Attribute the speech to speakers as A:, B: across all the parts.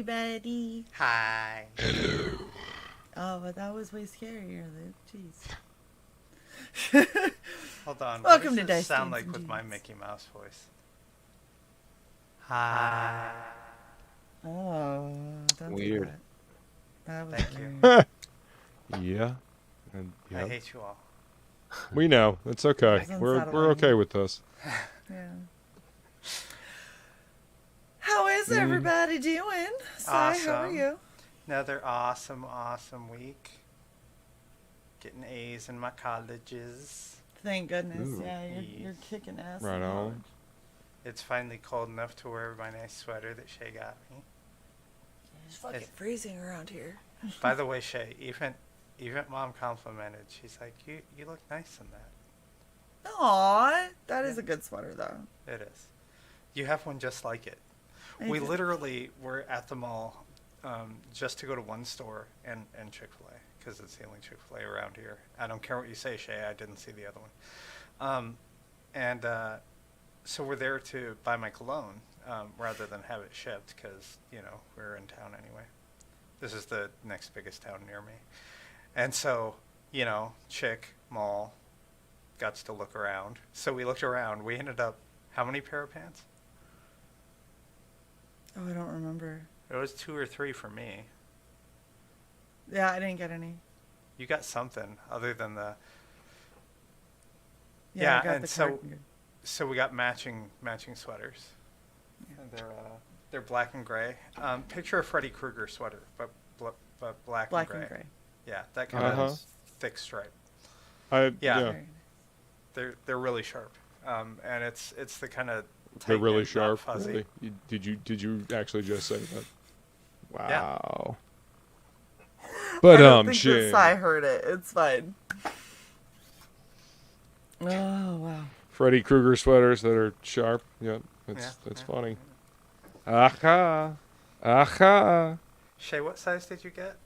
A: everybody.
B: Hi.
A: Oh, but that was way scarier, Luke. Jeez.
B: Hold on.
A: Welcome
B: what
A: to
B: does
A: Dice
B: this sound
A: Games
B: like with
A: and
B: my
A: Dudes.
B: Mickey Mouse voice? Hi.
A: Oh, don't
C: Weird.
A: do that. That was
B: Thank you.
A: weird.
D: Yeah. And,
B: I
D: yeah.
B: hate you all.
D: We know. It's okay.
A: It's
D: We're
A: unsettling.
D: okay with this.
A: Yeah. How is everybody doing? Sai, how are
B: Awesome.
A: you?
B: Another awesome week. Getting A's in my colleges.
A: Thank goodness.
C: Ooh.
A: Yeah, you're
B: Yes.
A: kicking ass.
D: Right
A: in
D: on.
A: college.
B: It's finally cold enough to wear my nice sweater that Shay got me.
A: It's fucking
B: It's-
A: freezing around here.
B: By the way, Shay, even Mom complimented. She's like, you look nice in that.
A: Aw, that is
B: Yeah.
A: a good sweater though.
B: It is. You have one just like it.
A: I
B: We
A: do.
B: literally were at the mall just to go to one store and Chick-fil-A because it's the only Chick-fil-A around here. I don't care what you say, Shay. I didn't see the other one. So we're there to buy my cologne rather than have it shipped because, we're in town anyway. This is the next biggest town near me. And so, Chick, mall, got to look around. So we looked around. We ended up, how many pair of pants?
A: Oh, I don't remember.
B: It was 2 or 3 for me.
A: Yeah, I didn't get any.
B: You got something other than the.
A: Yeah,
B: Yeah,
A: I got
B: and
A: the
B: so-
A: carton.
B: So we got matching sweaters. And they're black and gray. Picture a Freddy Krueger sweater, but black
A: Black
B: and
A: and
B: gray.
A: gray.
B: Yeah, that kind
D: Uh-huh.
B: of thick stripe.
D: Yeah.
B: Yeah.
A: Very nice.
B: They're really sharp. And it's the kind of
D: They're really
B: tight-knit, not
D: sharp.
B: fuzzy.
D: Really? Did you actually just say that?
B: Yeah.
D: Wow.
A: I
D: But
A: don't think that
D: Shane,
A: Sai heard it. It's fine. Oh wow.
D: Freddy Krueger sweaters that are sharp. Yep, that's
B: Yeah.
D: funny. Aha, aha.
B: Shay, what size did you get?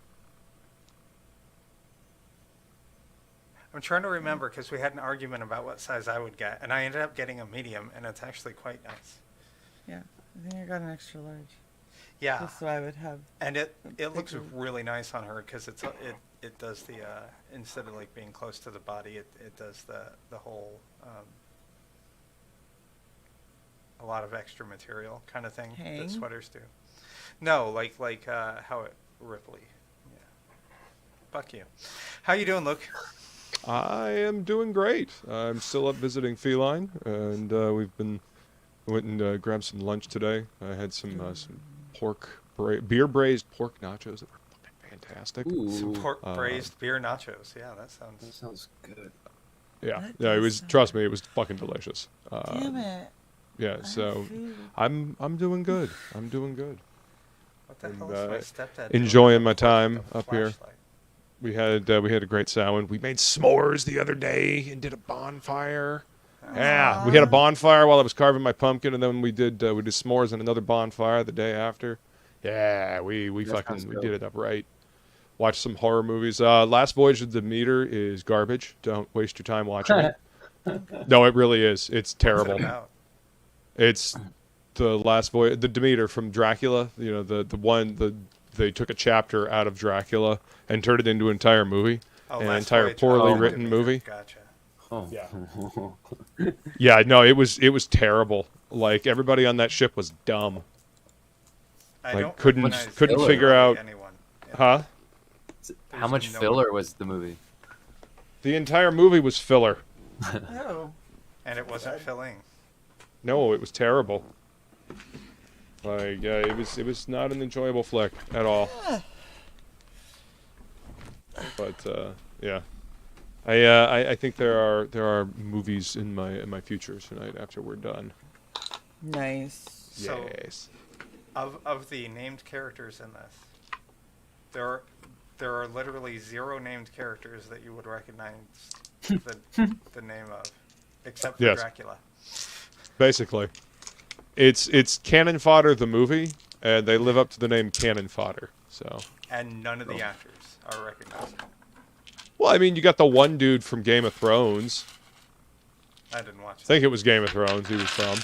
B: I'm trying to remember because we had an argument about what size I would get, and I ended up getting a medium, and it's actually quite nice.
A: Yeah, I think I got an extra large.
B: Yeah,
A: Just so I would have.
B: and it looks
A: bigger.
B: really nice on her because it does the instead of like being close to the body, it does the whole a lot of extra material kind of thing
A: Hang?
B: that sweaters do. No, like how it Ripley. Yeah. Fuck you. How you doing, Luke?
D: I am doing great. I'm still up visiting Feline, and we went and grabbed some lunch today. I had some beer braised pork nachos that were fucking fantastic.
B: Some
C: Ooh,
B: pork braised beer nachos. Yeah, that
C: that
B: sounds.
C: sounds good.
D: Yeah,
A: That
D: yeah, it
A: does
D: was.
A: sound
D: Trust me, it was fucking delicious.
A: Damn it.
D: Yeah,
A: I
D: so
A: have food.
D: I'm doing good. I'm doing good.
B: What the
D: And,
B: hell is my stepdad
D: enjoying
B: doing
D: my
B: with a
D: time up here.
B: flashlight?
D: We had a great Samhain. We made s'mores the other day and did a bonfire. Yeah, we had a bonfire while I was carving my pumpkin, and then we did s'mores and another bonfire the day after. Yeah, we
C: That sounds
D: we
C: good.
D: did it up right. Watched some horror movies. Last Voyage of the Demeter is garbage. Don't waste your time watching it. No, it really is. It's
B: What's it
D: terrible.
B: about?
D: It's the last voyage, the Demeter from Dracula. They took a chapter out of Dracula and turned it into an entire movie.
B: Oh,
D: An
B: Last
D: entire
B: Voyage of
D: poorly
B: the
D: written
B: Demeter.
D: movie.
B: Gotcha.
C: Oh.
D: Yeah. Yeah, no, it was terrible. Like everybody on that ship was dumb.
B: I
D: Like,
B: don't
D: couldn't
B: recognize
C: figure
B: literally
D: out-
B: anyone. Yeah.
D: Huh?
C: How much
B: no
C: filler was the movie?
D: The entire movie was filler.
A: Oh.
B: And it wasn't filling.
D: No, it was terrible. Like, yeah, it was not an enjoyable flick at all. But yeah, I think there are movies in my future tonight after we're done.
A: Nice.
B: So-
D: Yes.
B: Of the named characters in this, there are literally 0 named characters that you would recognize the name of, except for
D: Yes.
B: Dracula.
D: Basically, it's Cannon Fodder the movie, and they live up to the name Cannon Fodder. So,
B: And none of the actors are recognizable.
D: well, I mean, you got the one dude from Game of Thrones.
B: I didn't watch
D: I
B: it.
D: think it was Game of Thrones he was from.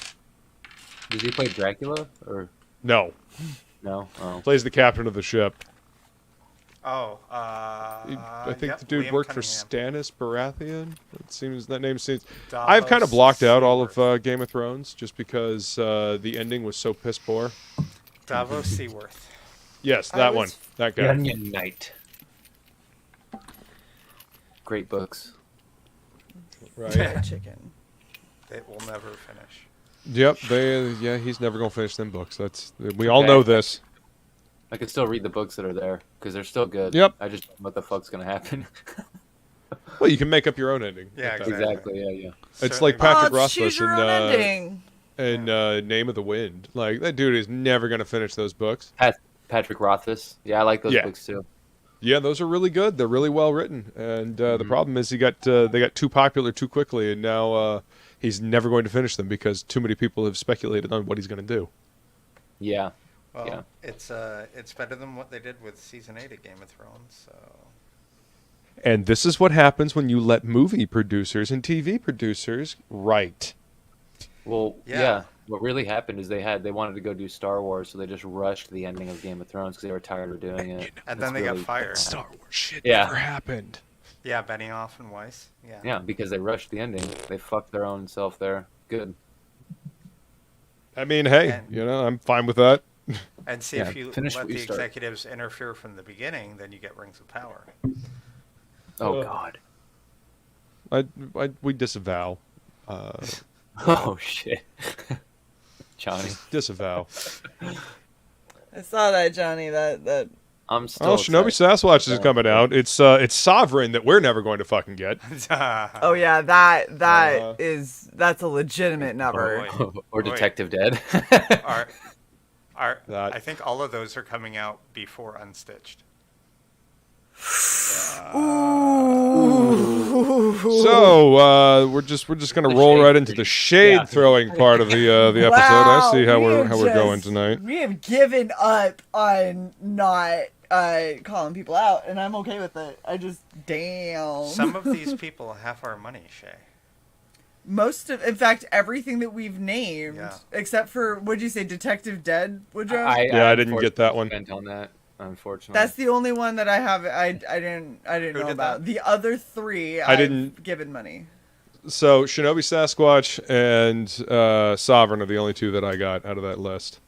C: Did he play Dracula or?
D: No,
C: No. Oh.
D: Plays the captain of the ship.
B: Oh,
D: I think
B: yep,
D: the dude
B: Liam
D: worked for
B: Cunningham.
D: Stannis Baratheon. That name seems. I've kind of blocked out all of Game of Thrones just because the ending was so piss poor.
B: Davos Seaworth.
D: Yes,
A: I
D: that
A: was-
D: one. That
C: The
D: guy.
C: Onion Knight. Great books.
D: Right.
A: Fried chicken.
B: It will never finish.
D: Yep. He's never gonna finish them books. We all know this.
C: I can still read the books that are there because they're still good.
D: Yep.
C: I just don't know what the fuck's gonna happen.
D: Well, you can make up your own ending.
B: Yeah,
D: at that
B: exactly.
C: Exactly. Yeah.
D: It's
B: Certainly
D: like Patrick
A: Oh, choose
D: Rothfuss
A: your own ending.
D: in Name of the Wind. Like that dude is never gonna finish those books.
C: Patrick Rothfuss. Yeah, I like those
D: Yeah.
C: books too.
D: Yeah, those are really good. They're really well written. And the problem is they got too popular too quickly, and now he's never going to finish them because too many people have speculated on what he's going to do.
C: Yeah.
B: Well,
C: Yeah.
B: it's better than what they did with season 8 of Game of Thrones. So
D: And this is what happens when you let movie producers and TV producers write.
C: Well,
B: Yeah.
C: yeah. What really happened is they wanted to go do Star Wars, so they just rushed the ending of Game of Thrones because they were tired of doing it.
B: And
C: That's
B: then they got
C: really-
B: fired.
D: Star Wars shit
C: Yeah.
D: never happened.
B: yeah, Benioff and Weiss. Yeah.
C: Yeah, because they rushed the ending. They fucked their own self there. Good.
D: I mean, hey,
B: And-
D: I'm fine with that.
B: And see,
C: Yeah,
B: if you
C: finish
B: let
C: what you
B: the
C: start.
B: executives interfere from the beginning, then you get Rings of Power.
C: Oh
D: Ugh.
C: God.
D: We disavow.
C: Oh shit. Johnny,
D: Disavow.
A: I saw that, Johnny. That
C: I'm still.
D: Oh, Shinobi
C: excited.
D: Sasquatch is coming out. It's Sovereign that we're never going to fucking get.
A: Oh yeah, that's a
B: Oh,
A: legitimate number.
B: boy.
C: Or
B: Boy.
C: Detective Dead.
B: Are I think all of those are coming out before Unstitched.
D: So we're just gonna roll
C: shade
D: right into the
C: thing.
D: shade
C: Yeah.
D: throwing part of the episode. I see how we're going tonight.
A: We have given up on not calling people out, and I'm okay with it. Damn.
B: Some of these people have our money, Shay.
A: In fact, everything that we've named,
B: Yeah.
A: except for, what'd you say, Detective Dead, Woodrow?
D: Yeah, I didn't get that one.
C: Spent on that, unfortunately.
A: That's the only one that I have. I didn't
B: Who
A: know
B: did
A: about.
B: that?
A: The other three,
D: I didn't-
A: I've given money.
D: So Shinobi Sasquatch and Sovereign are the only two that I got out of that list.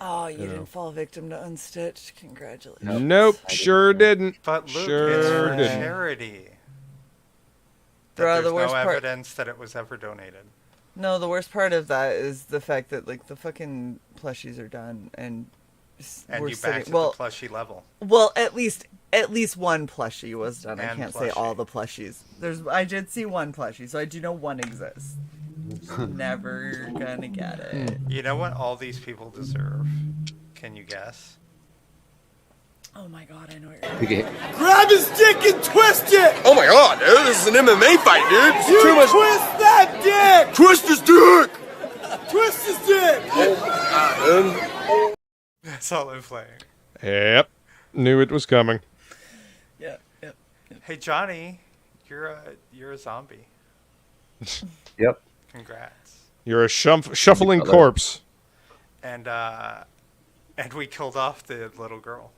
A: Oh, you
D: know.
A: didn't fall victim to Unstitched. Congratulations.
C: Nope.
D: Nope,
C: I didn't
D: sure
C: know.
D: didn't.
B: But Luke,
D: Sure
B: it's for
D: didn't.
B: charity.
A: Bro,
B: There's
A: the worst
B: no
A: part-
B: evidence that it was ever donated.
A: No, the worst part of that is the fact that like the fucking plushies are done and
B: And
A: we're
B: you
A: sitting.
B: backed at
A: Well,
B: the plushie level.
A: at least one plushie was done. I
B: And
A: can't say all
B: plushie.
A: the plushies. I did see one plushie, so I do know one exists. Never gonna get it.
B: You know what all these people deserve? Can you guess?
A: Oh my god, I know what you're.
C: Okay.
E: Grab his dick and twist it!
F: Oh my god, dude, this is an MMA fight, dude. It's
E: You
F: too much.
E: twist that dick!
F: Twist his dick!
E: Twist his dick!
B: That's all I'm playing.
D: Yep, knew it was coming.
A: Yep.
B: Hey Johnny, you're a zombie.
C: Yep.
B: Congrats.
D: You're a shuffling
C: Cutler.
D: corpse.
B: And we killed off the little girl.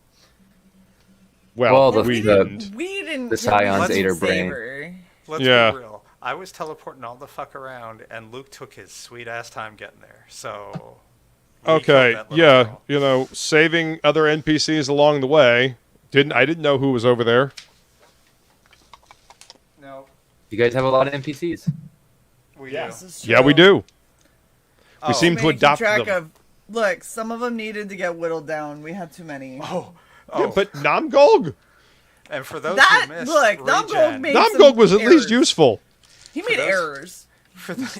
D: Well,
C: Well,
D: we
C: the-
D: didn't.
A: We didn't.
C: The Scions
B: ate her
C: brain.
A: Saber.
B: Let's
D: Yeah.
B: be real. I was teleporting all the fuck around, and Luke took his sweet ass time getting there. So. we
D: Okay,
B: killed that little
D: yeah,
B: girl.
D: saving other NPCs along the way. I didn't know who was over there.
B: No,
C: You guys have a lot of NPCs.
B: we
A: Yes,
B: do.
A: it's
D: Yeah, we
A: true.
D: do.
B: Oh.
D: We seem
A: May
D: to
A: keep
D: adopt
A: track
D: them.
A: of. Look, some of them needed to get whittled down. We had too many.
B: Oh,
D: Yeah, but NOMGOLG?
B: and for those
A: That
B: who missed,
A: look,
B: regen,
A: NOMGOLG made
D: NOMGOLG
A: some
D: was at least
A: errors.
D: useful.
A: He made
B: those-
A: errors.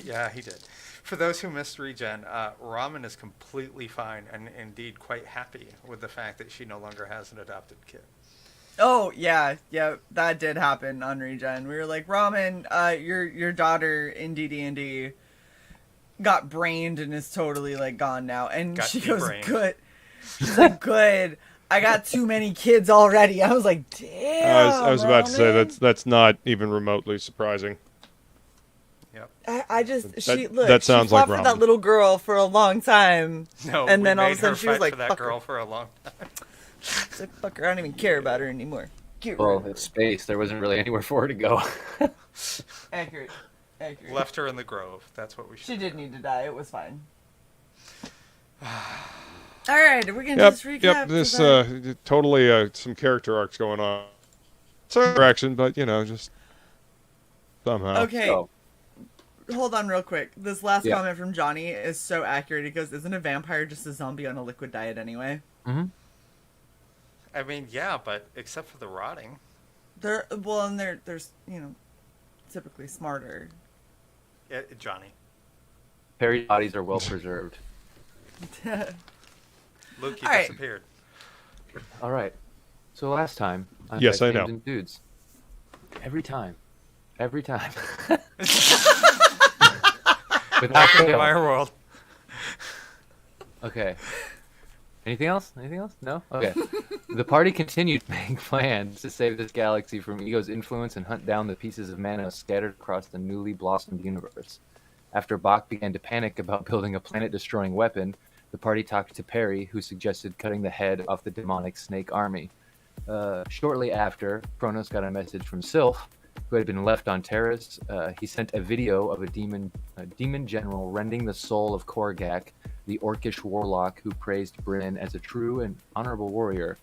B: yeah, he did. For those who missed regen, Ramen is completely fine and indeed quite happy with the fact that she no longer has an adopted kid.
A: Oh yeah, that did happen on Regen. We were like, Ramen, your daughter in DD&D got brained and is totally like gone now, and
B: Got
A: she goes,
B: de-brained.
A: good. She's like, good. I got too many kids already. I was like, damn.
D: I was about to say
A: Ramen.
D: that's not even remotely surprising.
B: Yep.
A: I just she look.
D: that sounds
A: she fought
D: like
A: for that
D: ramen.
A: little girl for a long time,
B: No,
A: and
B: we
A: then all of
B: made
A: a sudden
B: her
A: she was
B: fight
A: like,
B: for that
A: "Fuck
B: girl
A: her."
B: for a long time.
A: It's like, "Fuck her, I don't even care about her anymore." Get rid
C: Well,
A: of her.
C: it's space. There wasn't really anywhere for her to go.
A: Accurate.
B: Left her in the grove. That's what we should.
A: She did need to die. It was fine. All right, we're gonna
D: Yep,
A: just recap.
D: yep. This totally some character arcs going on. Some direction, but just somehow.
A: Okay,
C: So,
A: hold on real quick. This last
C: Yeah.
A: comment from Johnny is so accurate. He goes, "Isn't a vampire just a zombie on a liquid diet anyway?"
B: I mean, yeah, but except for the rotting.
A: They're typically smarter.
B: Yeah, Johnny.
C: Perry bodies are well preserved.
B: Luke, you
A: All right.
B: disappeared.
C: All right. So last time, on
D: Yes,
C: Best
D: I
C: Names
D: know.
C: and Dudes. Every time. Without fail.
B: My world.
C: Okay. Anything else? No? Okay. The party continued making plans to save this galaxy from Ego's influence and hunt down the pieces of mana scattered across the newly blossomed universe. After Bach began to panic about building a planet-destroying weapon, the party talked to Perry, who suggested cutting the head off the demonic snake army. Shortly after, Kronos got a message from Sylph, who had been left on Terrace. He sent a video of a demon general rending the soul of Korgak, the orcish warlock who praised Bryn as a true and honorable warrior.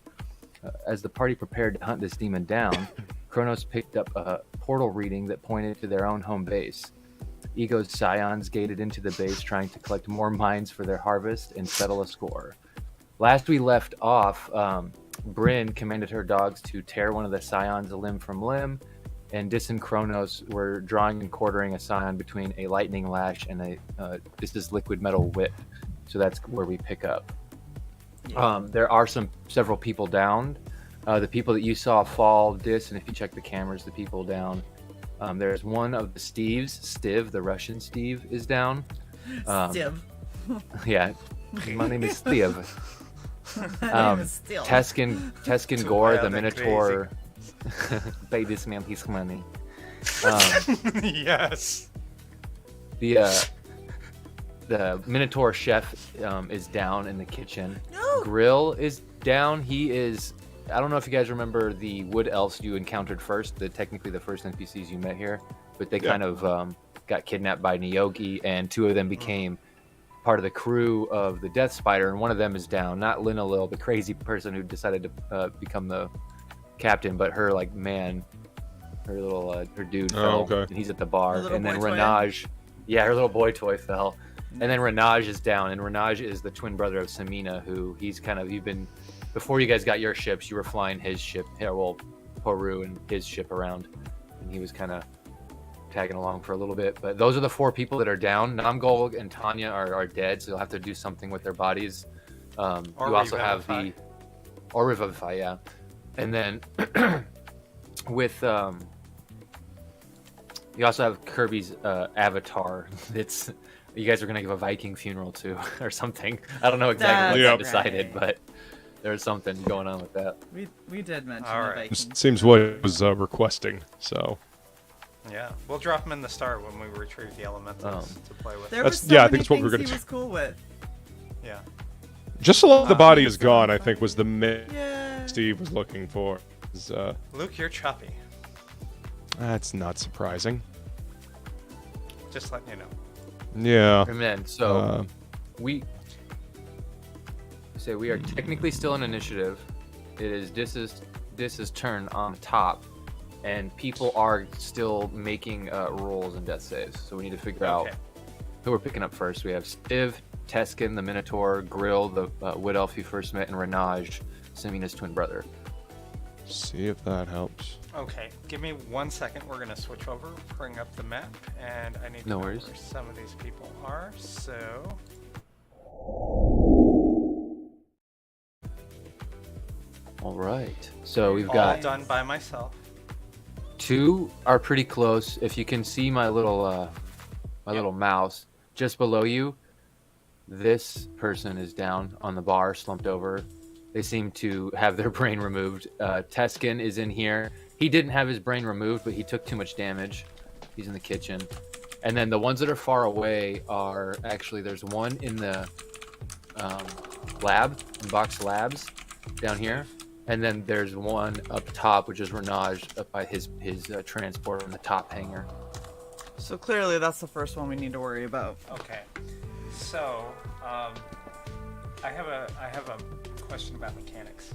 C: As the party prepared to hunt this demon down, Kronos picked up a portal reading that pointed to their own home base. Ego's scions gated into the base trying to collect more mines for their harvest and settle a score. Last we left off, Bryn commanded her dogs to tear one of the scions limb from limb, and Dis and Kronos were drawing and quartering a scion between a lightning lash and this is liquid metal whip. So that's where we pick up. There are several people downed. The people that you saw fall, Dis, and if you check the cameras, the people down. There's one of the Steve, the Russian Steve, is down.
A: Steve.
C: Yeah, my name is Steve.
A: My name is Steve.
C: Teskin Gore, the
B: wild and
C: Minotaur. Pay this man his money.
B: Yes.
C: The Minotaur chef is down in the kitchen.
A: No.
C: Grill is down. He is. I don't know if you guys remember the wood elves you encountered first. Technically the first NPCs you met here, but they kind of got kidnapped by Nyogi, and two of them became part of the crew of the Death Spider, and one of them is down. Not Linalil, the crazy person who decided to become the captain, but her her little her dude fell,
D: okay.
C: and he's at the bar.
A: Her little
C: And then
A: boy toy?
C: Renaj, her little boy toy fell. And then Renaj is down, and Renaj is the twin brother of Samina, who you've been, before you guys got your ships, you were flying his ship, Poru and his ship around, and he was kind of tagging along for a little bit. But those are the four people that are down. NOMGOLG and Tanya are dead, so you'll have to do something with their bodies.
B: Or
C: you also have
B: revivify.
C: or revivify, yeah. And then with you also have Kirby's avatar. It's you guys are gonna give a Viking funeral to or something. I don't know exactly what
A: That's
C: they decided,
A: right.
C: but there's something going on with that.
A: We did mention
B: All
A: the
B: right.
A: Vikings.
D: This seems what it was requesting. So
B: Yeah, we'll drop him in the start when we retrieve the elementals to play with.
A: There
D: That's-
A: were so
D: yeah, I
A: many
D: think that's what we're
A: things
D: gonna
A: he
D: do.
A: was cool with.
B: Yeah.
D: just so long the body is gone, I think was the
A: Yeah.
D: Steve was looking for.
B: Luke, you're choppy.
D: That's not surprising.
B: Just letting you know.
D: Yeah.
C: And then so
D: Uh,
C: we are technically still in initiative. It is Dis's turn on top, and people are still making rolls and death saves. So we need to figure out
B: Okay.
C: who we're picking up first. We have Stiv, Teskin, the Minotaur, Grill, the wood elf you first met, and Renaj, Samina's twin brother.
D: see if that helps.
B: Okay, give me 1 second. We're gonna switch over, bring up the map, and I need to
C: No
B: know
C: worries.
B: where some of these people are. So
C: All right. So we've
B: all
C: got
B: done by myself.
C: two are pretty close. If you can see my little little mouse just below you, this person is down on the bar, slumped over. They seem to have their brain removed. Teskin is in here. He didn't have his brain removed, but he took too much damage. He's in the kitchen. And then the ones that are far away are actually, there's one in the box labs down here. And then there's one up top, which is Renage up by his transport in the top hangar.
A: So clearly that's the first one we need to worry about.
B: Okay. So, I have a question about mechanics.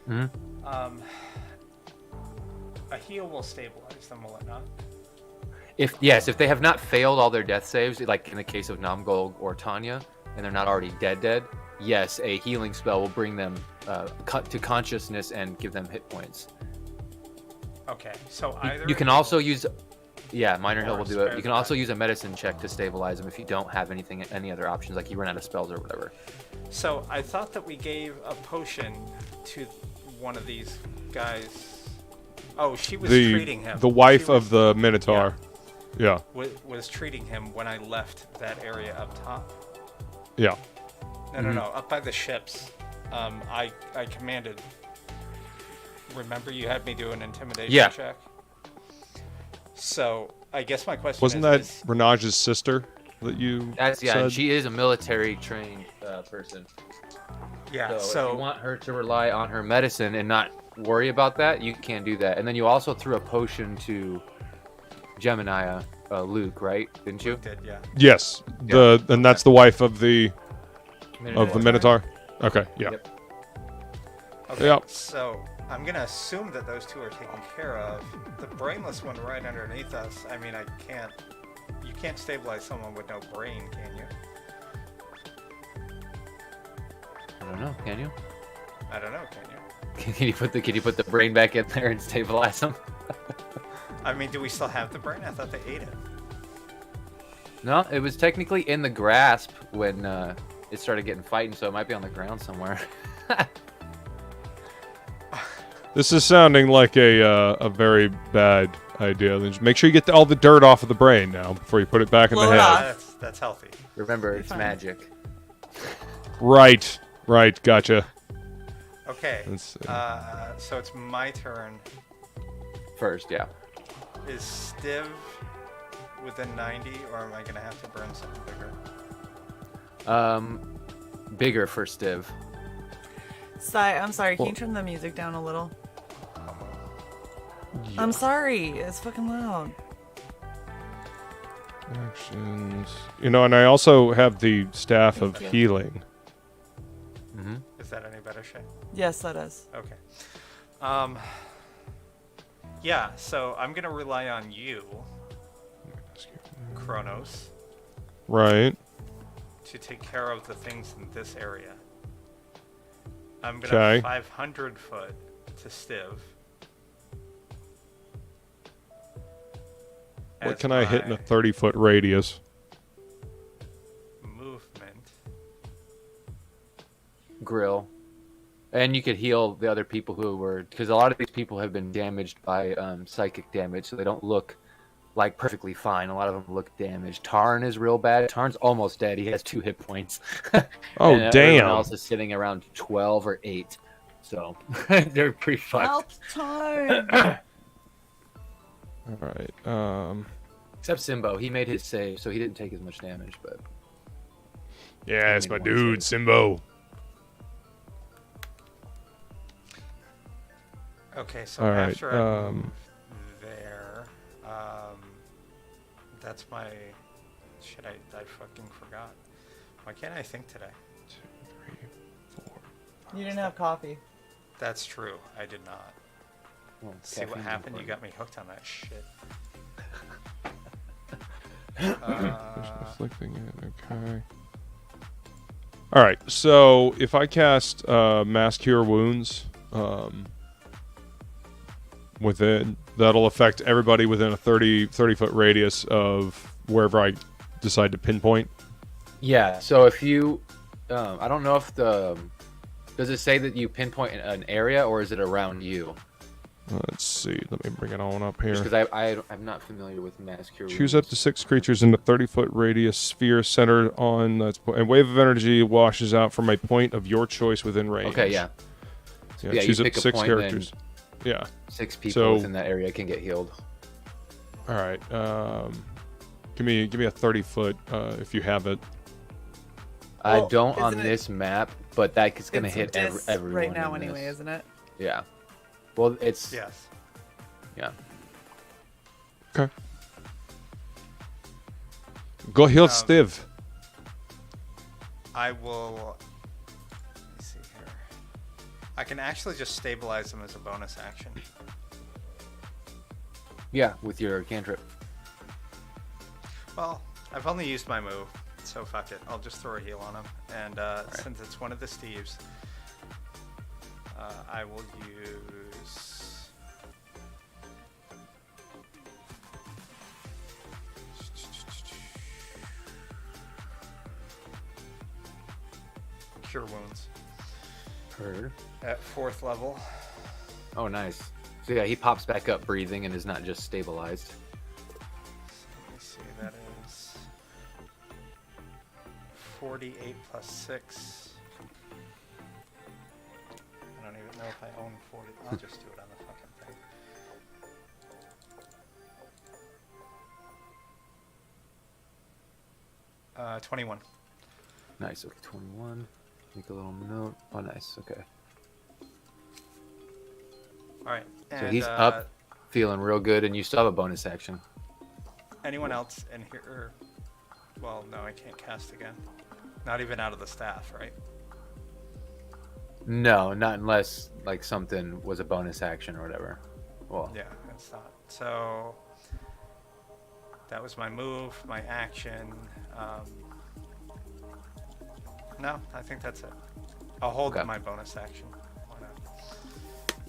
C: Mm-hmm.
B: A heal will stabilize them, will it not?
C: If they have not failed all their death saves, like in the case of NOMGOLG or Tanya, and they're not already dead, yes, a healing spell will bring them to consciousness and give them hit points.
B: Okay, so either
C: you can also use, minor heal
B: or
C: will do it.
B: spare
C: You can also use a medicine check to stabilize them if you don't have any other options, like you run out of spells or whatever.
B: So I thought that we gave a potion to one of these guys. Oh, she was treating him.
D: The wife of the Minotaur. Yeah.
B: Was treating him when I left that area up top.
D: Yeah.
B: No, up by the ships. I commanded. Remember, you had me do an intimidation check. So I guess my question
D: wasn't that Renage's sister that you? Said?
C: She is a military trained person.
B: Yeah.
C: So if you want her to rely on her medicine and not worry about that, you can do that. And then you also threw a potion to Gemini, Luke, right? Didn't you?
B: Luke did, yeah.
D: Yes. And that's the wife of the Minotaur. Okay. Yeah.
C: Yep.
B: Okay.
D: Yep.
B: So I'm gonna assume that those two are taken care of. The brainless one right underneath us. I mean, you can't stabilize someone with no brain, can you?
C: I don't know. Can you?
B: I don't know. Can you?
C: Can you put the brain back in there and stabilize them?
B: I mean, do we still have the brain? I thought they ate it.
C: No, it was technically in the grasp when it started getting fighting, so it might be on the ground somewhere.
D: This is sounding like a very bad idea. Then just make sure you get all the dirt off of the brain now before you put it back in the
A: Blow it
D: head.
A: off.
B: That's healthy.
C: Remember, it's magic.
D: Right. Gotcha.
B: Okay. So it's my turn.
C: First, yeah.
B: Is Stiv within 90, or am I gonna have to burn something bigger?
C: Bigger for Stiv.
A: I'm sorry, can you turn the music down a little?
D: Yeah.
A: I'm sorry, it's fucking loud.
D: Actions. And I also have the staff of
A: Thank you.
D: healing.
C: Mm-hmm.
B: Is that any better, Shay?
A: Yes, that is.
B: Okay. Yeah, so I'm gonna rely on you, Kronos,
D: Right.
B: to take care of the things in this area. I'm gonna 500 foot to Stiv.
D: What can I hit in a 30-foot radius?
B: Movement.
C: Grill. And you could heal the other people who were, because a lot of these people have been damaged by psychic damage, so they don't look like perfectly fine. A lot of them look damaged. Tarn is real bad. Tarn's almost dead. He has 2 hit points.
D: Oh,
C: and
D: damn.
C: Everyone else is sitting around 12 or 8. So they're pretty fucked.
A: Help time!
D: All right.
C: Except Simbo. He made his save, so he didn't take as much damage. But
D: Yeah, it's my dude, Simbo.
B: Okay, so
D: All right.
B: after I move there, that's my. Shit, I fucking forgot. Why can't I think today?
D: 2, 3, 4.
A: You didn't have coffee.
B: That's true. I did not.
C: well,
B: See what
C: caffeine's
B: happened? You
C: important.
B: got me hooked on that shit.
D: Afflicting it. Okay. All right. So if I cast Mass Cure Wounds, within that'll affect everybody within a 30-foot radius of wherever I decide to pinpoint.
C: Yeah. So if you, I don't know if does it say that you pinpoint an area or is it around you?
D: Let's see. Let me bring it on up here.
C: Because I'm not familiar with Mass Cure
D: Choose
C: Wounds.
D: up to 6 creatures in a 30-foot radius sphere centered on a wave of energy washes out from a point of your choice within range.
C: Okay, yeah. So, yeah,
D: choose
C: you
D: up
C: pick
D: to
C: a
D: 6
C: point,
D: characters. Yeah.
C: 6 people
D: So-
C: within that area can get healed.
D: All right. Give me a 30-foot if you have it.
C: I
A: Well,
C: don't on
A: isn't it-
C: this map, but that's gonna
A: It's a
C: hit
A: dis
C: everyone
A: right now
C: in
A: anyway,
C: this.
A: isn't it?
C: Yeah. Well, it's
B: Yes.
C: yeah.
D: Okay. Go heal
B: Um,
D: Stiv.
B: I will. Let me see here. I can actually just stabilize them as a bonus action.
C: Yeah, with your cantrip.
B: Well, I've only used my move, so fuck it. I'll just throw a heal on him. And since it's one of the Steves, I will use. Cure Wounds
C: Heard.
B: at 4th level.
C: Oh, nice. So yeah, he pops back up breathing and is not just stabilized.
B: Let me see, that is 48 plus 6. I don't even know if I own 40. I'll just do it on the fucking thing. Uh, 21.
C: Nice. Okay, 21. Make a little note. Oh, nice. Okay.
B: Alright.
C: So he's up, feeling real good, and you still have a bonus action.
B: Anyone else in here? Well, no, I can't cast again. Not even out of the staff, right?
C: No, not unless like something was a bonus action or whatever. Well,
B: Yeah, it's not. So that was my move, my action. No, I think that's it. I'll hold
C: Okay.
B: my bonus action. Why not?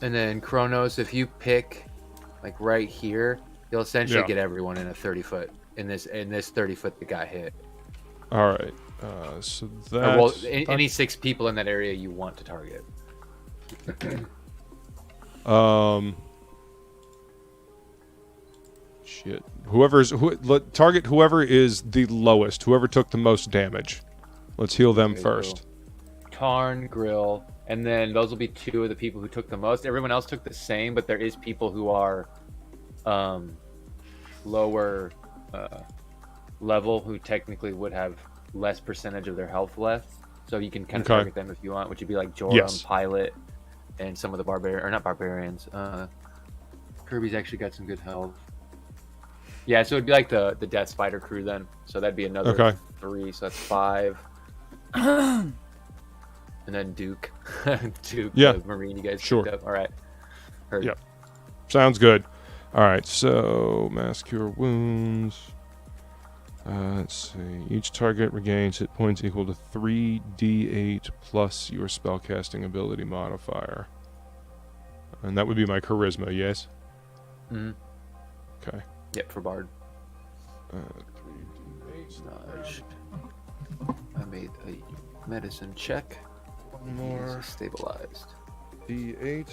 C: and then Kronos, if you pick like right here, you'll essentially
D: Yeah.
C: get everyone in a 30-foot in this 30-foot that got hit.
D: All right. So
C: Or, well,
D: that's
C: any 6 people in that area you want to target.
D: Shit. Target whoever is the lowest. Whoever took the most damage. Let's heal them
C: Okay,
D: first.
C: Tarn, Grill, and then those will be 2 of the people who took the most. Everyone else took the same, but there is people who are lower level who technically would have less percentage of their health left. So you can kind of
D: Okay.
C: target them if you want, which would be like Joram,
D: Yes.
C: Pilot, and some of the not barbarians. Kirby's actually got some good health. Yeah, so it'd be like the Death Spider crew then. So that'd be another
D: Okay.
C: 3, so that's 5. And then Duke. Duke,
D: Yeah.
C: the Marine you guys
D: Sure.
C: picked up. All right. Heard.
D: Yep. Sounds good. All right. So mass cure wounds. Let's see. Each target regains hit points equal to 3d8 plus your spellcasting ability modifier. And that would be my charisma, yes?
C: Mhm.
D: Okay.
C: Yep, for Bard.
D: 3d8.
C: Dodge. I made a medicine check.
D: One
C: He's
D: more.
C: stabilized.
D: d8.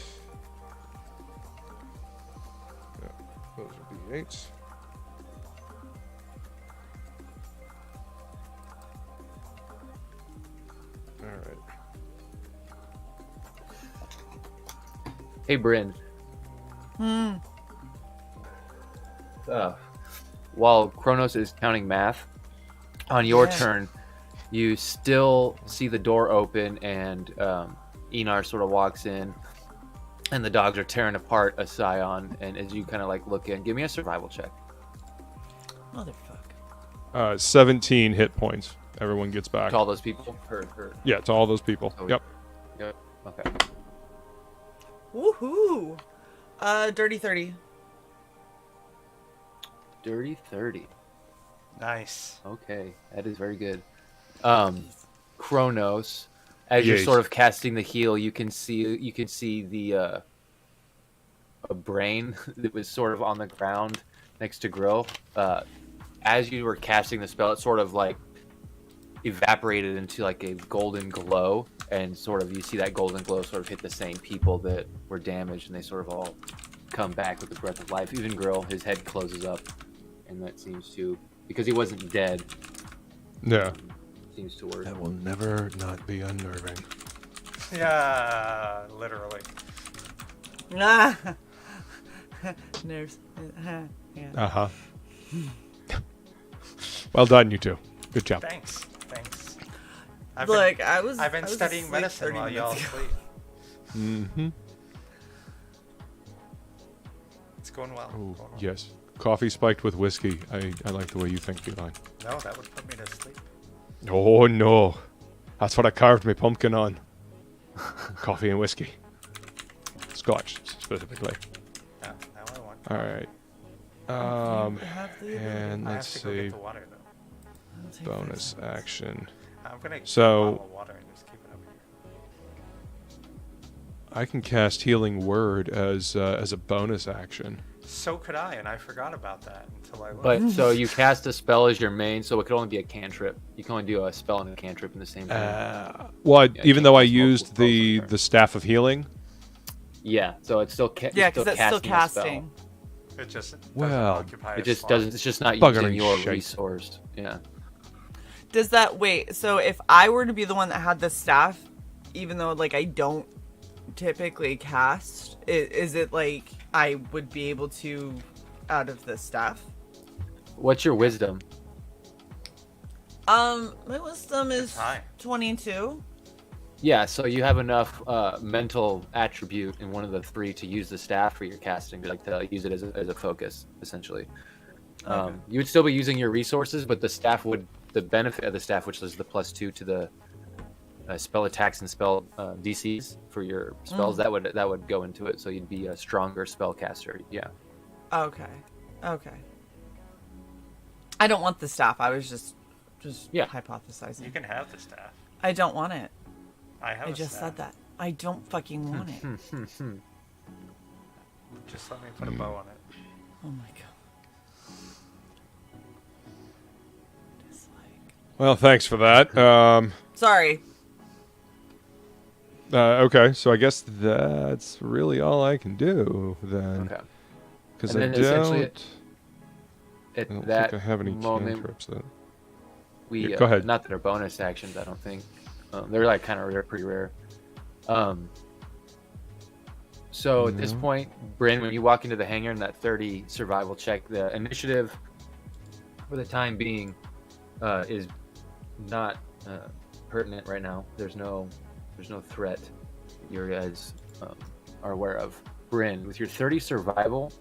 D: Yeah, those are d8s. All right.
C: Hey, Bryn.
A: Hmm.
C: While Kronos is counting math, on your
A: Yeah.
C: turn, you still see the door open, and Enar sort of walks in, and the dogs are tearing apart a Scion. And as you kind of like look in, give me a survival check.
A: Motherfucker.
D: 17 hit points. Everyone gets back.
C: To all those people. Her.
D: Yeah, to all those people.
C: Oh,
D: Yep.
C: Yep. Okay.
A: Woohoo! Dirty 30.
C: Dirty 30.
B: Nice.
C: Okay, that is very good. Kronos, as you're
D: Yes.
C: sort of casting the heal, you can see the a brain that was sort of on the ground next to Grill. As you were casting the spell, it sort of like evaporated into like a golden glow, and sort of you see that golden glow sort of hit the same people that were damaged, and they sort of all come back with the breath of life. Even Grill, his head closes up, and that seems to, because he wasn't dead,
D: Yeah.
C: seems to work.
D: That will never not be unnerving.
B: Yeah, literally.
A: Ah! Nerves. Yeah.
D: Uh huh. Well done, you two. Good job.
B: Thanks.
A: I've
B: been studying medicine while y'all sleep.
D: Mm-hmm.
B: It's going well.
D: Oh,
B: Going well.
D: yes. Coffee spiked with whiskey. I like the way you think, Beeline.
B: No, that would put me to sleep.
D: Oh, no. That's what I carved my pumpkin on. Coffee and whiskey. Scotch, specifically.
B: Now I want.
D: All right. And
B: I
D: let's
B: have to go
D: see.
B: get the water though.
D: Bonus action.
B: I'm gonna get
D: So-
B: a bottle of water and just keep it over here.
D: I can cast Healing Word as a bonus action.
B: So could I, and I forgot about that until I looked.
C: But so you cast a spell as your main, so it could only be a cantrip. You can only do a spell and a cantrip in the same time.
D: Well,
C: Yeah,
D: even
C: you
D: though I
C: can't use multiple
D: used
C: spells in
D: the
C: turn.
D: Staff of Healing.
C: Yeah, so it's still
A: Yeah, because that's still
C: casting a spell.
A: casting.
B: it just doesn't
D: Well,
B: occupy
C: It
B: a
C: just
B: slot.
C: doesn't. It's just not
D: Buggering
C: using your
D: shite.
C: resource. Yeah.
A: Does that wait? So if I were to be the one that had the staff, even though like I don't typically cast, is it like I would be able to out of the staff?
C: What's your wisdom?
A: My wisdom is
B: It's high.
A: 22.
C: Yeah, so you have enough mental attribute in one of the three to use the staff for your casting, to use it as a focus, essentially.
A: Okay.
C: You would still be using your resources, but the benefit of the staff, which is the +2 to the spell attacks and spell DCs for your spells, that would go into it, so you'd be a stronger spellcaster. Yeah.
A: Okay. I don't want the staff. I was just
C: Yeah.
A: hypothesizing.
B: You can have the staff.
A: I don't want it.
B: I have.
A: I
B: a
A: just
B: staff.
A: said that. I don't fucking want it.
B: Just let me put a bow on it.
A: Oh my god. Dislike.
D: Well, thanks for that.
A: Sorry.
D: Okay, so I guess that's really all I can do then.
C: Okay.
D: Because
C: And
D: I
C: then essentially
D: don't.
C: At
D: I don't
C: that
D: think I have any
C: moment,
D: cantrips then.
C: we
D: Yeah, go ahead.
C: not that they're bonus actions. I don't think they're like kind of rare, pretty rare. So at this
D: No.
C: point, Bryn, when you walk into the hangar in that 30 survival check, the initiative for the time being is not pertinent right now. There's no threat you guys are aware of. Bryn, with your 30 survival,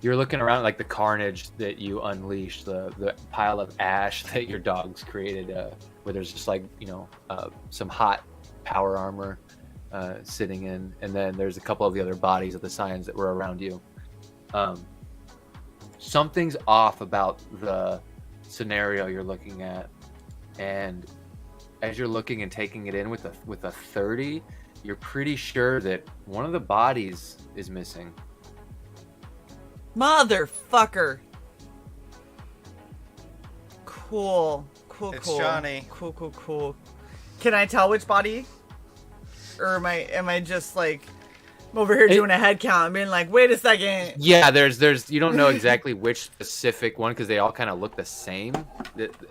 C: you're looking around like the carnage that you unleashed, the pile of ash that your dogs created, where there's just like, some hot power armor sitting in, and then there's a couple of the other bodies of the Scions that were around you. Something's off about the scenario you're looking at, and as you're looking and taking it in with a 30, you're pretty sure that one of the bodies is missing.
A: Motherfucker. Cool.
B: It's Johnny.
A: Cool. Can I tell which body? Or am I just like over here doing a head count and being like, wait a second.
C: Yeah, there's you don't know exactly which specific one because they all kind of look the same,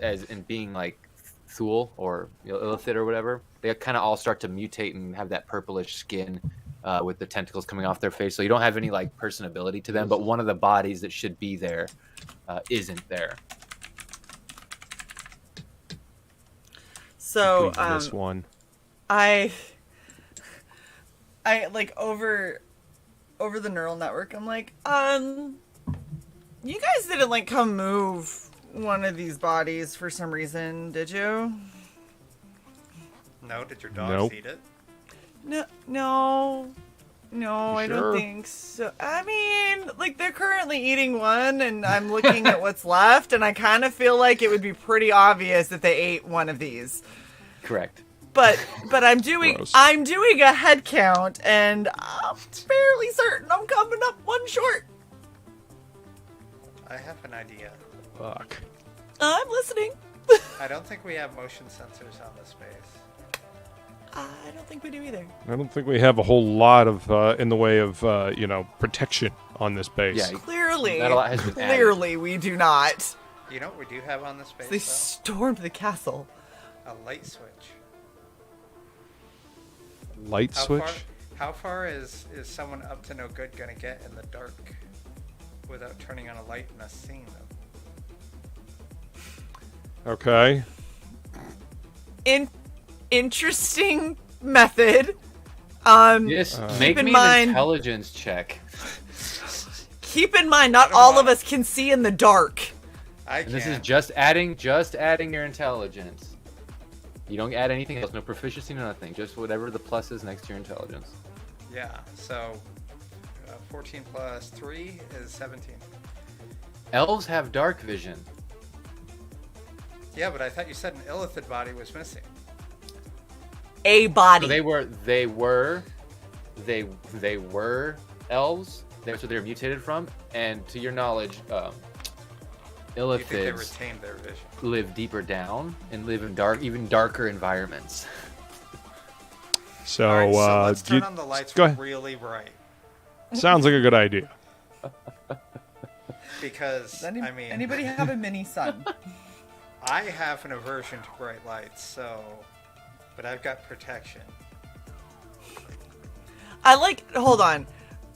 C: as in being like Thule or Illithid or whatever. They kind of all start to mutate and have that purplish skin with the tentacles coming off their face. So you don't have any like personability to them, but one of the bodies that should be there isn't there.
A: So
D: Please miss one.
A: I like over the neural network, I'm like, you guys didn't like come move one of these bodies for some reason, did you?
B: No, did your dogs
D: Nope.
B: eat it?
A: No, I
D: sure?
A: don't think so. I mean, like they're currently eating one, and I'm looking at what's left, and I kind of feel like it would be pretty obvious that they ate one of these.
C: Correct.
A: But I'm doing
D: Gross.
A: a head count, and I'm fairly certain I'm coming up one short.
B: I have an idea.
D: Fuck.
A: I'm listening.
B: I don't think we have motion sensors on this base.
A: I don't think we do either.
D: I don't think we have a whole lot of in the way of protection on this base.
C: Yeah,
A: Clearly,
C: Not a lot has been added.
A: clearly we do not.
B: You know what we do have on this base,
A: They stormed the castle.
B: though? A light switch.
D: Light switch.
B: How far is someone up to no good gonna get in the dark without turning on a light and us seeing them?
D: Okay.
A: Interesting method.
C: Yes,
D: Uh,
C: make
A: keep in
C: me
A: mind-
C: an intelligence check.
A: Keep in mind, not all of us can see in the dark.
B: I
C: And this is
B: can't.
C: just adding your intelligence. You don't add anything else, no proficiency, no nothing. Just whatever the plus is next to your intelligence.
B: Yeah, so 14 plus 3 is 17.
C: Elves have dark vision.
B: Yeah, but I thought you said an illithid body was missing.
A: A body.
C: So they were elves. That's what they were mutated from. And to your knowledge,
B: You think they
C: illithids
B: retained their vision?
C: live deeper down and live in even darker environments.
D: So,
B: All right, so let's
D: do you-
B: turn on the lights
D: go ahead.
B: really bright.
D: Sounds like a good idea.
B: Because, I mean,
A: anybody have a mini sun?
B: I have an aversion to bright lights, so... But I've got protection.
A: Hold on.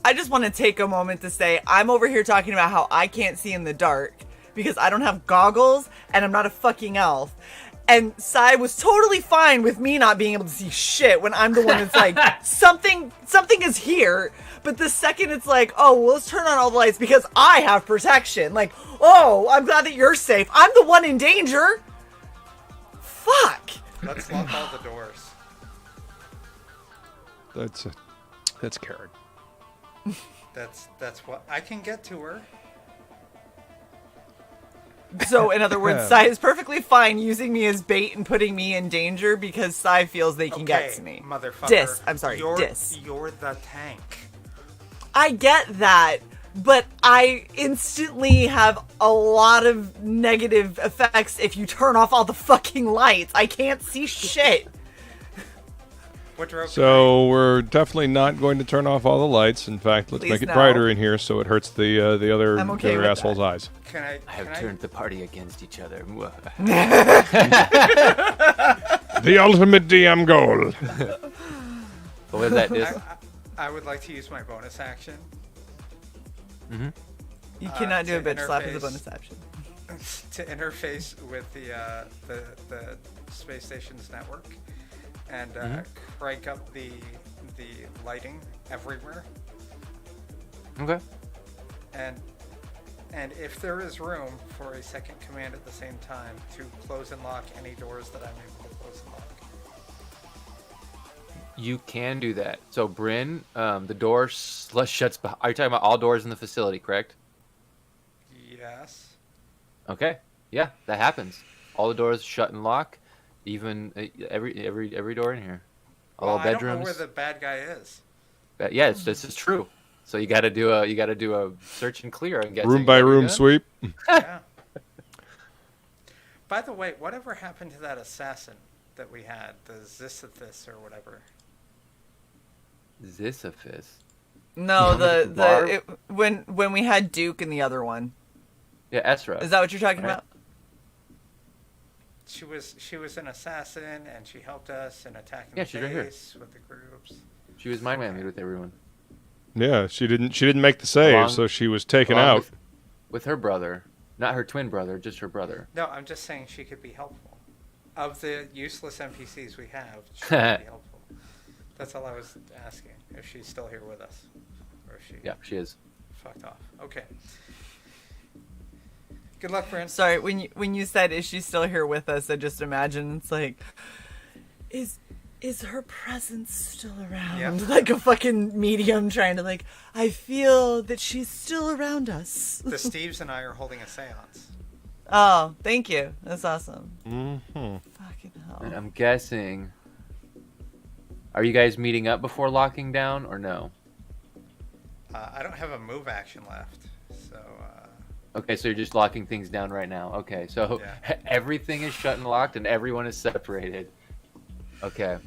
A: I just want to take a moment to say I'm over here talking about how I can't see in the dark because I don't have goggles and I'm not a fucking elf. And Sai was totally fine with me not being able to see shit when I'm the one that's like, something is here. But the second it's like, oh, well, let's turn on all the lights because I have protection. Like, oh, I'm glad that you're safe. I'm the one in danger. Fuck.
B: Let's lock all the doors.
D: That's Karen.
B: That's what... I can get to her.
A: So, in other words, Sai is perfectly fine using me as bait and putting me in danger because Sai feels they can get to me.
B: Motherfucker.
A: I'm sorry,
B: You're
A: dis.
B: the tank.
A: I get that, but I instantly have a lot of negative effects if you turn off all the fucking lights. I can't see shit.
B: What drove
D: So we're definitely not going to turn off all the lights. In fact, let's
A: Please
D: make it
A: no.
D: brighter in here so it hurts the other,
A: I'm okay
D: the other
A: with
D: asshole's
A: that.
D: eyes.
B: Can I...
C: I have turned the party against each other.
D: The ultimate DM goal.
C: What was that, Dis?
B: I would like to use my bonus action
A: You cannot do a
B: to
A: bitch slap as a
B: interface-
A: bonus action.
B: to interface with the space station's network and crank up the lighting everywhere.
C: Okay.
B: And if there is room for a second command at the same time to close and lock any doors that I'm able to close and lock.
C: You can do that. So, Bryn, the door shuts. Are you talking about all doors in the facility, correct?
B: Yes.
C: Okay. Yeah, that happens. All the doors shut and lock, even every door in here. All
B: Well, I don't
C: bedrooms.
B: know where the bad guy is.
C: Yeah, this is true. So you got to do a search and clear and get
D: Room by room sweep.
B: Yeah. By the way, whatever happened to that assassin that we had, the Sisyphus or whatever?
C: Sisyphus.
A: No,
C: Barb?
A: when we had Duke and the other one.
C: Yeah, Ezra.
A: Is that what you're talking
C: Right.
A: about?
B: She was an assassin and she helped us in attacking
C: Yeah,
B: the
C: she's right here.
B: base with the groups.
C: She was mind whammed with everyone.
D: Yeah, she didn't make the save,
C: Along-
D: so she was taken
C: Along
D: out.
C: with her brother, not her twin brother, just her brother.
B: No, I'm just saying she could be helpful. Of the useless NPCs we have, she could be helpful. That's all I was asking. If she's still here with us, or if she
C: Yeah, she is.
B: fucked off. Okay. Good luck, Bryn.
A: Sorry, when you said is she still here with us, I just imagine it's like, is her presence still around?
B: Yep.
A: Like a fucking medium trying to like, I feel that she's still around us.
B: The Steves and I are holding a seance.
A: Oh, thank you. That's awesome.
D: Mm-hmm.
A: Fucking
C: And
A: hell.
C: I'm guessing. Are you guys meeting up before locking down or no?
B: I don't have a move action left, so
C: Okay, so you're just locking things down right now. Okay, so
B: Yeah.
C: everything is shut and locked and everyone is separated. Okay.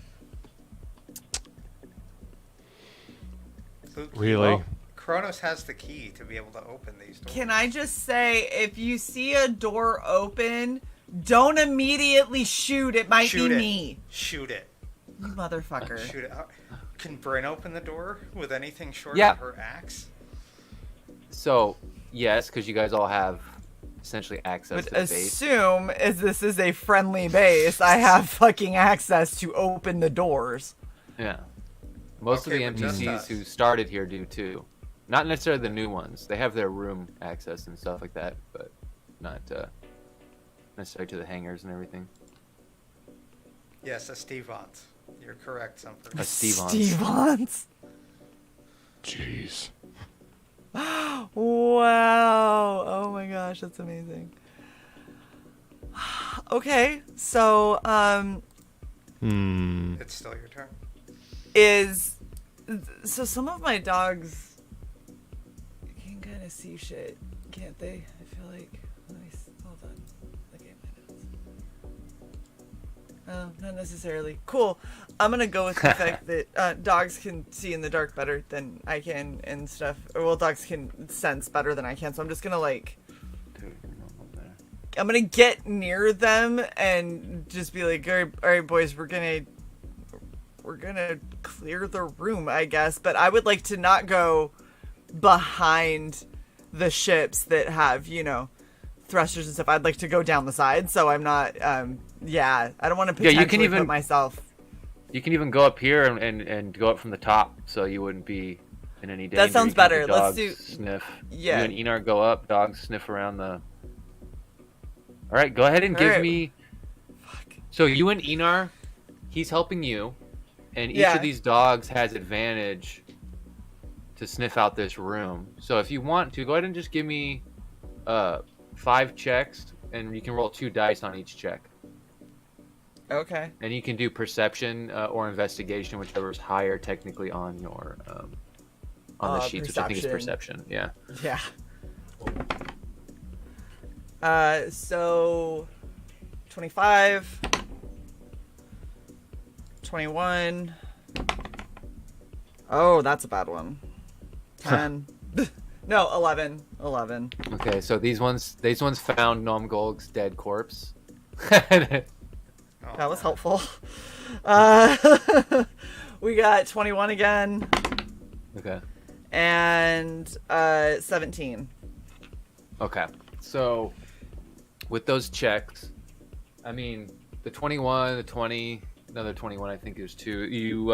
B: Luke,
D: Really?
C: Well,
B: Kronos has the key to be able to open these doors.
A: Can I just say, if you see a door open, don't immediately shoot. It might
B: Shoot
A: be
B: it.
A: me.
B: Shoot it.
A: You motherfucker.
B: Shoot it. Can Bryn open the door with anything short
C: Yeah.
B: of her axe?
C: So, yes, because you guys all have essentially access
A: But
C: to the base.
A: assume as this is a friendly base, I have fucking access to open the doors.
C: Yeah. Most
B: Okay,
C: of
B: but
C: the
B: just
C: NPCs
B: us.
C: who started here do too. Not necessarily the new ones. They have their room access and stuff like that, but not necessarily to the hangars and everything.
B: Yes, a Stevons. You're correct, Sumper.
C: A Stevons.
A: Stevons.
D: Jeez.
A: Wow. Oh my gosh, that's amazing. Okay, so
B: It's still your turn.
A: so some of my dogs can kind of see shit, can't they? I feel like. Hold on. Look at my notes. Not necessarily. Cool. I'm gonna go with the fact that dogs can see in the dark better than I can and stuff. Or, well, dogs can sense better than I can. So I'm just gonna I'm gonna get near them and just be like, all right, boys, we're gonna clear the room, I guess. But I would like to not go behind the ships that have, thrusters and stuff. I'd like to go down the side, so I'm not. I don't want to potentially put myself.
C: You can even go up here and go up from the top, so you wouldn't be in any danger.
A: That sounds
C: You can have
A: better.
C: the
A: Let's
C: dogs
A: do.
C: Sniff.
A: Yeah.
C: You and Enar go up. Dogs sniff around the. All right, go ahead and give me.
A: Fuck.
C: So you and Enar, he's helping you, and each
A: Yeah.
C: of these dogs has advantage to sniff out this room. So if you want to, go ahead and just give me 5 checks, and you can roll 2 dice on each check.
A: Okay.
C: And you can do perception or investigation, whichever is higher technically on your on the sheets, which I think is perception. Yeah.
A: Yeah. So 25, 21. Oh, that's a bad one. 10. No, 11. 11.
C: Okay, so these ones found NOMGOLG's dead corpse.
B: Oh,
A: That was helpful. We got 21 again
C: Okay.
A: and 17.
C: Okay. So with those checks, I mean, the 21, the 20, another 21, I think there's 2. You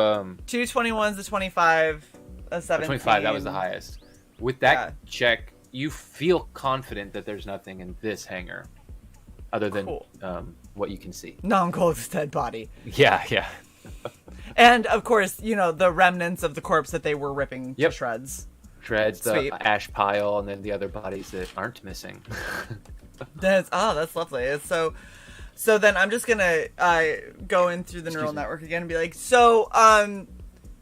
A: 2 21s, a 25, a 17.
C: 25, that was the highest. With that check, you feel confident that there's nothing in this hangar other than
A: Cool.
C: what you can see.
A: NOMGOLG's dead body.
C: Yeah, yeah.
A: And, of course, the remnants of the corpse that they were ripping to shreds.
C: Shreds, the
A: Sweet.
C: ash pile, and then the other bodies that aren't missing.
A: That's lovely. It's so then I'm just gonna go in through the neural network again and be like, so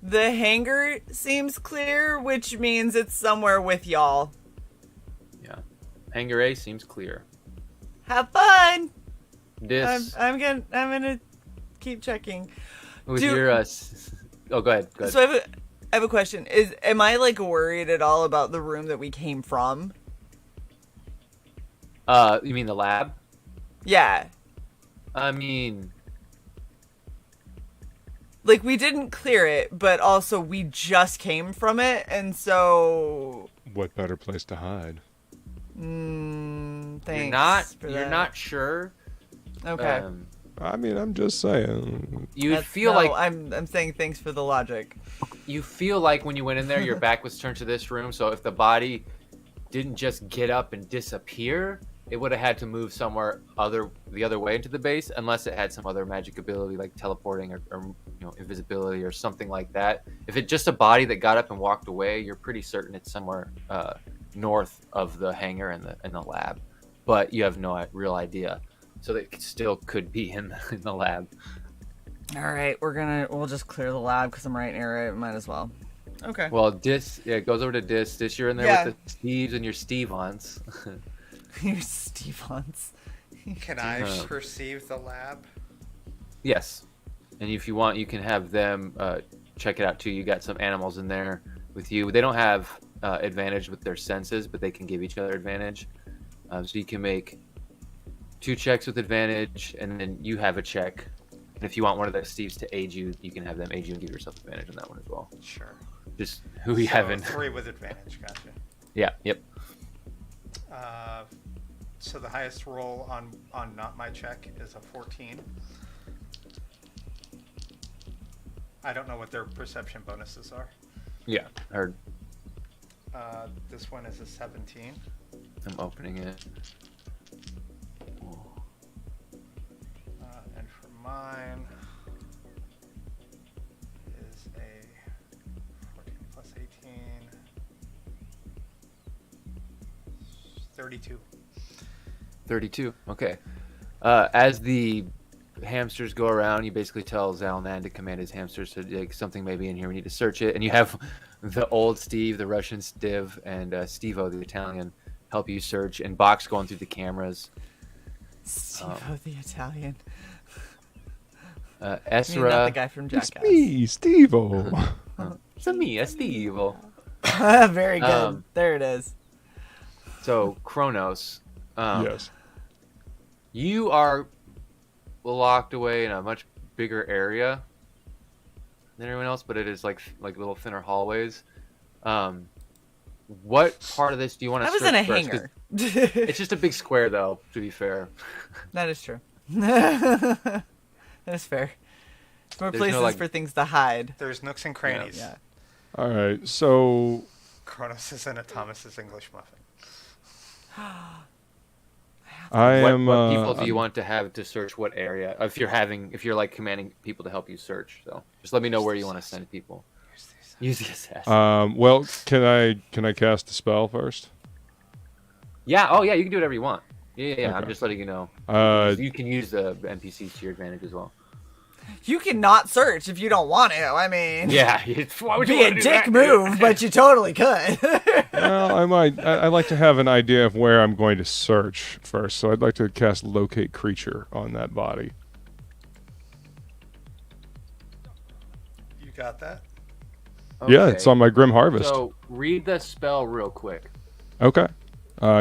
A: the hangar seems clear, which means it's somewhere with y'all.
C: Yeah. Hangar A seems clear.
A: Have fun.
C: This
A: I'm gonna keep checking.
C: with
A: do-
C: your oh, go ahead. Go ahead.
A: So I have a question. Am I worried at all about the room that we came from?
C: You mean the lab?
A: Yeah.
C: I mean,
A: We didn't clear it, but also we just came from it, and so
D: What better place to hide?
A: thanks.
C: you're not sure.
A: Okay.
D: I mean, I'm just saying.
C: You
A: That's-
C: feel
A: no,
C: like
A: I'm saying thanks for the logic.
C: you feel like when you went in there, your back was turned to this room. So if the body didn't just get up and disappear, it would have had to move somewhere the other way into the base, unless it had some other magic ability like teleporting or invisibility or something like that. If it's just a body that got up and walked away, you're pretty certain it's somewhere north of the hangar and the lab, but you have no real idea. So that still could be in the lab.
A: All right, we'll just clear the lab because I'm right near it. Might as well. Okay.
C: Well, it goes over to Dis, you're in there
A: Yeah.
C: with the Steves and your Stevons.
A: You're Stevens.
B: Can I perceive the lab?
C: Yes. And if you want, you can have them check it out too. You got some animals in there with you. They don't have advantage with their senses, but they can give each other advantage. So you can make 2 checks with advantage, and then you have a check. And if you want one of the Steves to aid you, you can have them aid you and give yourself advantage on that one as well.
B: Sure.
C: Just who we
B: So
C: haven't.
B: 3 with advantage. Gotcha.
C: Yeah. Yep.
B: So the highest roll on not my check is a 14. I don't know what their perception bonuses are.
C: Yeah, heard.
B: This one is a 17.
C: I'm opening it.
B: And for mine is a 14 plus 18. 32.
C: 32. Okay. As the hamsters go around, you basically tell Zalman to command his hamsters to like something may be in here. We need to search it, and you have the old Steve, the Russian Stiv, and Stevo, the Italian, help you search. And Box going through the cameras.
A: Steve the Italian.
C: Esra.
A: You mean not the guy from Jackass.
D: It's me, Steve-O.
C: It's me, Stevo.
A: Very good. There it is.
C: So Kronos.
D: Yes.
C: You are locked away in a much bigger area than everyone else, but it is like little thinner hallways. What part of this do you want to?
A: I was in a hangar.
C: It's just a big square, though. To be fair,
A: That is true. That is fair. More
C: There's
A: places
C: no, like-
A: for things to hide.
B: There's nooks and crannies.
A: Yeah.
D: All right. So
B: Kronos is in a Thomas's English muffin.
D: I
C: what
D: am.
C: people do you want to have to search what area? If you're like commanding people to help you search, so just let me know where you want to send people. Use the assassin.
D: Well, can I cast a spell first?
C: Yeah. Oh, yeah. You can do whatever you want. Yeah.
D: Okay.
C: I'm just letting you know. You can use the NPCs to your advantage as well.
A: You cannot search if you don't want to. I mean,
C: Yeah. Why would you
A: be
C: want
A: a
C: to do
A: dick
C: that?
A: move, but you totally could.
D: Well, I might. I like to have an idea of where I'm going to search first, so I'd like to cast Locate Creature on that body.
B: You got that?
D: Yeah,
C: Okay.
D: it's on my Grim Harvest.
C: So read the spell real quick.
D: Okay.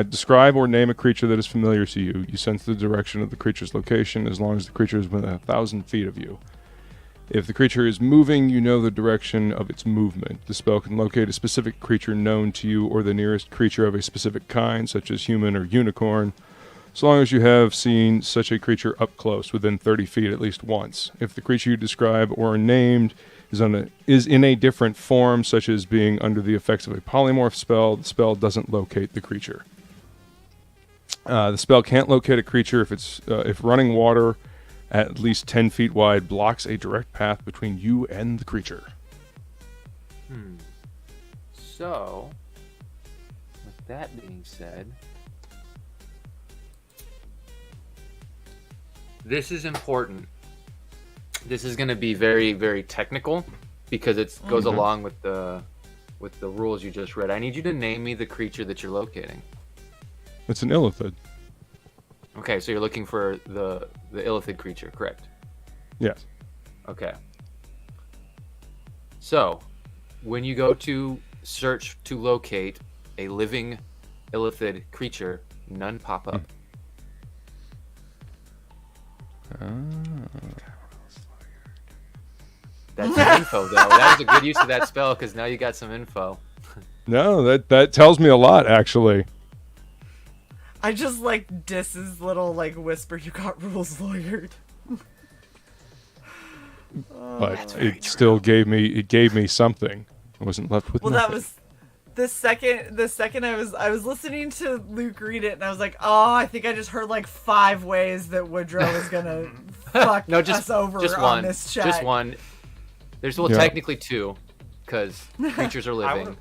D: Describe or name a creature that is familiar to you. You sense the direction of the creature's location as long as the creature is within 1,000 feet of you. If the creature is moving, you know the direction of its movement. The spell can locate a specific creature known to you or the nearest creature of a specific kind, such as human or unicorn, so long as you have seen such a creature up close, within 30 feet at least once. If the creature you describe or are named is in a different form, such as being under the effects of a polymorph spell, the spell doesn't locate the creature. The spell can't locate a creature if running water at least 10 feet wide blocks a direct path between you and the creature.
C: So, with that being said, this is important. This is going to be very, very technical because it goes along with the rules you just read. I need you to name me the creature that you're locating.
D: It's an illithid.
C: Okay, so you're looking for the illithid creature, correct?
D: Yes.
C: Okay. So, when you go to search to locate a living illithid creature, none pop up. That's some info, though. That was a good use of that spell because now you got some info.
D: No, that tells me a lot, actually.
A: I just like Dis's little like whisper. You got rules lawyered.
D: But it still gave me something. I wasn't left with
A: Well,
D: nothing.
A: that was the second I was listening to Luke read it, and I was like, oh, I think I just heard like 5 ways that Woodrow is gonna fuck
C: No,
A: us over
C: just
A: on
C: one.
A: this chat.
C: Just one. There's
D: Yeah.
C: technically 2 because creatures are
B: I
C: living.
B: would-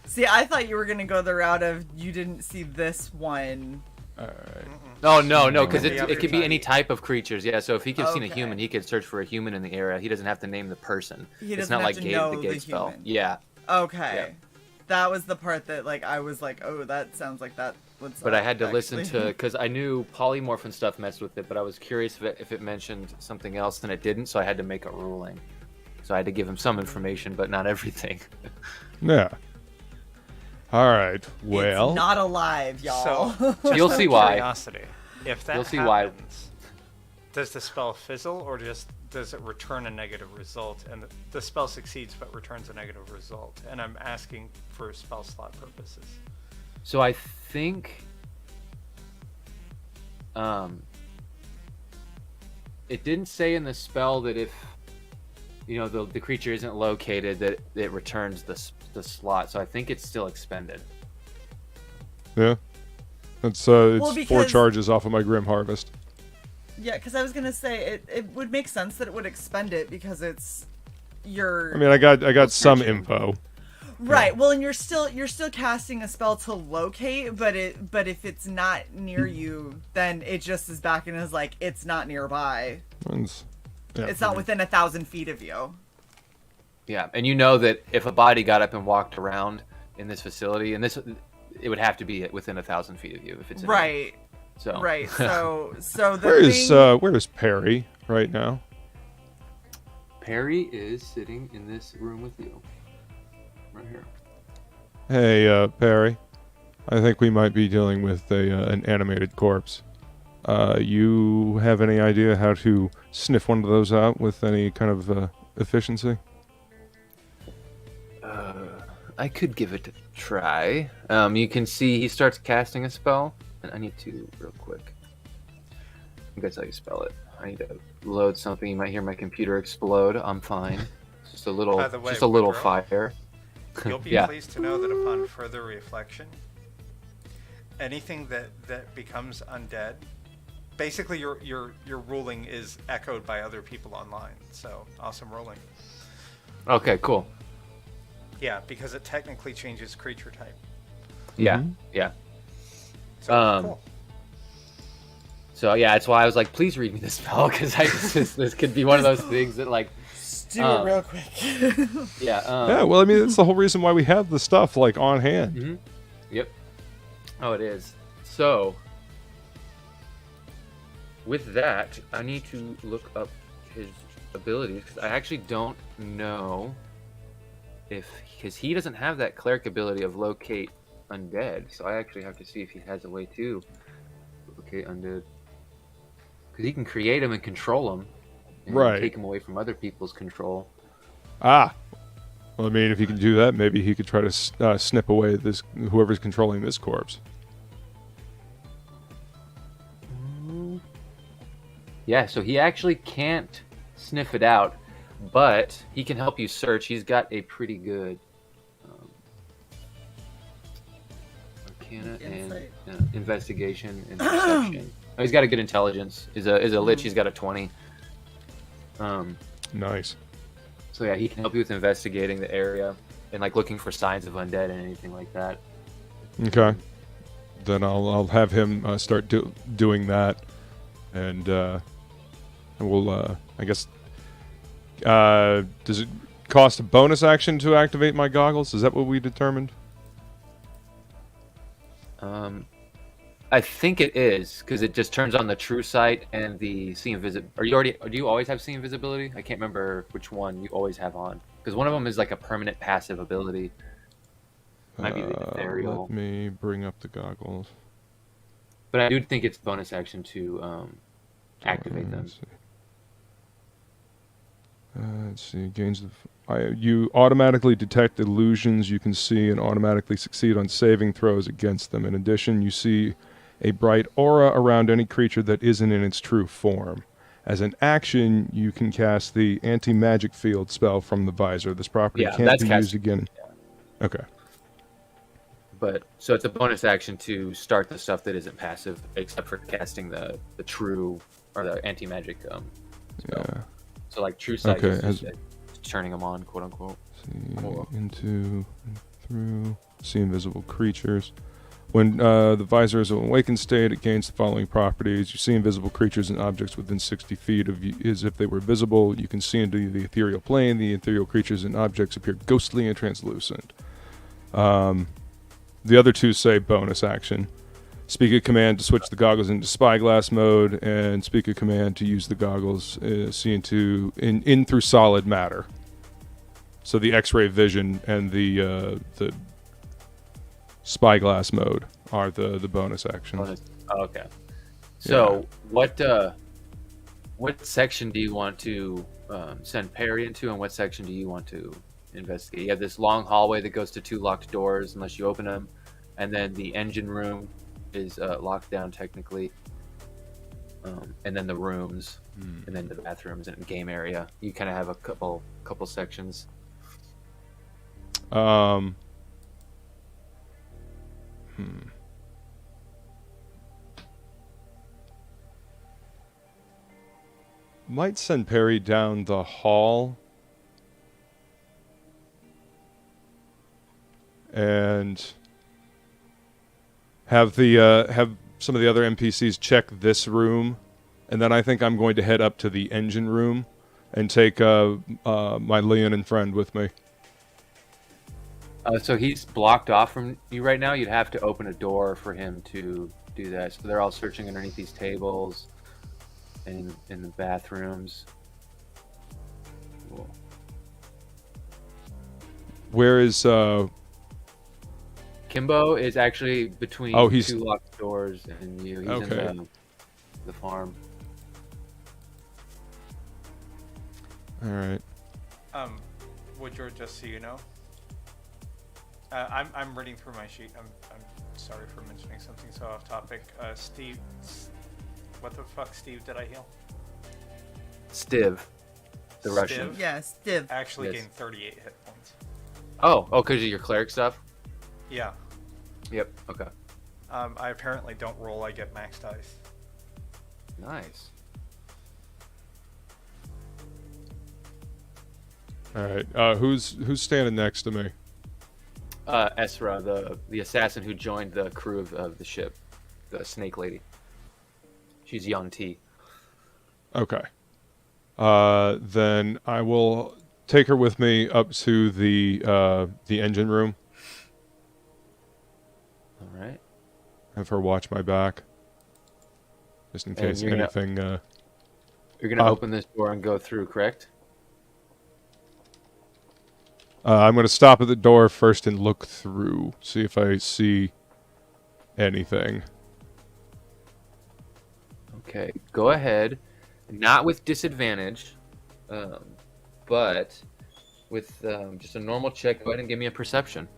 A: See, I thought you were gonna go the route of you didn't see this one.
C: No, because
B: It could be
C: it could be any
B: every
C: type of creatures. Yeah, so if he could seen a
A: Okay.
C: human, he could search for a human in the area. He doesn't have to name the person.
A: He
C: It's
A: doesn't
C: not
A: have
C: like
A: to know
C: the
A: the
C: gate spell.
A: human.
C: Yeah,
A: Okay,
C: Yeah.
A: that was the part that like I was like, oh, that sounds like that would.
C: but I
A: suck,
C: had to listen
A: actually.
C: to because I knew polymorph and stuff messed with it, but I was curious if it mentioned something else and it didn't, so I had to make a ruling. So I had to give him some information, but not everything.
D: Yeah. All right. Well,
A: It's not alive, y'all.
B: So, just
C: You'll
B: out
C: see
B: of
C: why.
B: Curiosity, if that
C: You'll see why.
B: happens, does the spell fizzle, or just does it return a negative result? And the spell succeeds, but returns a negative result. And I'm asking for spell slot purposes.
C: So I think it didn't say in the spell that if the creature isn't located that it returns the slot. So I think it's still expended.
D: Yeah. It's 4
A: because-
D: charges off of my Grim Harvest.
A: Yeah, because I was gonna say it would make sense that it would expend it because it's your.
D: I mean, I got some info.
A: Right. Well, and you're still casting a spell to locate, but if it's not near you, then it just is back and is like it's not nearby. It's not within 1,000 feet of you.
C: Yeah, and you know that if a body got up and walked around in this facility, and it would have to be within 1,000 feet of you if it's
A: right.
C: So
A: Right. So the
D: where is Perry right now?
C: Perry is sitting in this room with you, right here.
D: Hey, Perry. I think we might be dealing with an animated corpse. You have any idea how to sniff one of those out with any kind of efficiency?
C: I could give it a try. You can see he starts casting a spell, and I need to real quick. I think that's how you spell it. I need to load something. You might hear my computer explode. I'm fine. It's just a little,
B: By the way,
C: just a little
B: Woodrow,
C: fire.
B: You'll be
C: Yeah.
B: pleased to know that upon further reflection, anything that becomes undead, basically your ruling is echoed by other people online. So awesome rolling.
C: Okay, cool.
B: Yeah, because it technically changes creature type.
C: Yeah, yeah.
B: So cool.
C: So yeah, that's why I was like, please read me this spell because this could be one of those things that like.
A: Just do it real quick.
C: Yeah.
D: Yeah. Well, I mean, that's the whole reason why we have the stuff like on hand.
C: Mm-hmm. Yep. Oh, it is. So. With that, I need to look up his abilities because I actually don't know because he doesn't have that cleric ability of locate undead. So I actually have to see if he has a way to locate undead. Because he can create them and control them, and
D: Right.
C: take them away from other people's control.
D: Ah. Well, I mean, if he can do that, maybe he could try to snip away whoever's controlling this corpse.
C: Yeah, so he actually can't sniff it out, but he can help you search. He's got a pretty good Arcana and
A: Insight.
C: investigation and perception. Oh, he's got a good intelligence. Is a lich. He's got a 20.
D: Nice.
C: So yeah, he can help you with investigating the area and like looking for signs of undead and anything like that.
D: Okay. Then I'll have him start doing that, and we'll I guess. Does it cost a bonus action to activate my goggles? Is that what we determined?
C: I think it is because it just turns on the true sight and the see invisibility. Do you always have see invisibility? I can't remember which one you always have on because one of them is like a permanent passive ability. Might be the ethereal.
D: Let me bring up the goggles.
C: But I do think it's bonus action to activate them.
D: Let's see. Gains you automatically detect illusions you can see and automatically succeed on saving throws against them. In addition, you see a bright aura around any creature that isn't in its true form. As an action, you can cast the anti-magic field spell from the visor. This property can't be used again. Yeah. Okay.
C: But so it's a bonus action to start the stuff that isn't passive, except for casting the true or the anti-magic spell.
D: Yeah.
C: So like true sight
D: Okay,
C: is just turning them on, quote unquote.
D: See, into and through. See invisible creatures. When the visor is in awakened state, it gains the following properties. You see invisible creatures and objects within 60 feet of you as if they were visible. You can see into the ethereal plane. The ethereal creatures and objects appear ghostly and translucent. The other two say bonus action. Speak a command to switch the goggles into spyglass mode, and speak a command to use the goggles see into in through solid matter. So the X-ray vision and the spyglass mode are the bonus actions.
C: Oh, okay. So what section do you want to send Perry into, and what section do you want to investigate? You have this long hallway that goes to two locked doors unless you open them, and then the engine room is locked down technically, and then the rooms, and then the bathrooms and game area. You kind of have a couple sections.
D: Might send Perry down the hall. And have some of the other NPCs check this room, and then I think I'm going to head up to the engine room and take my Leonin friend with me.
C: So he's blocked off from you right now. You'd have to open a door for him to do that. So they're all searching underneath these tables and in the bathrooms. Cool.
D: Where is
C: Kimbo is actually between two locked doors and you. He's in the farm.
D: All right.
B: Woodrow, just so you know, I'm reading through my sheet. I'm sorry for mentioning something so off topic. Steve, what the fuck, Steve? Did I heal?
C: Stiv, the Russian.
A: Yeah, Stiv.
B: Actually gained 38 hit points.
C: Oh, because of your cleric stuff.
B: Yeah.
C: Yep. Okay.
B: I apparently don't roll. I get max dice.
C: Nice.
D: All right. Who's standing next to me?
C: Esra, the assassin who joined the crew of the ship, the Snake Lady. She's Young T.
D: Okay. Then I will take her with me up to the engine room.
C: All right.
D: Have her watch my back, just in case anything.
C: You're gonna open this door and go through, correct?
D: I'm going to stop at the door first and look through, see if I see anything.
C: Okay, go ahead. Not with disadvantage, but with just a normal check. Go ahead and give me a perception.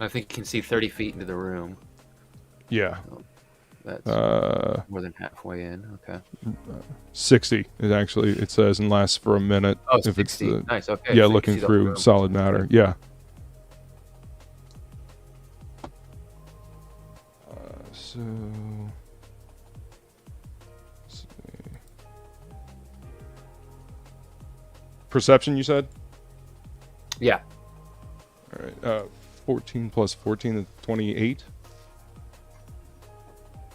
C: I think you can see 30 feet into the room.
D: Yeah.
C: That's more than halfway in. Okay.
D: 60 is actually, it says, and lasts for a minute.
C: Oh,
D: if
C: 60.
D: It's
C: nice. Okay.
D: yeah,
C: so
D: looking through solid matter. Yeah. So. Let's see. Perception, you said?
C: Yeah.
D: All right. 14 plus 14 is 28.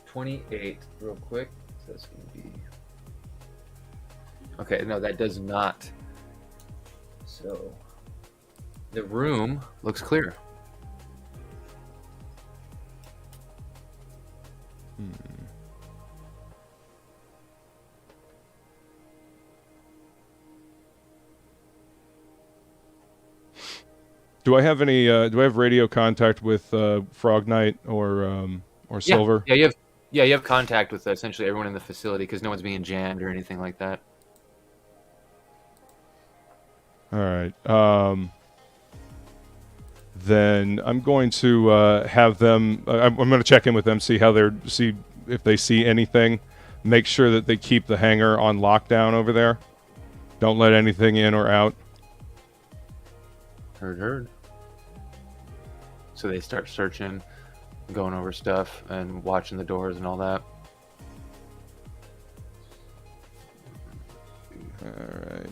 C: 28, real quick. So that's going to be... Okay, no, that does not. So, the room looks clear.
D: Do I have any? Do I have radio contact with Frog Knight or Silver?
C: Yeah, you have contact with essentially everyone in the facility because no one's being jammed or anything like that.
D: All right. Then I'm going to have them. I'm going to check in with them, see if they see anything. Make sure that they keep the hangar on lockdown over there. Don't let anything in or out.
C: Heard. So they start searching, going over stuff, and watching the doors and all that.
D: Alright.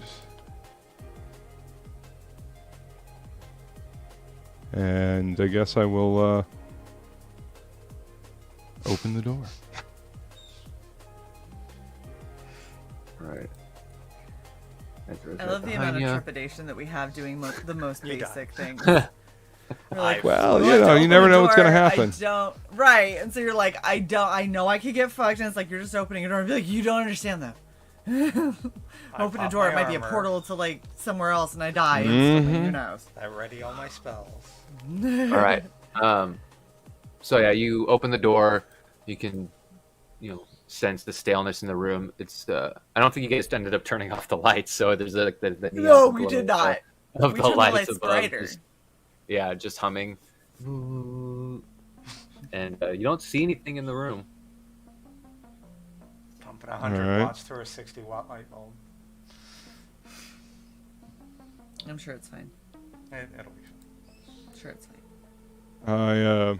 D: And I guess I will open the door.
C: Right.
A: I love the amount of trepidation that we have doing the most basic things.
D: Well, you never know what's going to happen.
A: Right, and so you're like, I know I could get fucked, and it's like, you're just opening a door and be like, you don't understand that. Open a door, it might be a portal to, like, somewhere else, and I die instantly, who knows?
B: I ready all my spells.
C: Alright, so yeah, you open the door, you can, sense the staleness in the room. It's, I don't think you guys ended up turning off the lights, so there's the
A: no, we did not.
C: Of
A: We
C: the
A: turned
C: lights
A: the lights brighter.
C: Yeah, just humming. And you don't see anything in the room.
B: Pumping 100
D: Alright.
B: watts through a 60-watt light bulb.
A: I'm sure it's fine.
B: It'll be fine.
A: Sure it's fine.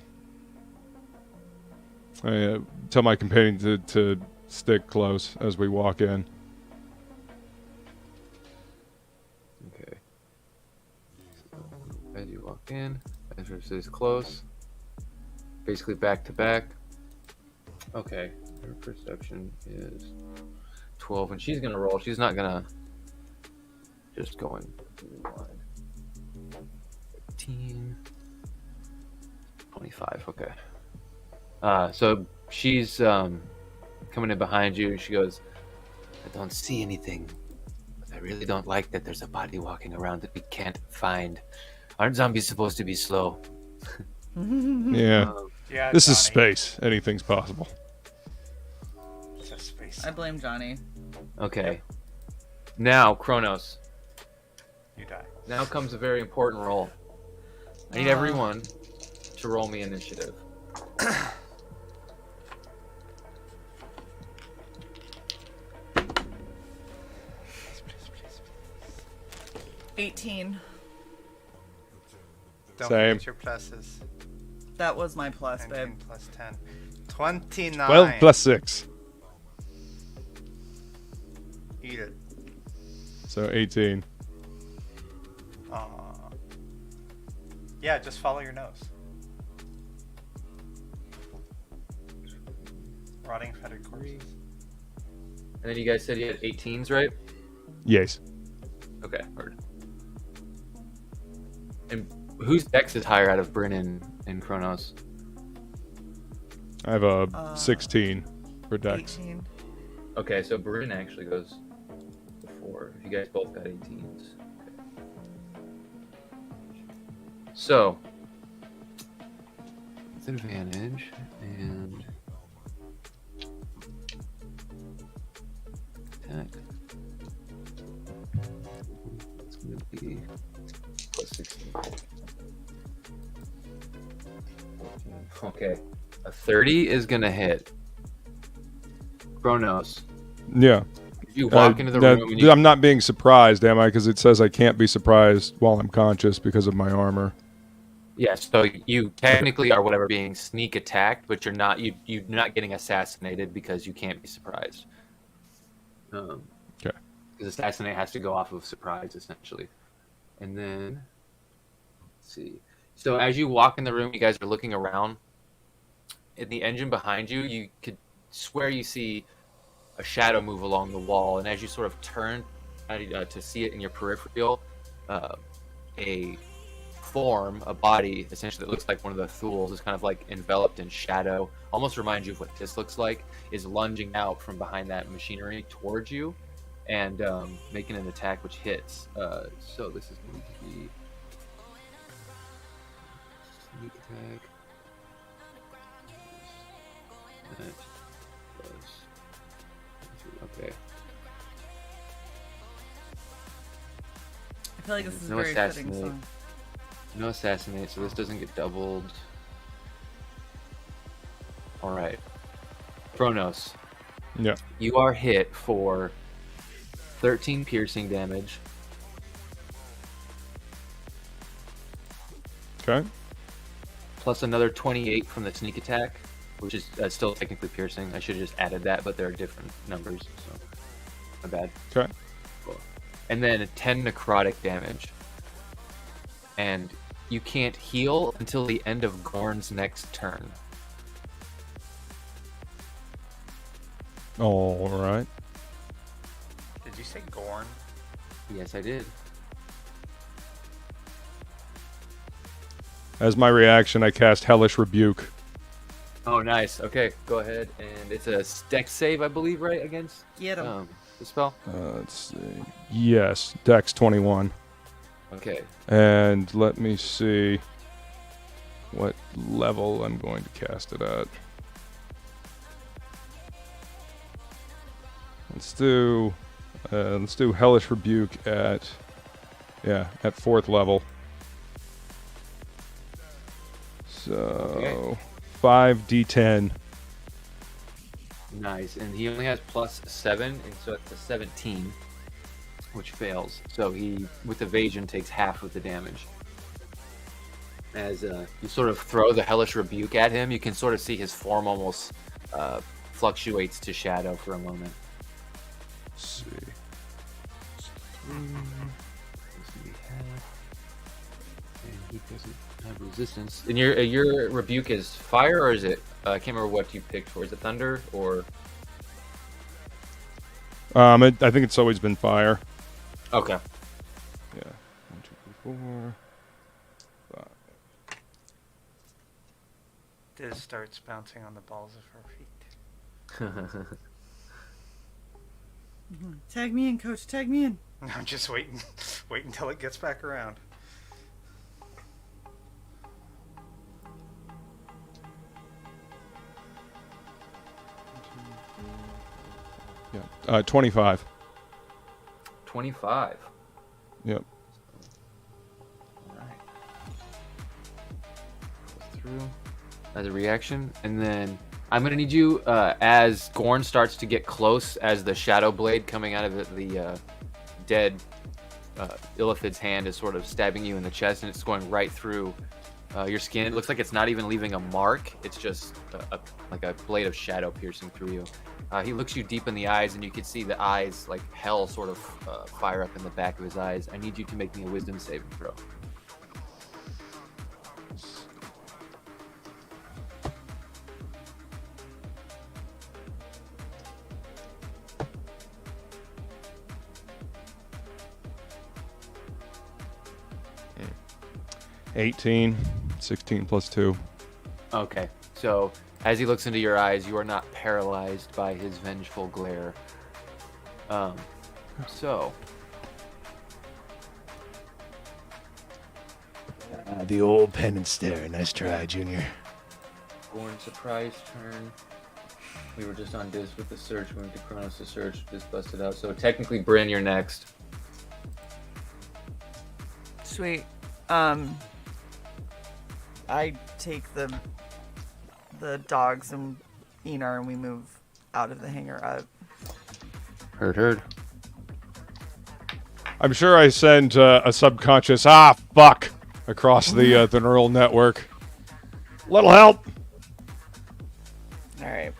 D: I tell my companion to stick close as we walk in.
C: Okay. So, as you walk in, Ezra stays close. Basically back to back. Okay. Her perception is 12, and she's gonna roll. She's not gonna just go in blind. 13, 25. Okay. So she's coming in behind you, and she goes, "I don't see anything. But I really don't like that there's a body walking around that we can't find. Aren't zombies supposed to be slow?"
D: Yeah.
B: Yeah,
D: This is
B: Johnny.
D: space. Anything's possible.
B: It's a space.
A: I blame Johnny.
C: Okay. Now, Kronos.
B: You die.
C: Now comes a very important roll. I need everyone to roll me initiative.
A: 18.
B: Don't
D: Same.
B: forget your pluses.
A: That was my plus,
B: 19
A: babe.
B: plus 10. 29.
D: 12 plus 6.
B: Eat it.
D: So 18.
B: Aw. Yeah, just follow your nose. Rotting fetid corpses.
C: And then you guys said you had 18s, right?
D: Yes.
C: Okay, heard. And whose dex is higher out of Bryn and Kronos?
D: I have a 16 for Dex.
A: 18.
C: Okay, so Bryn actually goes before. If you guys both got 18s. Okay. So, with advantage and attack. It's going to be plus 16. Okay. A 30 is going to hit. Kronos.
D: Yeah.
C: You walk into the room and you...
D: I'm not being surprised, am I? Because it says I can't be surprised while I'm conscious because of my armor.
C: Yeah, so you technically are whatever being sneak attacked, but you're not not getting assassinated because you can't be surprised.
D: Okay.
C: Because assassinate has to go off of surprise essentially. And then let's see. So as you walk in the room, you guys are looking around. In the engine behind you, you could swear you see a shadow move along the wall, and as you sort of turn to see it in your peripheral, a form, a body, essentially that looks like one of the Thuls, is kind of like enveloped in shadow, almost reminds you of what this looks like, is lunging out from behind that machinery towards you, and making an attack which hits. So this is going to be sneak attack. That was... Okay.
A: I feel like this is a
C: No
A: very fitting
C: assassinate.
A: song.
C: No assassinate, so this doesn't get doubled. Alright. Kronos,
D: Yeah.
C: you are hit for 13 piercing damage.
D: Okay.
C: Plus another 28 from the sneak attack, which is still technically piercing. I should have just added that, but there are different numbers, so my bad.
D: Okay.
C: Cool. And then 10 necrotic damage. And you can't heal until the end of Gorn's next turn.
D: All right.
B: Did you say Gorn?
C: Yes, I did.
D: As my reaction, I cast Hellish Rebuke.
C: Oh, nice. Okay, go ahead. And it's a dex save, I believe, right? Against
A: Get him.
C: the spell?
D: Let's see. Yes, Dex 21.
C: Okay.
D: And let me see what level I'm going to cast it at. Let's do Hellish Rebuke at 4th level. So 5d10.
C: Nice. And he only has +7, and so it's a 17, which fails. So he, with evasion, takes half of the damage. As you sort of throw the hellish rebuke at him, you can sort of see his form almost fluctuates to shadow for a moment.
D: Let's see.
C: And he doesn't have resistance. And your rebuke is fire, or is it? I can't remember what you picked for. Is it thunder or?
D: I think it's always been fire.
C: Okay.
D: Yeah. 1, 2, 3, 4.
B: Diz starts bouncing on the balls of her feet.
A: Tag me in, coach. Tag me in.
B: I'm just waiting. Wait until it gets back around.
D: Yeah. 25.
C: 25.
D: Yep.
C: All right. Goes through as a reaction, and then I'm gonna need you as Gorn starts to get close, as the shadow blade coming out of the dead Illithid's hand is sort of stabbing you in the chest, and it's going right through your skin. It looks like it's not even leaving a mark. It's just like a blade of shadow piercing through you. He looks you deep in the eyes, and you can see the eyes, like hell, sort of fire up in the back of his eyes. I need you to make me a wisdom saving throw.
D: Mm. 18, 16 plus 2.
C: Okay, so as he looks into your eyes, you are not paralyzed by his vengeful glare.
G: The old penance stare. Nice try, Junior.
C: Gorn surprise turn. We were just on Diz with the search. We went to Kronos to search. Diz busted out. So technically, Bryn, you're next.
A: Sweet. I take the dogs and Enar, and we move out of the hangar up.
C: Heard.
D: I'm sure I sent a subconscious fuck across the neural network. Little help.
A: All right.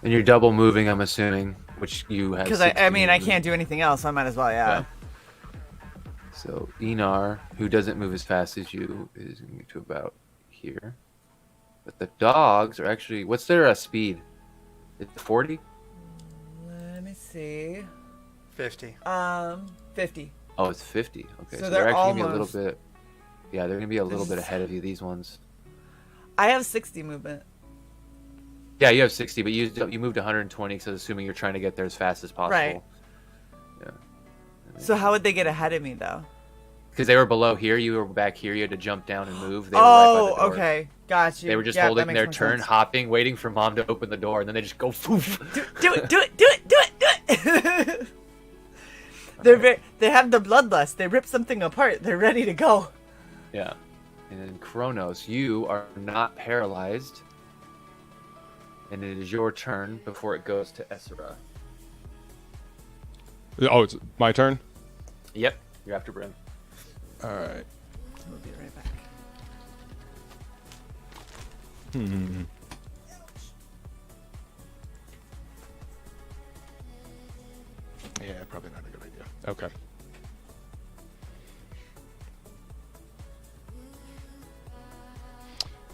C: And you're double moving, I'm assuming, which you have.
A: Because I mean, I can't do anything else. So I might as well, yeah.
C: So Enar, who doesn't move as fast as you, is going to about here. But the dogs are actually. What's their speed? Is it 40?
A: Let me see.
B: 50.
A: 50.
C: Oh, it's 50. Okay,
A: So
C: they're
A: they're
C: actually going to be a
A: almost-
C: little bit. Yeah, they're going to be a little bit ahead of you. These ones.
A: I have 60 movement.
C: Yeah, you have 60, but you moved 120, because assuming you're trying to get there as fast as possible.
A: Right.
C: Yeah.
A: So how would they get ahead of me, though?
C: Because they were below here, you were back here, you had to jump down and move. They were right by the door.
A: Okay. Got you.
C: They were just
A: Yeah, that
C: holding
A: makes
C: their
A: more
C: turn,
A: sense.
C: hopping, waiting for Mom to open the door, and then they just go poof.
A: Do it. They have the bloodlust. They rip something apart. They're ready to go.
C: Yeah. And then Kronos, you are not paralyzed. And it is your turn before it goes to Essera.
D: Oh, it's my turn?
C: Yep, you're after Bryn.
D: All right.
A: We'll be right back.
G: Yeah, probably not a good idea.
D: Okay.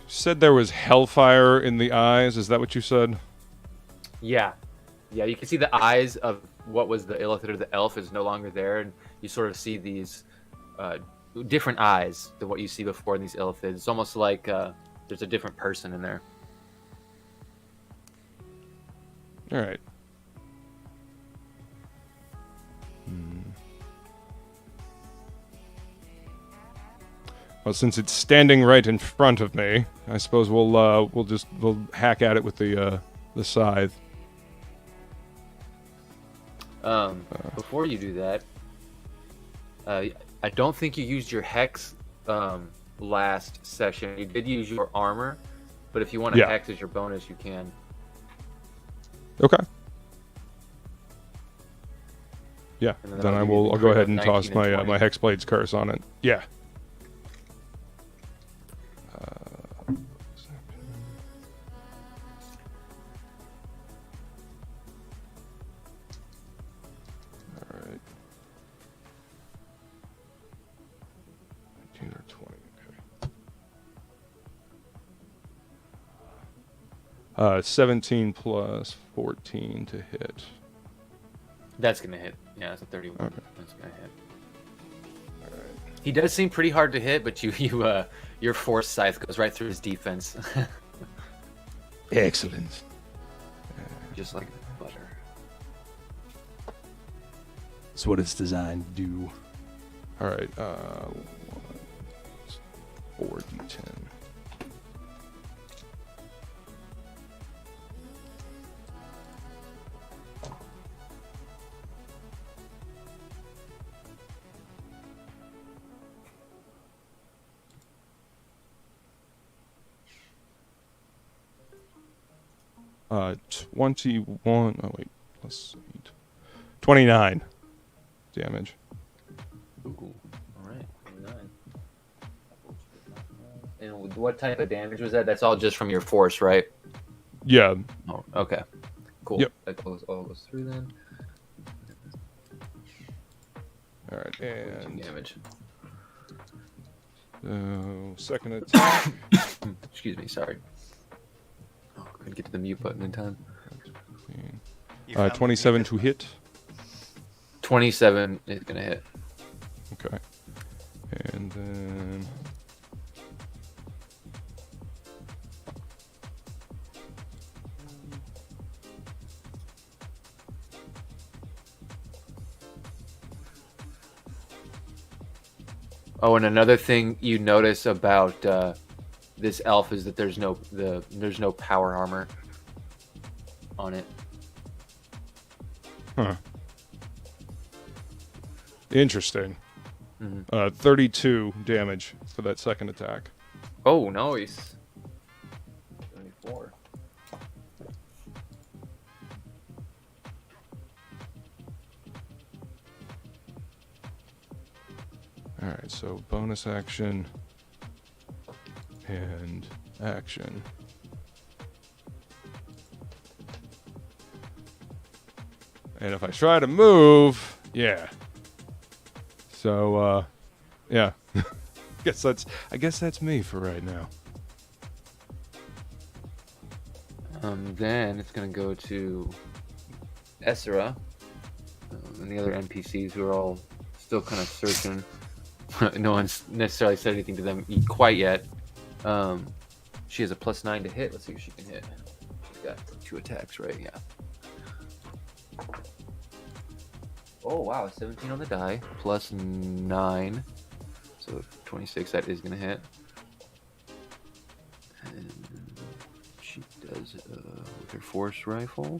D: Said there was hellfire in the eyes. Is that what you said?
C: Yeah. Yeah, you can see the eyes of what was the Illithid or the elf is no longer there, and you sort of see these different eyes than what you see before in these Illithids. It's almost like there's a different person in there.
D: All right. Well, since it's standing right in front of me, I suppose we'll hack at it with the scythe.
C: Before you do that, I don't think you used your hex last session. You did use your armor, but if you want to hex as your bonus, you can.
D: Okay. Yeah, then I'll go ahead and toss my my Hexblade's curse on it. Yeah. All right. 19 or 20. Okay. 17 plus 14 to hit.
C: That's gonna hit. Yeah, that's a 31.
D: Okay.
C: That's gonna hit. All right. He does seem pretty hard to hit, but your force scythe goes right through his defense.
G: Excellent.
C: Just like butter.
G: That's what it's designed to do.
D: All right. 4d10. Uh, 21. Oh wait, plus 8. 29 damage.
C: Ooh, all right, 29. And what type of damage was that? That's all just from your force, right?
D: Yeah.
C: Oh, okay. Cool.
D: Yep.
C: That all goes through then.
D: All right, and
C: damage.
D: Second attack.
C: Excuse me, sorry. Oh, couldn't get to the mute button in time.
D: 27 to hit.
C: 27 is gonna hit.
D: Okay. And then
C: oh, and another thing you notice about this elf is that there's no power armor on it.
D: Huh. Interesting.
C: Mm-hmm.
D: 32 damage for that second attack.
C: Oh, nice. 74.
D: All right, so bonus action and action. And if I try to move, yeah. So, yeah. I guess that's me for right now.
C: Then it's gonna go to Essera and the other NPCs who are all still kind of searching. No one's necessarily said anything to them quite yet. She has a +9 to hit. Let's see if she can hit. She's got 2 attacks, right? Yeah. Oh wow, 17 on the die, +9, so 26. That is gonna hit. And she does with her force rifle.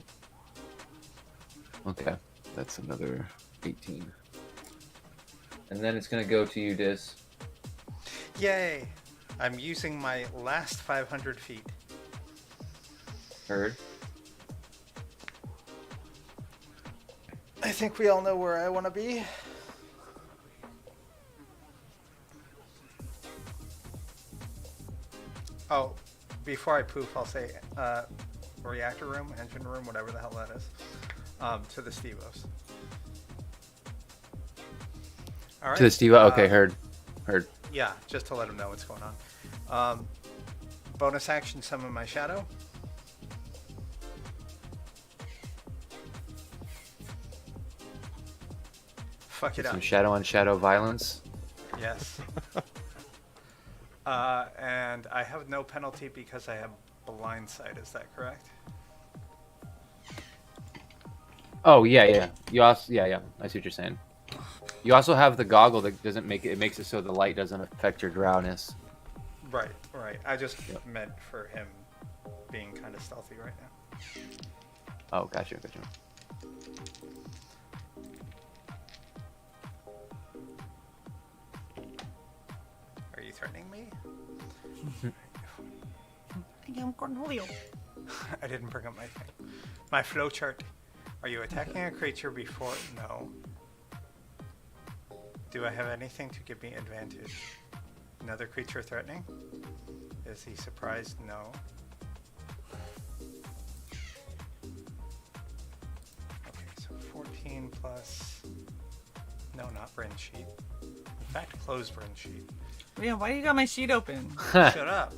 C: Okay, that's another 18. And then it's gonna go to you, Dis.
B: Yay! I'm using my last 500 feet.
C: Heard.
B: I think we all know where I want to be. Oh, before I poof, I'll say reactor room, engine room, whatever the hell that is, to the Stevos. All right.
C: To the Steva? Okay, heard.
B: Yeah, just to let them know what's going on. Bonus action, summon my shadow. Fuck it up.
C: Some shadow on shadow violence.
B: Yes. And I have no penalty because I have blind sight. Is that correct?
C: Oh yeah. You also yeah. I see what you're saying. You also have the goggle that doesn't make it. It makes it so the light doesn't affect your drowness.
B: Right. I just meant for him being kind of stealthy right now.
C: Oh, gotcha.
B: threatening me?
A: I am Cornholio.
B: I didn't bring up my thing. My flowchart. Are you attacking a creature before? No. Do I have anything to give me advantage? Another creature threatening? Is he surprised? No. Okay, so 14 plus... No, not Bryn sheet. In fact, close Bryn sheet.
A: Yeah, why you got my sheet open?
B: Shut up.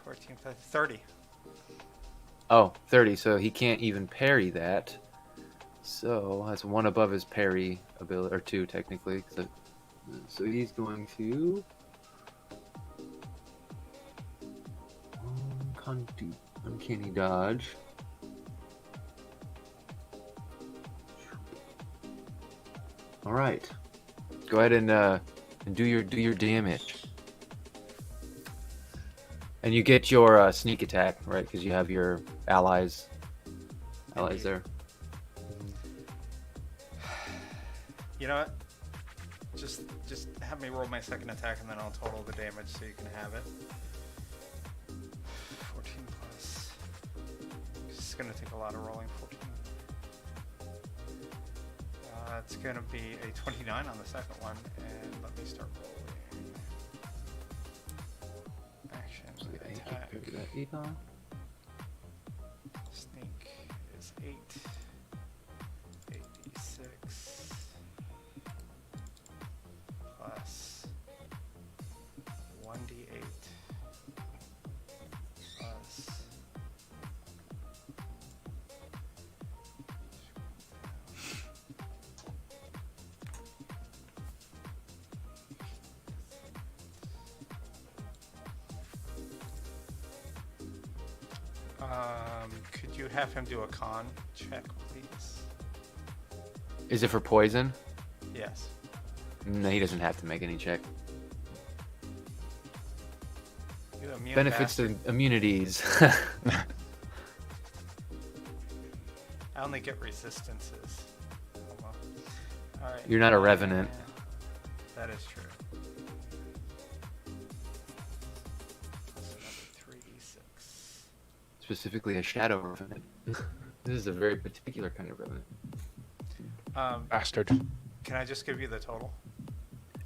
B: 14 plus 30.
C: Oh, 30, so he can't even parry that. So that's one above his parry ability, or two technically. So he's going to uncanny dodge. All right, go ahead and do your damage. And you get your sneak attack, right? Because you have your allies there.
B: You know what? Just have me roll my second attack and then I'll total the damage so you can have it. 14 plus. It's gonna take a lot of rolling. 14. It's gonna be a 29 on the second one, and let me start rolling. Action.
C: So yeah, you
B: Attack.
C: can do that either.
B: Sneak is 8. 8d6 plus 1d8 plus could you have him do a con check, please?
C: Is it for poison?
B: Yes.
C: No, he doesn't have to make any check.
B: You immune
C: Benefits
B: bastard.
C: to immunities.
B: I only get resistances. Oh, well. All right.
C: You're not a revenant.
B: That is true. That's another 3d6.
C: Specifically a shadow revenant. This is a very particular kind of revenant.
D: Bastard.
B: Can I just give you the total?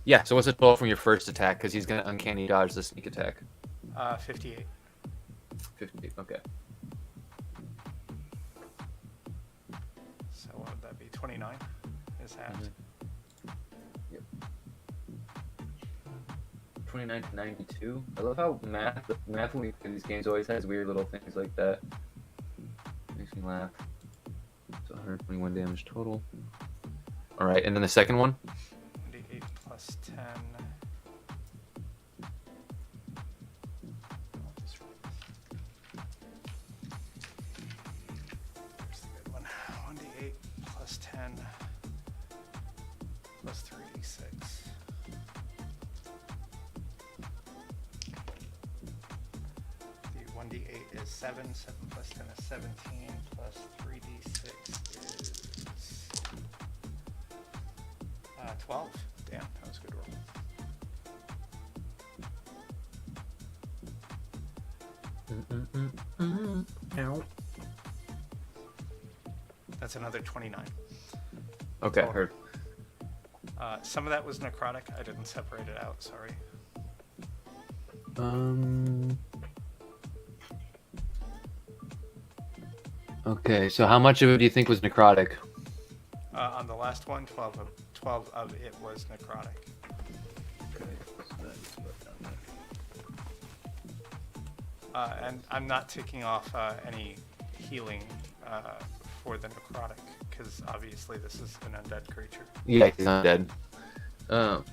C: Yeah, so what's the total from your first attack? Because he's going to uncanny dodge the sneak attack.
B: 58.
C: 50, okay.
B: So what would that be? 29 is halved.
C: Yep. 29 to 92. I love how math when we play these games always has weird little things like that. Makes me laugh. So 121 damage total. Alright, and then the second one?
B: 28 plus 10. There's the good one. 1d8 plus 10 plus 3d6. The 1d8 is 7. 7 plus 10 is 17. Plus 3d6 is 12. Damn, that was a good roll.
C: Ow.
B: That's another 29.
C: Okay,
B: Total.
C: heard.
B: Some of that was necrotic. I didn't separate it out. Sorry.
C: Okay, so how much of it do you think was necrotic?
B: On the last one, 12 of it was necrotic. And I'm not taking off any healing for the necrotic, because obviously this is an undead creature.
C: Yeah, he's undead. So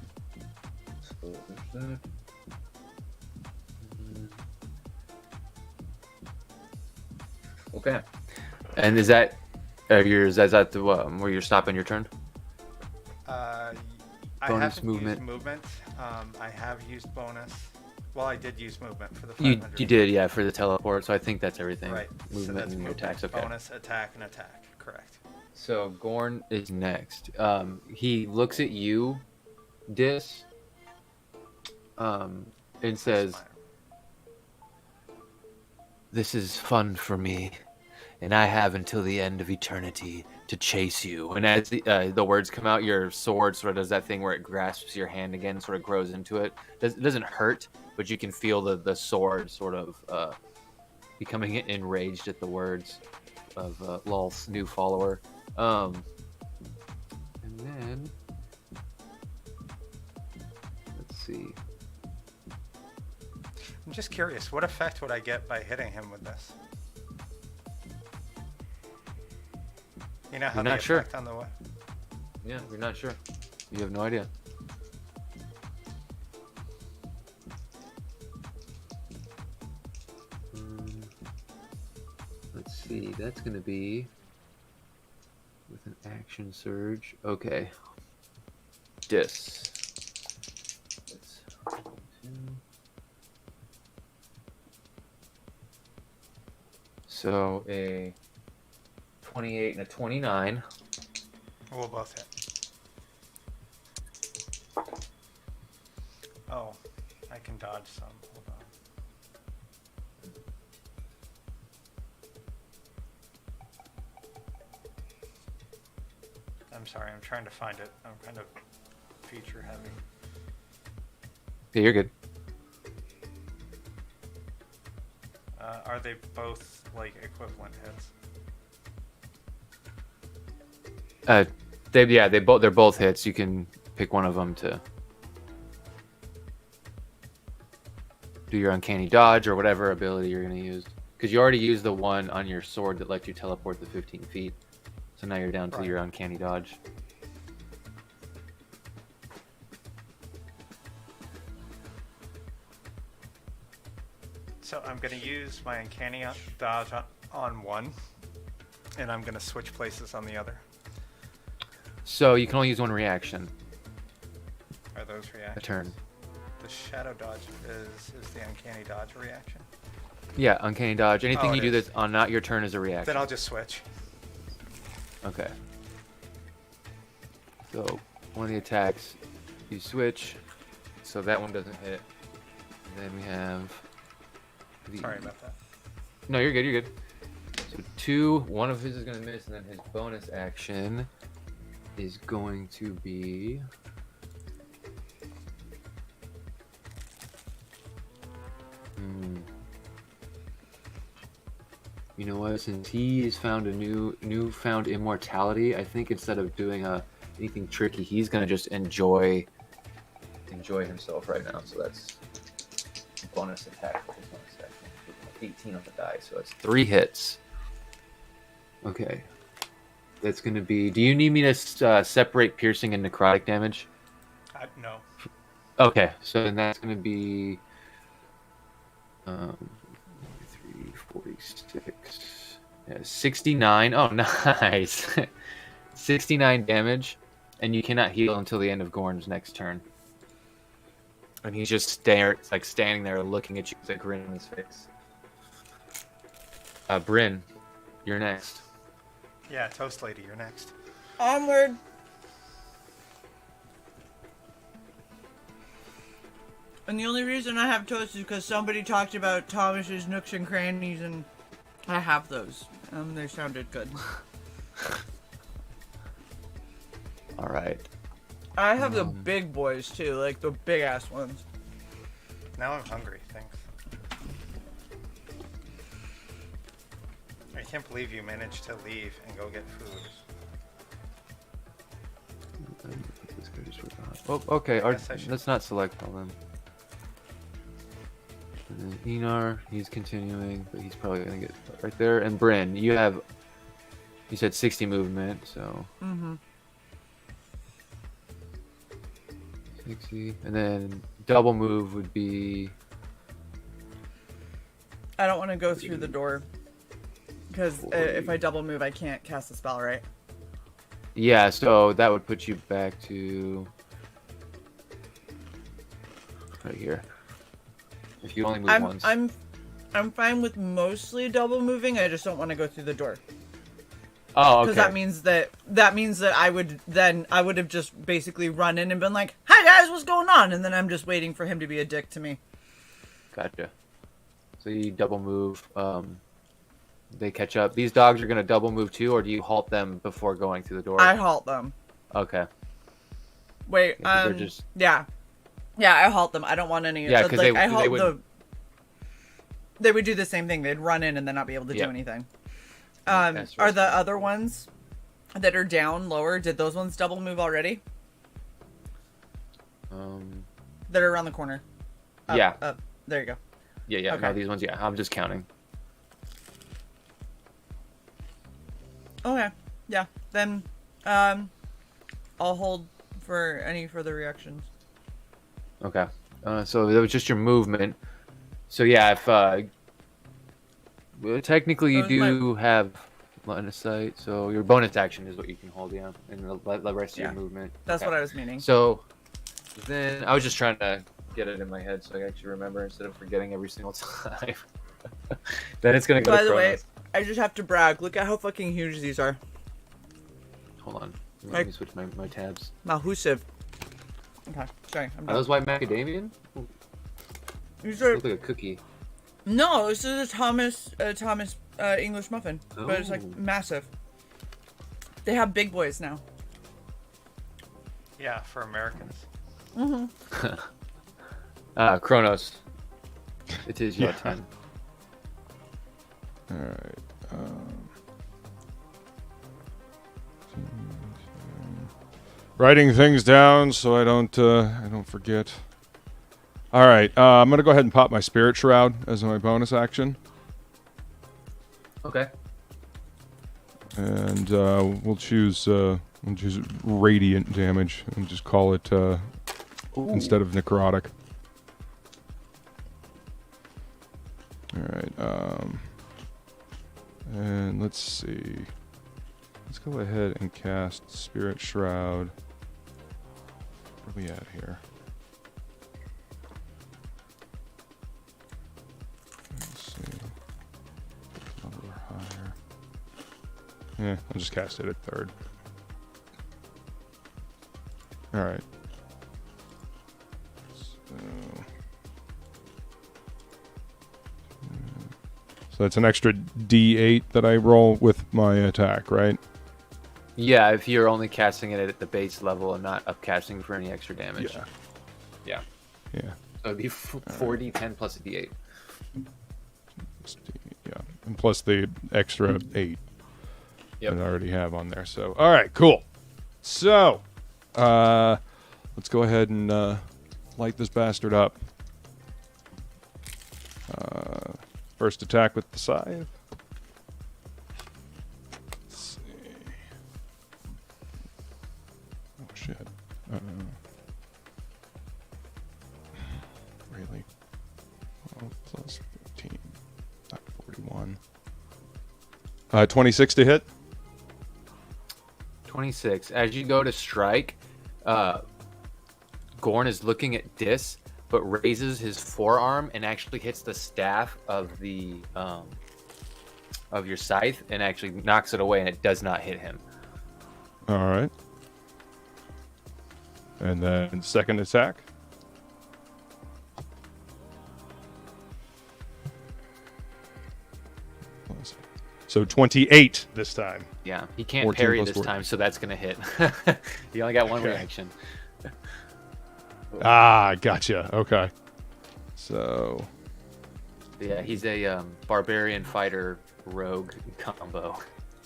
C: there's that. Okay. And is that is that the where you're stopping your turn?
B: I
C: Bonus
B: haven't
C: movement.
B: used movement. I have used bonus. Well, I did use movement for the
C: You
B: 500.
C: did, yeah, for the teleport. So I think that's everything.
B: Right. So
C: Movement
B: that's
C: and your
B: movement,
C: attacks. Okay.
B: bonus, attack, and attack. Correct.
C: So Gorn is next. He looks at you, Dis, and says,
B: Smile.
C: "This is fun for me, and I have until the end of eternity to chase you." And as the words come out, your sword sort of does that thing where it grasps your hand again, sort of grows into it. It doesn't hurt, but you can feel the sword sort of becoming enraged at the words of Lol's new follower. And then let's see.
B: I'm just curious, what effect would I get by hitting him with this? You know how
C: You're
B: the
C: not sure.
B: effect on the what?
C: Yeah, you're not sure. You have no idea. Let's see. That's gonna be with an action surge. Okay. Dis. Let's So a 28 and a 29.
B: We'll both hit. Oh, I can dodge some. Hold on. I'm sorry, I'm trying to find it. I'm kind of feature heavy.
C: Yeah, you're good.
B: Are they both like equivalent hits?
C: They're both hits. You can pick one of them to do your uncanny dodge or whatever ability you're going to use. Because you already used the one on your sword that lets you teleport the 15 feet. So now you're down to your uncanny dodge.
B: So I'm going to use my uncanny dodge on one, and I'm going to switch places on the other.
C: So you can only use one reaction
B: Are those
C: a
B: reactions?
C: turn.
B: The shadow dodge is the uncanny dodge a reaction?
C: Yeah, uncanny dodge. Anything
B: Oh,
C: you
B: it
C: do
B: is.
C: that's on not your turn is a reaction.
B: Then I'll just switch.
C: Okay. So one of the attacks, you switch. So that one doesn't hit. And then we have.
B: Sorry about that.
C: No, you're good. You're good. So two. One of his is gonna miss, and then his bonus action is going to be. You know what? Since he has found a newfound immortality, I think instead of doing anything tricky, he's gonna just enjoy himself right now. So that's bonus attack for his bonus action. 18 on the die, so that's 3 hits. Okay, that's gonna be. Do you need me to separate piercing and necrotic damage?
B: No.
C: Okay, so then that's gonna be 346. Yeah, 69. Oh, nice. 69 damage, and you cannot heal until the end of Gorn's next turn. And he's just standing there looking at you with a grin on his face. Bryn, you're next.
B: Yeah, Toast Lady, you're next.
A: Onward. And the only reason I have toast is because somebody talked about Thomas's nooks and crannies, and I have those. They sounded good.
C: All right.
A: I have the big boys too, like the big ass ones.
B: Now I'm hungry, thanks. I can't believe you managed to leave and go get food.
C: This guy just forgot. Oh, okay.
B: guess I should-
C: Let's not select all them. And then Enar, he's continuing, but he's probably gonna get right there. And Bryn, you said 60 movement, so. 60, and then double move would be.
A: I don't want to go through the door because if I double move, I can't cast the spell, right?
C: Yeah, so that would put you back to right here. If you only move once.
A: I'm fine with mostly double moving. I just don't want to go through the door.
C: Oh,
A: Because
C: okay.
A: that means that I would have just basically run in and been like, "Hi guys, what's going on?" And then I'm just waiting for him to be a dick to me.
C: Gotcha. So you double move. They catch up. These dogs are gonna double move too, or do you halt them before going through the door?
A: I halt them.
C: Okay.
A: Wait,
C: Yeah, they're just...
A: yeah, I halt them. I don't want any.
C: Yeah, because
A: like,
C: they would.
A: They would do the same thing. They'd run in and then not be able to do anything.
C: That's
A: Are the other ones that are down lower? Did those ones double move already? That are around the corner.
C: Yeah.
A: Up. There you go.
C: Yeah.
A: Okay.
C: No, these ones. Yeah, I'm just counting.
A: Okay. Yeah. Then, I'll hold for any further reactions.
C: Okay. So that was just your movement. So yeah, if well, technically you do have line of sight, so your bonus action is what you can hold, yeah, and the rest of your movement.
A: That's what I was meaning.
C: So then I was just trying to get it in my head so I actually remember instead of forgetting every single time. Then it's gonna go.
A: By the way, I just have to brag. Look at how fucking huge these are.
C: Hold on. Let me switch my tabs.
A: Mahusive. Okay, sorry. I'm
C: Are
A: done.
C: those white macadamian?
A: These are...
C: Look like a cookie.
A: No, this is a Thomas English muffin, but it's like
C: Oh.
A: massive. They have big boys now.
B: Yeah, for Americans.
C: Kronos. It is your turn.
D: All right. Writing things down so I don't forget. All right. I'm gonna go ahead and pop my Spirit Shroud as my bonus action,
C: Okay.
D: and we'll choose radiant damage and just call it instead of necrotic. All right. And let's see. Let's go ahead and cast Spirit Shroud. Where are we at here? Let's see. Level higher. Yeah, I'll just cast it at 3rd. Alright. So that's an extra D8 that I roll with my attack, right?
C: Yeah, if you're only casting it at the base level and not upcasting for any extra damage.
D: Yeah.
C: Yeah.
D: Yeah.
C: So it'd be 4d10 plus a d8.
D: Yeah. And plus the extra 8
C: Yep.
D: that I already have on there. So, all right, cool. So, let's go ahead and light this bastard up. First attack with the scythe. Let's see. Oh, shit. Really? 12 plus 15. Not 41. 26 to hit.
C: 26. As you go to strike, Gorn is looking at Dis, but raises his forearm and actually hits the staff of the of your scythe and actually knocks it away, and it does not hit him.
D: All right. And then second attack. So 28 this time.
C: Yeah, he can't
D: 14
C: parry
D: plus
C: this
D: 14.
C: time, so that's gonna hit. He only got one
D: Okay.
C: reaction.
D: Ah, gotcha. Okay. So,
C: Yeah, he's a barbarian fighter rogue combo,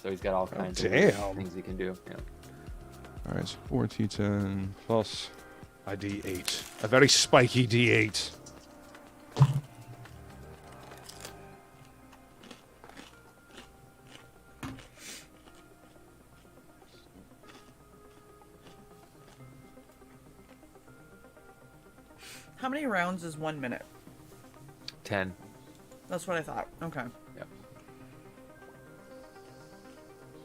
C: so he's got all kinds of
D: damn.
C: things he can do. Yeah.
D: all right, so 4d10 plus a d8. A very spiky d8.
A: How many rounds is 1 minute?
C: 10.
A: That's what I thought. Okay.
C: Yep.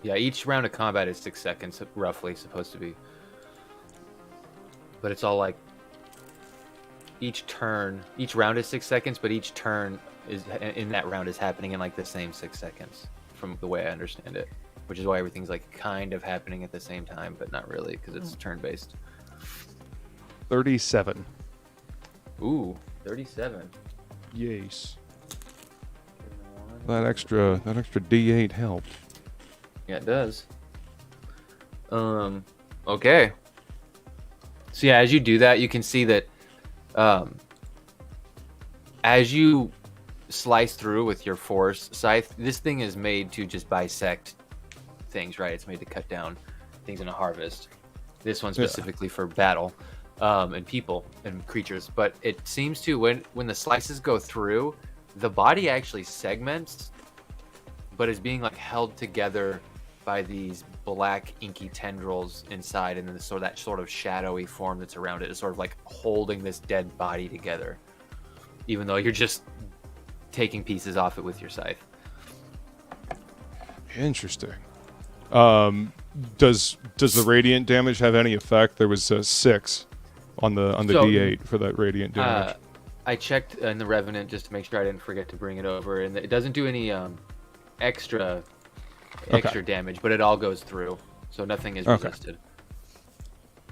C: Yeah, each round of combat is 6 seconds, roughly, supposed to be. But it's all like each round is 6 seconds, but each turn is in that round is happening in like the same 6 seconds, from the way I understand it. which is why everything's like kind of happening at the same time, but not really because it's turn-based.
D: 37.
C: Ooh, 37.
D: Yes. That extra D8 helped.
C: Yeah, it does. Okay. So yeah, as you do that, you can see that as you slice through with your force scythe, this thing is made to just bisect things, right? It's made to cut down things in a harvest. This one specifically for battle, and people and creatures. But it seems to, when the slices go through, the body actually segments, but is being like held together by these black inky tendrils inside, and then that sort of shadowy form that's around it is sort of like holding this dead body together, even though you're just taking pieces off it with your scythe.
D: Interesting. Does the radiant damage have any effect? There was 6 on the D8 for that radiant damage.
C: I checked in the Revenant just to make sure I didn't forget to bring it over, and it doesn't do any extra damage, but it all goes through, so nothing is resisted.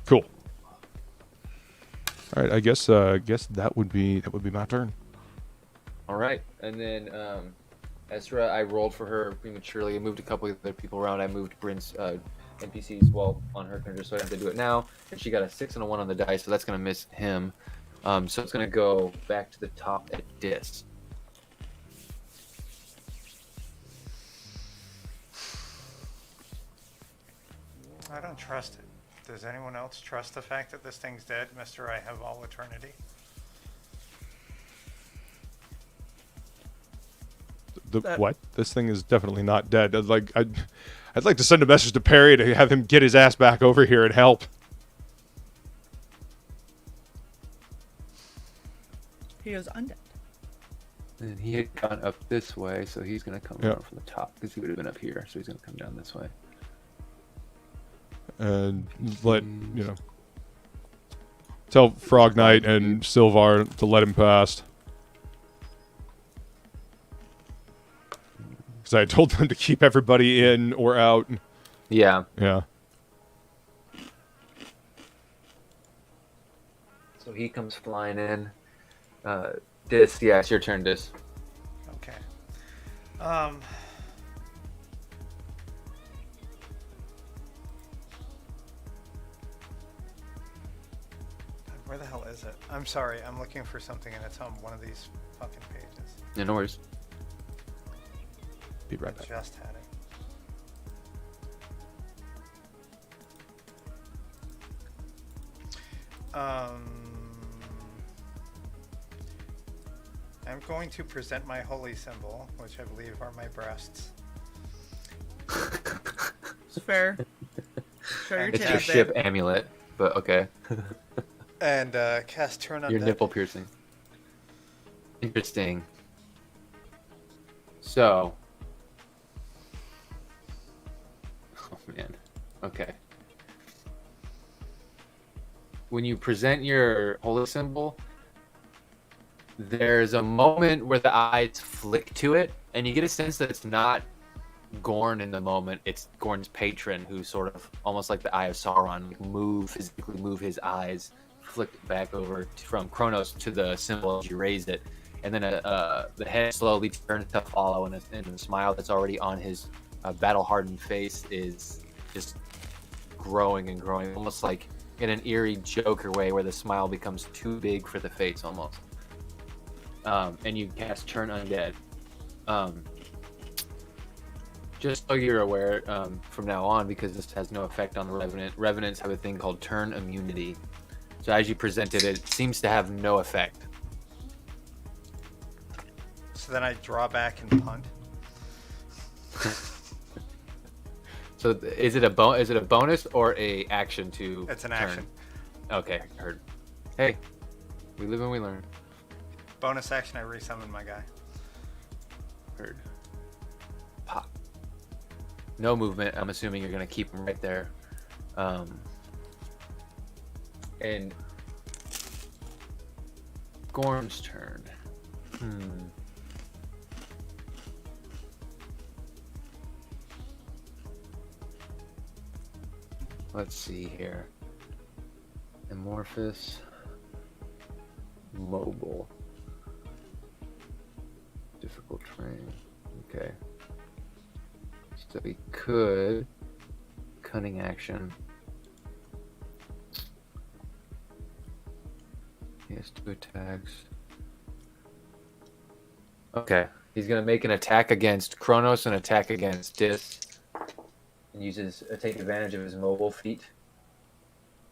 D: Cool. All right, I guess that would be my turn.
C: All right, and then Ezra, I rolled for her prematurely. I moved a couple of other people around. I moved Bryn's NPCs on her turn, just so I have to do it now. And she got a 6 and a 1 on the dice, so that's gonna miss him. So it's gonna go back to the top at Dis.
B: I don't trust it. Does anyone else trust the fact that this thing's dead, Mr. I have all eternity?
D: What? This thing is definitely not dead. I'd like to send a message to Perry to have him get his ass back over here and help.
A: He goes undead.
C: And he had gone up this way, so he's gonna come down from the top because he would have been up here. So he's gonna come down this way.
D: And tell Frog Knight and Sylvar to let him past. Because I told them to keep everybody in or out.
C: Yeah.
D: Yeah.
C: So he comes flying in. Dis, yeah, it's your turn, Dis.
B: Okay. Where the hell is it? I'm sorry, I'm looking for something and it's on one of these fucking pages.
C: Yeah, no worries.
D: Be right
B: I
D: back.
B: just had it. I'm going to present my holy symbol, which I believe are my breasts.
A: It's fair. Show your
C: It's your
A: titties,
C: ship
A: babe.
C: amulet, but okay.
B: And cast Turn Undead.
C: Your nipple piercing. Interesting. So. Oh man. Okay. When you present your holy symbol, there's a moment where the eyes flick to it, and you get a sense that it's not Gorn in the moment. It's Gorn's patron who sort of, almost like the Eye of Sauron, physically move his eyes, flick it back over from Kronos to the symbol as you raise it, and then the head slowly turns to follow, and the smile that's already on his battle-hardened face is just growing and growing, almost like in an eerie Joker way, where the smile becomes too big for the face almost. And you cast Turn Undead. Just so you're aware, from now on, because this has no effect on the Revenant, Revenants have a thing called Turn Immunity. So as you presented it, it seems to have no effect.
B: So then I draw back and punt.
C: So is it a bonus or a action to
B: It's an
C: turn?
B: action.
C: Okay, heard. Hey, we live and we learn.
B: Bonus action, I resummon my guy.
C: Heard. Pop. No movement. I'm assuming you're gonna keep him right there. And Gorm's turn. let's see here. Amorphous. Mobile. Difficult terrain. Okay. So he could cunning action. He has 2 attacks. Okay. He's gonna make an attack against Kronos and attack against Dis. And take advantage of his mobile feat.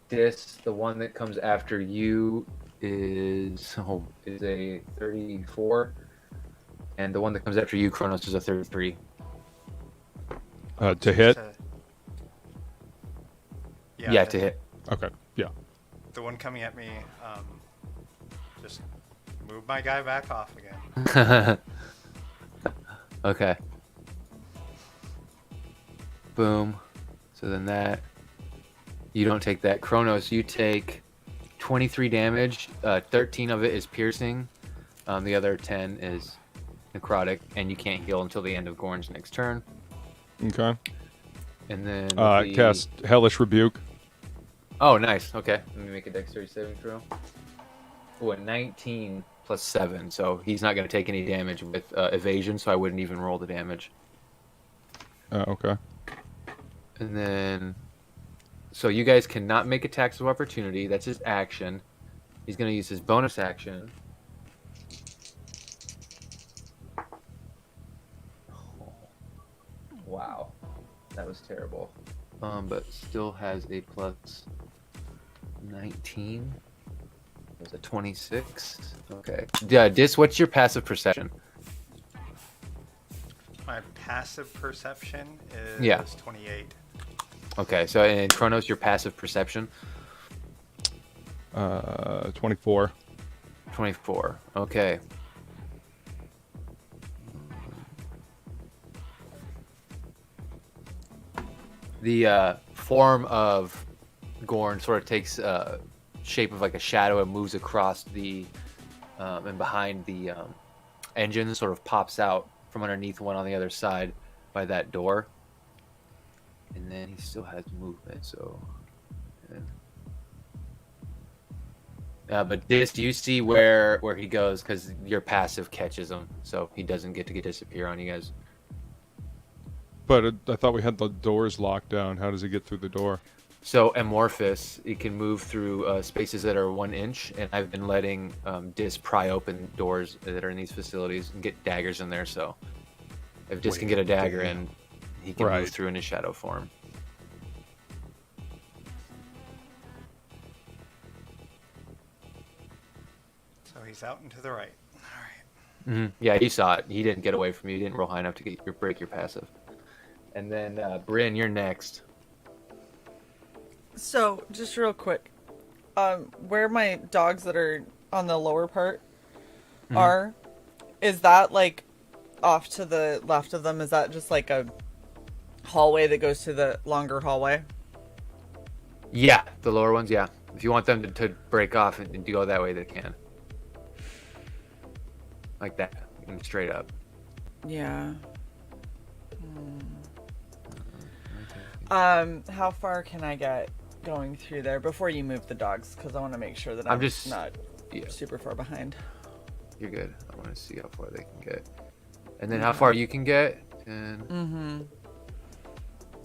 C: Dis, the one that comes after you is a 34. And the one that comes after you, Kronos, is a 33.
D: To hit?
C: Yeah, to hit.
D: Okay, yeah.
B: The one coming at me, just move my guy back off again.
C: Okay. Boom. So then you don't take that. Kronos, you take 23 damage. 13 of it is piercing. The other 10 is necrotic, and you can't heal until the end of Gorn's next turn.
D: Okay.
C: And then
D: cast Hellish Rebuke.
C: Oh, nice. Okay. Let me make a dexterity saving throw. Oh, a 19 plus 7, so he's not going to take any damage with evasion, so I wouldn't even roll the damage.
D: Okay.
C: And then, so you guys cannot make attacks of opportunity. That's his action. He's going to use his bonus action. Oh, wow. That was terrible. But still has a plus 19. That's a 26. Okay. Yeah, Dis, what's your passive perception?
B: My passive perception is 28.
C: Okay, so in Kronos, your passive perception?
D: 24.
C: 24. Okay. The form of Gorn sort of takes shape of like a shadow and moves across the and behind the engine, sort of pops out from underneath one on the other side by that door. And then he still has movement, so... but Dis, you see where he goes, because your passive catches him, so he doesn't get to disappear on you guys.
D: But I thought we had the doors locked down. How does he get through the door?
C: So Amorphous, it can move through spaces that are 1 inch, and I've been letting Dis pry open doors that are in these facilities and get daggers in there, so if Dis can get a dagger in, he can move through in his shadow form.
B: So he's out and to the right. All right.
C: Mm-hmm. Yeah, he saw it. He didn't get away from you. He didn't roll high enough to break your passive. And then, Bryn, you're next.
A: So, just real quick, where my dogs that are on the lower part are, is that like off to the left of them? Is that just like a hallway that goes to the longer hallway?
C: Yeah, the lower ones, yeah. If you want them to break off and go that way, they can. Like that, and straight up.
A: Yeah. How far can I get going through there before you move the dogs? Because I want to make sure that I'm just not super far behind.
C: You're good. I want to see how far they can get. And then how far you can get. And...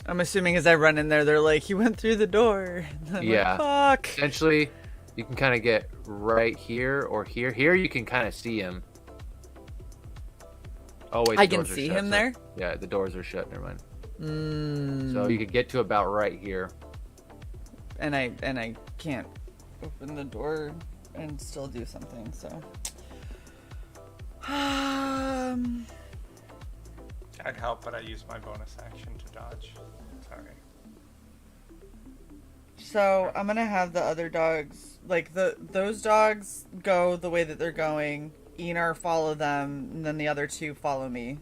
A: I'm assuming as I run in there, they're like, he went through the door.
C: Yeah.
A: Like, fuck.
C: Essentially, you can kind of get right here or here. Here you can kind of see him. Oh, wait.
A: I can see him there?
C: Yeah, the doors are shut. Never mind. So you could get to about right here.
A: And I can't open the door and still do something, so.
B: I'd help, but I use my bonus action to dodge. Sorry.
A: So I'm gonna have the other dogs, like those dogs go the way that they're going. Enar follow them, and then the other 2 follow me.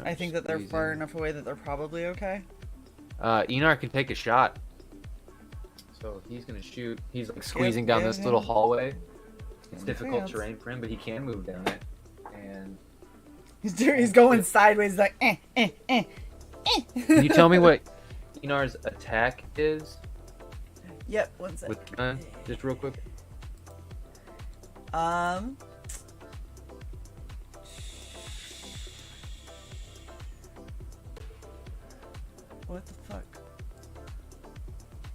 A: I think that they're far enough away that they're probably okay.
C: Enar can take a shot. So he's gonna shoot. He's like squeezing down this little hallway. It's difficult terrain for him, but he can move down it. And
A: he's going sideways, like
C: Can you tell me what Enar's attack is
A: Yep, one sec.
C: with the gun? Just real quick.
A: What the fuck?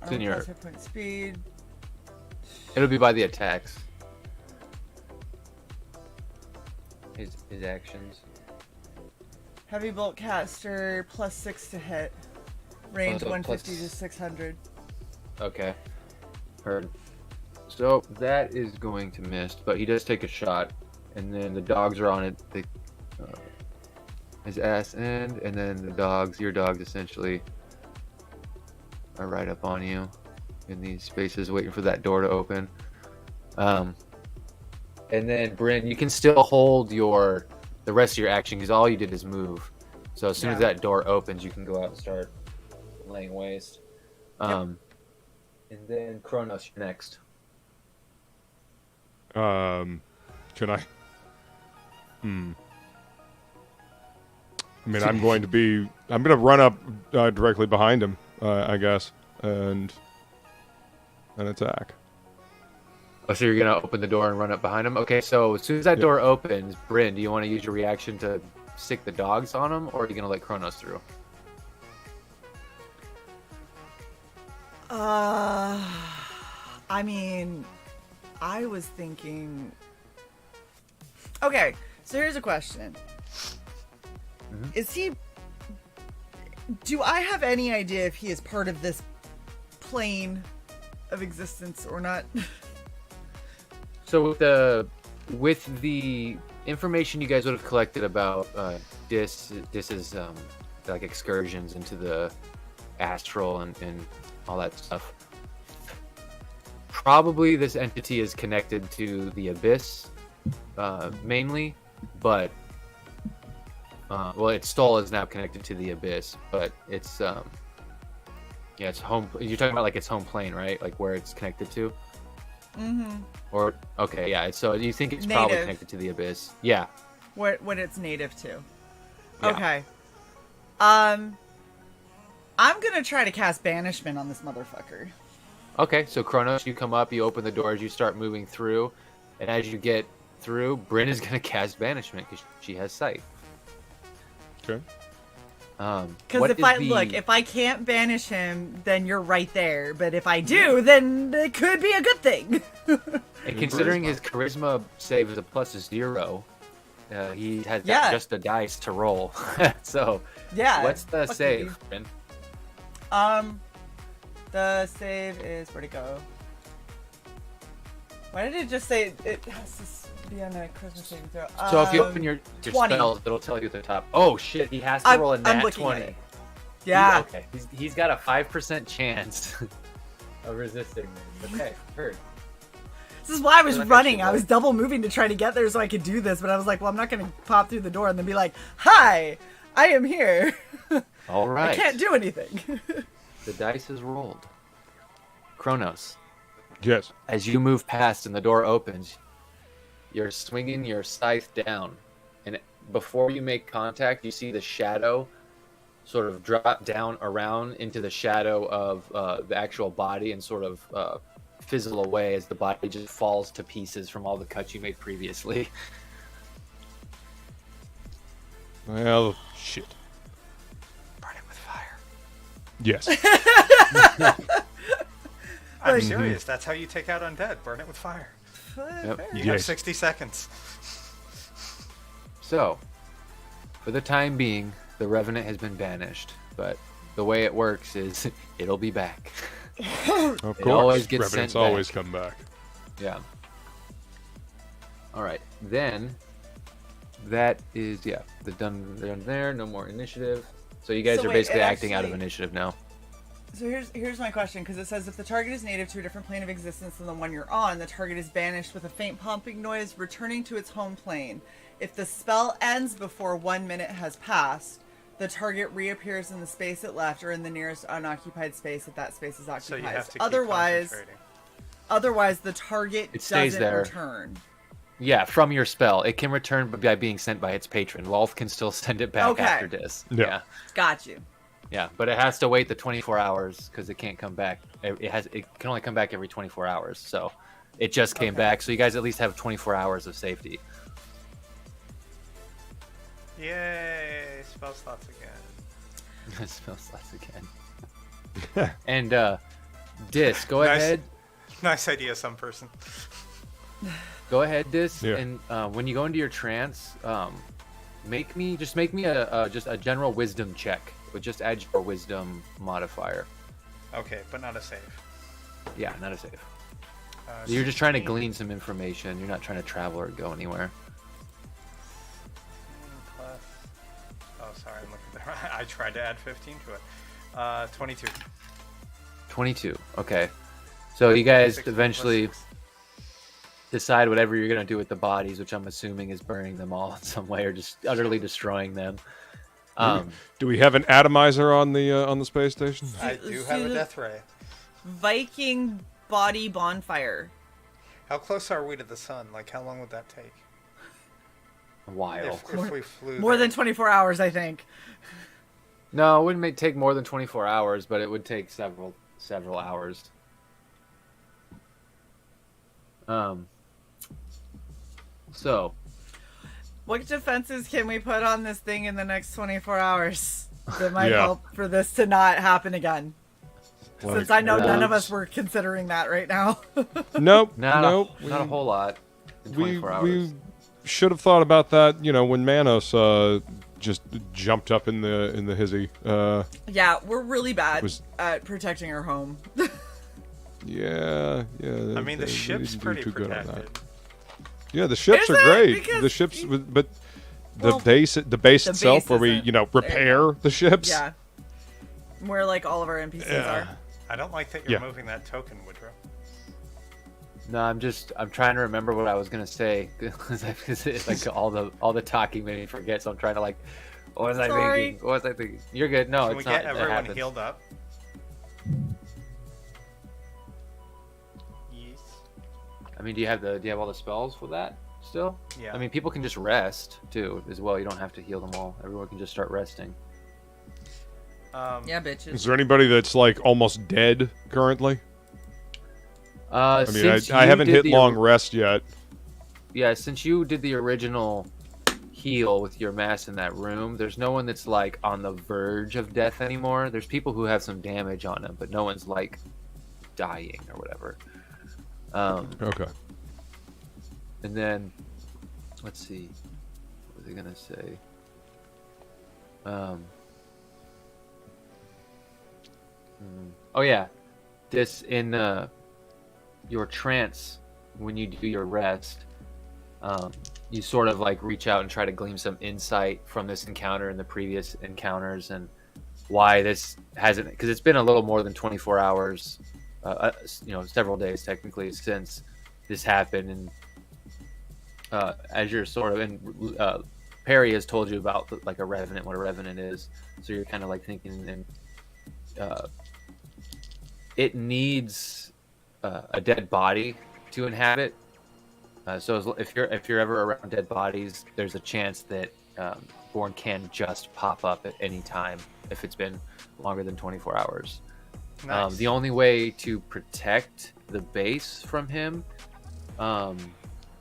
C: It's in your-
A: Hit point speed.
C: It'll be by the attacks. His actions.
A: Heavy bolt caster +6 to hit. Range
C: so
A: 150
C: plus-
A: to 600.
C: Okay. Heard. So that is going to miss, but he does take a shot, and then the dogs are on it. His ass end, and then your dogs essentially are right up on you in these spaces, waiting for that door to open. And then Bryn, you can still hold the rest of your action because all you did is move. So as soon as that door opens, you can go out and start laying waste. And then Kronos, you're next.
D: Can I? I mean, I'm going to run up directly behind him, I guess, and attack.
C: Oh, so you're gonna open the door and run up behind him? Okay, so as soon as that door opens, Bryn, do you want to use your reaction to stick the dogs on him, or are you gonna let Kronos through?
A: I mean, I was thinking. Okay, so here's a question. Is he? Do I have any idea if he is part of this plane of existence or not?
C: So with the information you guys would have collected about Dis's like excursions into the astral and all that stuff, probably this entity is connected to the abyss mainly, but its soul is now connected to the abyss, but it's it's home. You're talking about like its home plane, right? Like where it's connected to. Or okay, yeah. So you think it's probably
A: Native.
C: connected to the abyss? Yeah.
A: What it's native to?
C: Yeah.
A: Okay. I'm gonna try to cast banishment on this motherfucker.
C: Okay, so Kronos, you come up, you open the doors, you start moving through, and as you get through, Bryn is gonna cast banishment because she has sight.
D: Okay.
A: Because if I can't banish him, then you're right there. But if I do, then it could be a good thing.
C: And considering his charisma save is a +0, he has just a dice to roll. So what's the
A: fuck
C: save,
A: you.
C: Bryn?
A: The save is where'd it go? Why did it just say it has to be on a Christmas saving throw?
C: So if you open your
A: 20.
C: spells, it'll tell you at the top. Oh shit, he has to roll a
A: I'm
C: nat
A: looking at
C: 20.
A: it. Yeah.
C: Okay, he's got a 5% chance of resisting this. Okay, heard.
A: This is why I was
C: Like I
A: running.
C: should
A: I was double moving to try to get there so I could do this, but I was like, well, I'm not going to pop through the door and then be like, hi, I am here.
C: All right.
A: I can't do anything.
C: The dice is rolled. Kronos,
D: Yes.
C: as you move past and the door opens, you're swinging your scythe down, and before you make contact, you see the shadow sort of drop down around into the shadow of the actual body and sort of fizzle away as the body just falls to pieces from all the cuts you made previously.
D: Well, shit.
B: Burn it with fire.
D: Yes.
B: I'm serious. That's how you take out undead. Burn it with fire.
C: Yep.
B: You have
D: Yes.
B: 60 seconds.
C: So, for the time being, the Revenant has been banished, but the way it works is it'll be back.
D: Of course.
C: always gets
D: Revenants
C: sent back.
D: always come back.
C: Yeah. All right. Then that is they're done there. No more initiative. So you guys
A: So
C: are
A: wait,
C: basically
A: it
C: acting out of
A: actually-
C: initiative now.
A: So here's my question, because it says if the target is native to a different plane of existence than the one you're on, the target is banished with a faint pumping noise, returning to its home plane. If the spell ends before 1 minute has passed, the target reappears in the space it left or in the nearest unoccupied space if that space is occupied.
B: So you have to keep
A: Otherwise, the target
C: It stays
A: doesn't
C: there.
A: return.
C: Yeah, from your spell, it can return by being sent by its patron. Lolth can still send it back
A: Okay.
C: after this.
D: Yeah.
A: Got you.
C: Yeah, but it has to wait the 24 hours because it can't come back. It can only come back every 24 hours. So it just came back. So you guys at least have 24 hours of safety.
B: Yay! Spell slots again.
C: Spell slots again. And Dis, go ahead.
B: Nice idea, some person.
C: Go ahead, Dis,
D: Yeah.
C: and when you go into your trance, make me a just a general wisdom check. But just add your wisdom modifier.
B: Okay, but not a save.
C: Yeah, not a save. You're just trying to
B: 16
C: glean some information. You're not trying to travel or go anywhere.
B: plus. Oh, sorry, I'm looking at the. I tried to add 15 to it. 22.
C: 22. Okay. So you guys
B: 16 plus
C: eventually
B: 6.
C: decide whatever you're gonna do with the bodies, which I'm assuming is burning them all in some way or just utterly destroying them.
D: Do we have an atomizer on the space station?
B: I do have a death ray.
A: Viking body bonfire.
B: How close are we to the sun? Like, how long would that take?
C: A while.
B: If we flew
A: More
B: there?
A: than 24 hours, I think.
C: No, it wouldn't take more than 24 hours, but it would take several hours. So
A: What defenses can we put on this thing in the next 24 hours that might
D: Yeah.
A: help for this to not happen again? Since I know none of us were considering that right now.
D: Nope.
C: not a
D: we-
C: whole lot in 24 hours.
D: We should have thought about that, when Manos just jumped up in the hizzy.
A: Yeah, we're really bad
D: Was-
A: at protecting our home.
D: Yeah.
B: I mean, the
D: we
B: ship's
D: didn't do
B: pretty
D: too good on
B: protected.
D: that. Yeah, the ships
A: Is
D: are
A: it?
D: great.
A: Because
D: The ships, but
A: Well,
D: the base itself,
A: base
D: where we
A: isn't-
D: repair the ships.
A: Yeah. Where like all of our NPCs are.
B: I don't like that you're
D: Yeah.
B: moving that token, Woodrow.
C: No, I'm trying to remember what I was gonna say because it's like all the talking made me forget. So I'm trying to what was I
A: Sorry.
C: thinking? What was I thinking? You're good. No,
B: Can we
C: it's not.
B: get
C: It
B: everyone
C: happens.
B: healed up? Yes.
C: I mean, do you have all the spells for that still?
B: Yeah.
C: I mean, people can just rest too as well. You don't have to heal them all. Everyone can just start resting.
A: Yeah, bitches.
D: Is there anybody that's almost dead currently? I mean,
C: Since
D: I
C: you
D: haven't
C: did
D: hit
C: the
D: long rest yet.
C: Yeah, since you did the original heal with your mass in that room, there's no one that's on the verge of death anymore. There's people who have some damage on them, but no one's dying or whatever.
D: Okay.
C: And then let's see, what was I gonna say? Oh yeah, this in your trance when you do your rest. You sort of reach out and try to glean some insight from this encounter and the previous encounters and why this hasn't, because it's been a little more than 24 hours, several days technically since this happened. And as you're sort of, and Perry has told you about a revenant, what a revenant is. So you're kind of thinking, and it needs a dead body to inhabit. So if you're ever around dead bodies, there's a chance that Born can just pop up at any time if it's been longer than 24 hours.
B: Nice.
C: The only way to protect the base from him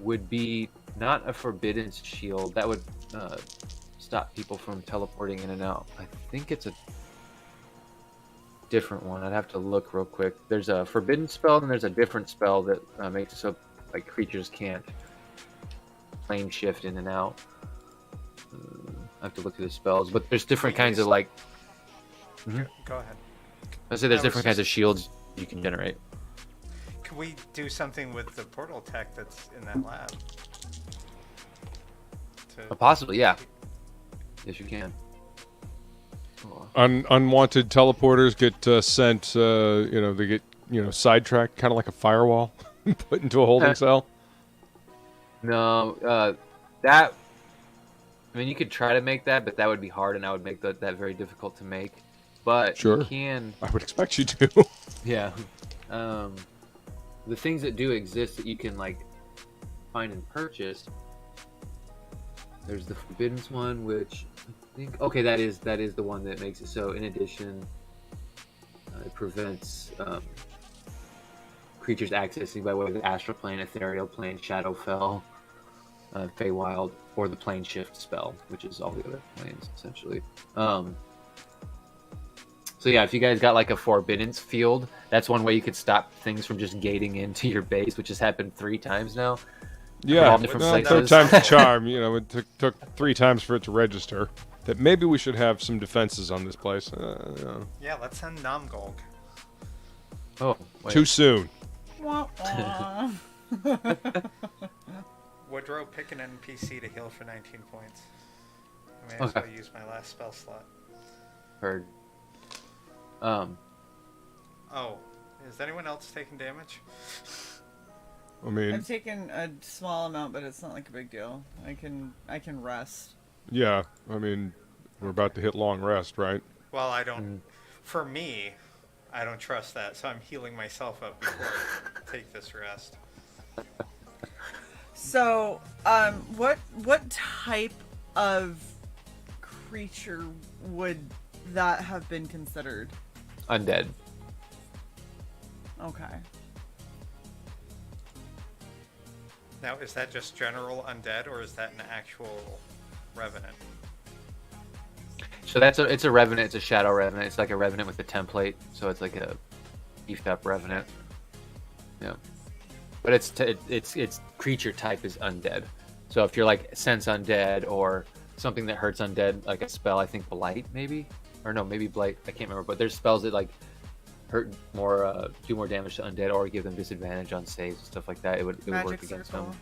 C: would be not a forbidden shield. That would stop people from teleporting in and out. I think it's a different one. I'd have to look real quick. There's a forbidden spell and there's a different spell that makes it so creatures can't plane shift in and out. I have to look through the spells, but there's different kinds of
B: Go ahead.
C: I say there's
B: I was
C: different kinds of
B: just-
C: shields you can generate.
B: Could we do something with the portal tech that's in that lab?
C: Possibly, yeah. Yes, you can.
D: Unwanted teleporters get sent. They get sidetracked, kind of like a firewall, put into a holding cell.
C: No, that. I mean, you could try to make that, but that would be hard, and I would make that very difficult to make. But
D: Sure.
C: you can.
D: I would expect you to.
C: Yeah. The things that do exist that you can find and purchase. There's the Forbidden one, which Okay, that is the one that makes it so. In addition, it prevents creatures accessing by way of the astral plane, ethereal plane, Shadowfell, Feywild, or the plane shift spell, which is all the other planes essentially. So yeah, if you guys got like a forbiddance field, that's one way you could stop things from just gating into your base, which has happened 3 times now.
D: Yeah,
C: all different
D: well,
C: places.
D: third time's the charm. You know, it took 3 times for it to register. That maybe we should have some defenses on this place.
B: Yeah, let's send NOMGOLG.
C: Oh, wait.
D: Too soon.
B: Woodrow, pick an NPC to heal for 19 points. I may as
C: Okay.
B: well use my last spell slot.
C: Heard.
B: Oh, is anyone else taking damage?
D: I mean,
A: I've taken a small amount, but it's not like a big deal. I can rest.
D: yeah. I mean, we're about to hit long rest, right?
B: Well, I don't. For me, I don't trust that, so I'm healing myself up before I take this rest.
A: So, what type of creature would that have been considered?
C: Undead.
A: Okay.
B: Now, is that just general undead, or is that an actual revenant?
C: So it's a revenant. It's a shadow revenant. It's like a revenant with a template. So it's like a beefed up revenant. Yeah. But its creature type is undead. So if you're like sense undead or something that hurts undead, like a spell, I think blight maybe, or no, maybe blight. I can't remember. But there's spells that like hurt more, do more damage to undead, or give them disadvantage on saves and stuff like that. It would
A: Magic
C: work against
A: circle.
C: them.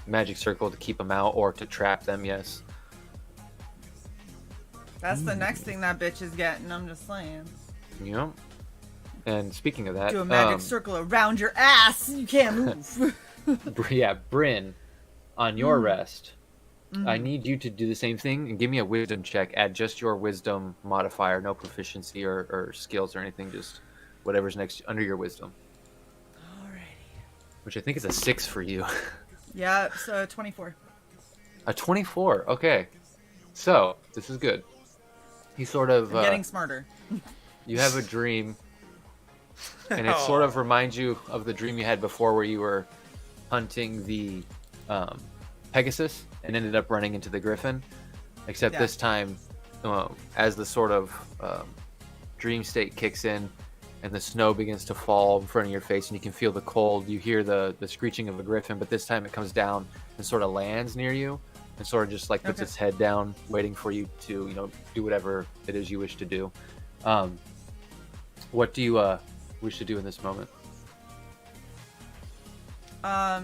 C: Magic circle to keep them out or to trap them. Yes.
A: That's the next thing that bitch is getting. I'm just saying.
C: Yep. And speaking of that,
A: Do a magic circle around your ass. You can't move.
C: yeah, Bryn, on your rest, I need you to do the same thing and give me a wisdom check. Add just your wisdom modifier, no proficiency or skills or anything, just whatever's next under your wisdom.
A: Alrighty.
C: Which I think is a 6 for you.
A: Yeah, so 24.
C: A 24. Okay. So, this is good. You sort of
A: I'm getting smarter.
C: you have a dream, and it sort of reminds you of the dream you had before where you were hunting the Pegasus and ended up running into the Griffin. Except
A: Yeah.
C: this time, as the sort of dream state kicks in and the snow begins to fall in front of your face and you can feel the cold, you hear the screeching of a Griffin, but this time it comes down and sort of lands near you and sort of just like puts its head down, waiting for you to, do whatever it is you wish to do. What do you wish to do in this moment?
A: I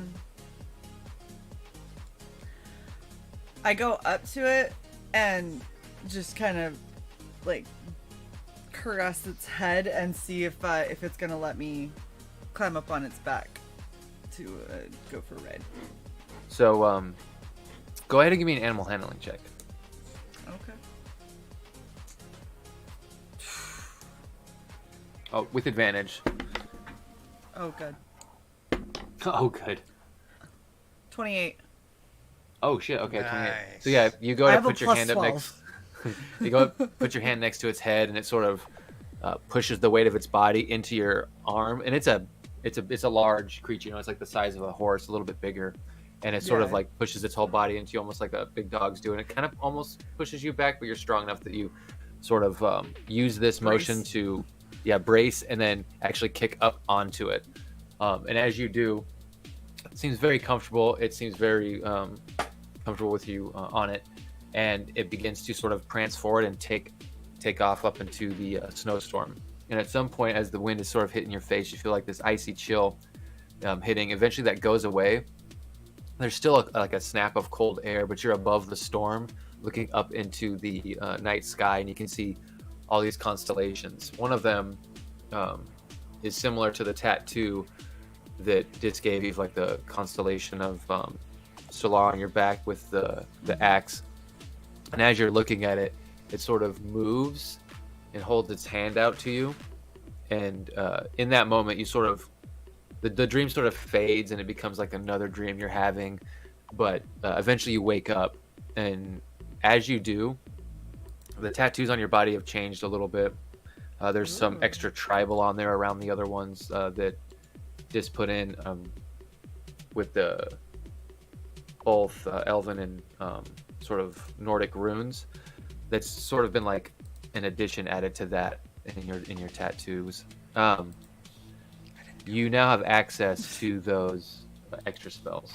A: go up to it and just kind of like caress its head and see if it's gonna let me climb up on its back to go for a ride.
C: So, go ahead and give me an animal handling check.
A: Okay.
C: Oh, with advantage.
A: Oh, good.
C: Oh, good.
A: 28.
C: Oh shit. Okay, 28.
B: Nice.
C: So yeah, you go
A: I
C: ahead
A: have a
C: put your
A: plus
C: hand up
A: 12.
C: next. You go up, put your hand next to its head, and it sort of pushes the weight of its body into your arm. And it's a large creature. It's like the size of a horse, a little bit bigger, and it sort of
A: Yeah.
C: like pushes its whole body into you, almost like a big dog's do. And it kind of almost pushes you back, but you're strong enough that you sort of use this motion
A: Brace.
C: to brace and then actually kick up onto it. And as you do, it seems very comfortable. It seems very comfortable with you on it, and it begins to sort of prance forward and take off up into the snowstorm. And at some point, as the wind is sort of hitting your face, you feel like this icy chill hitting. Eventually, that goes away. There's still like a snap of cold air, but you're above the storm, looking up into the night sky, and you can see all these constellations. One of them is similar to the tattoo that Ditz gave you, like the constellation of Solar on your back with the axe. And as you're looking at it, it sort of moves and holds its hand out to you. And in that moment, you sort of, the dream sort of fades and it becomes like another dream you're having. But eventually you wake up, and as you do, The tattoos on your body have changed a little bit. There's some extra tribal on there around the other ones that Dis put in with the both Elven and sort of Nordic runes. That's sort of been like an addition added to that in your tattoos. You now have access to those extra spells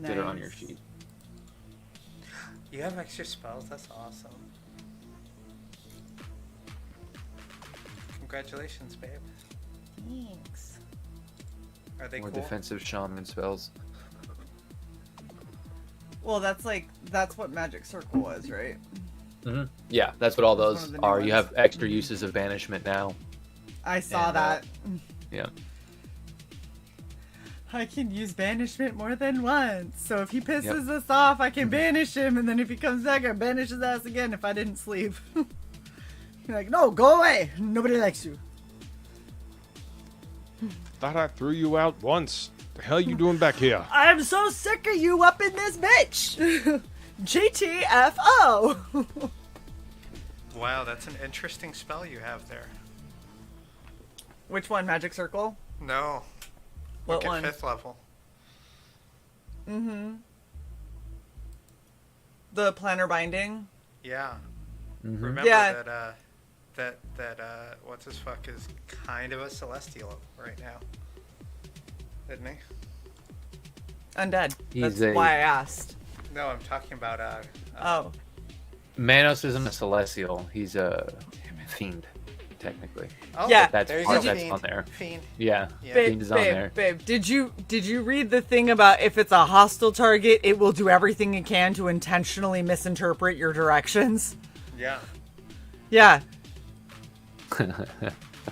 C: that are on your sheet.
B: You have extra spells? That's awesome. Congratulations, babe.
A: Thanks.
B: Are they
C: More
B: cool?
C: defensive shaman spells.
A: Well, that's what Magic Circle was, right?
C: Mm-hmm. Yeah, that's what all
A: That's one
C: those
A: of the new
C: are. You
A: ones.
C: have extra uses of banishment now.
A: I saw
C: And,
A: that.
C: Yeah.
A: I can use banishment more than once. So if he pisses us off, I can banish him, and then if he comes back, I banish his ass again if I didn't sleep. You're like, no, go away. Nobody likes you.
D: Thought I threw you out once. The hell you doing back here?
A: I'm so sick of you up in this bitch. GTFO.
B: Wow, that's an interesting spell you have there.
A: Which one? Magic Circle?
B: No.
A: What
B: Look at
A: one?
B: 5th level.
A: Mm-hmm. The planner binding?
B: Yeah.
C: Mm-hmm.
B: Remember
A: Yeah.
B: that what's his fuck is kind of a celestial right now. Isn't he?
A: Undead.
C: He's
A: That's why I asked.
B: No, I'm talking about
A: Oh.
C: Manos isn't a celestial. He's a fiend, technically.
B: Oh,
A: Yeah.
C: That's
B: there you
C: part
B: go.
C: that's
B: Fiend.
C: on there.
B: Fiend.
C: Yeah,
B: Yeah.
C: fiend is on there.
A: Babe, did you read the thing about if it's a hostile target, it will do everything it can to intentionally misinterpret your directions?
B: Yeah.
A: Yeah.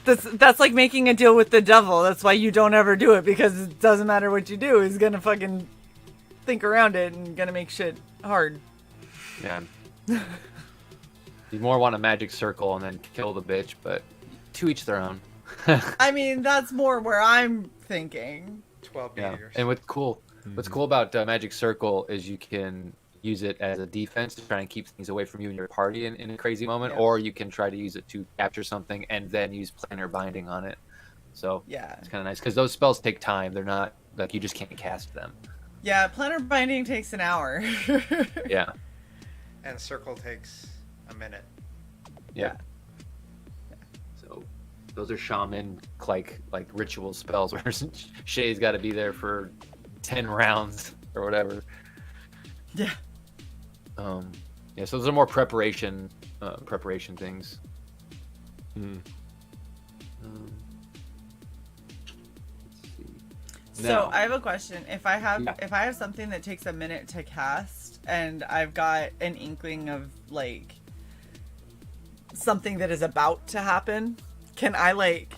A: That's like making a deal with the devil. That's why you don't ever do it, because it doesn't matter what you do. He's gonna fucking think around it and gonna make shit hard.
C: Yeah. You more want a magic circle and then kill the bitch, but to each their own.
A: I mean, that's more where I'm thinking.
B: 12
C: Yeah.
B: meters.
C: And what's cool about magic circle is you can use it as a defense to try and keep things away from you and your party in a crazy moment,
A: Yeah.
C: or you can try to use it to capture something and then use planar binding on it. So
A: Yeah.
C: it's kind of nice because those spells take time. They're not like you just can't cast them.
A: Yeah, planner binding takes an hour.
C: Yeah.
B: And circle takes a minute.
C: Yeah. So those are shaman like ritual spells where Shay's got to be there for 10 rounds or whatever.
A: Yeah.
C: Yeah, so those are more preparation things.
D: Hmm.
C: Let's see.
A: So
C: Now-
A: I have a question. If I have
C: Yeah.
A: something that takes a minute to cast and I've got an inkling of like something that is about to happen, can I like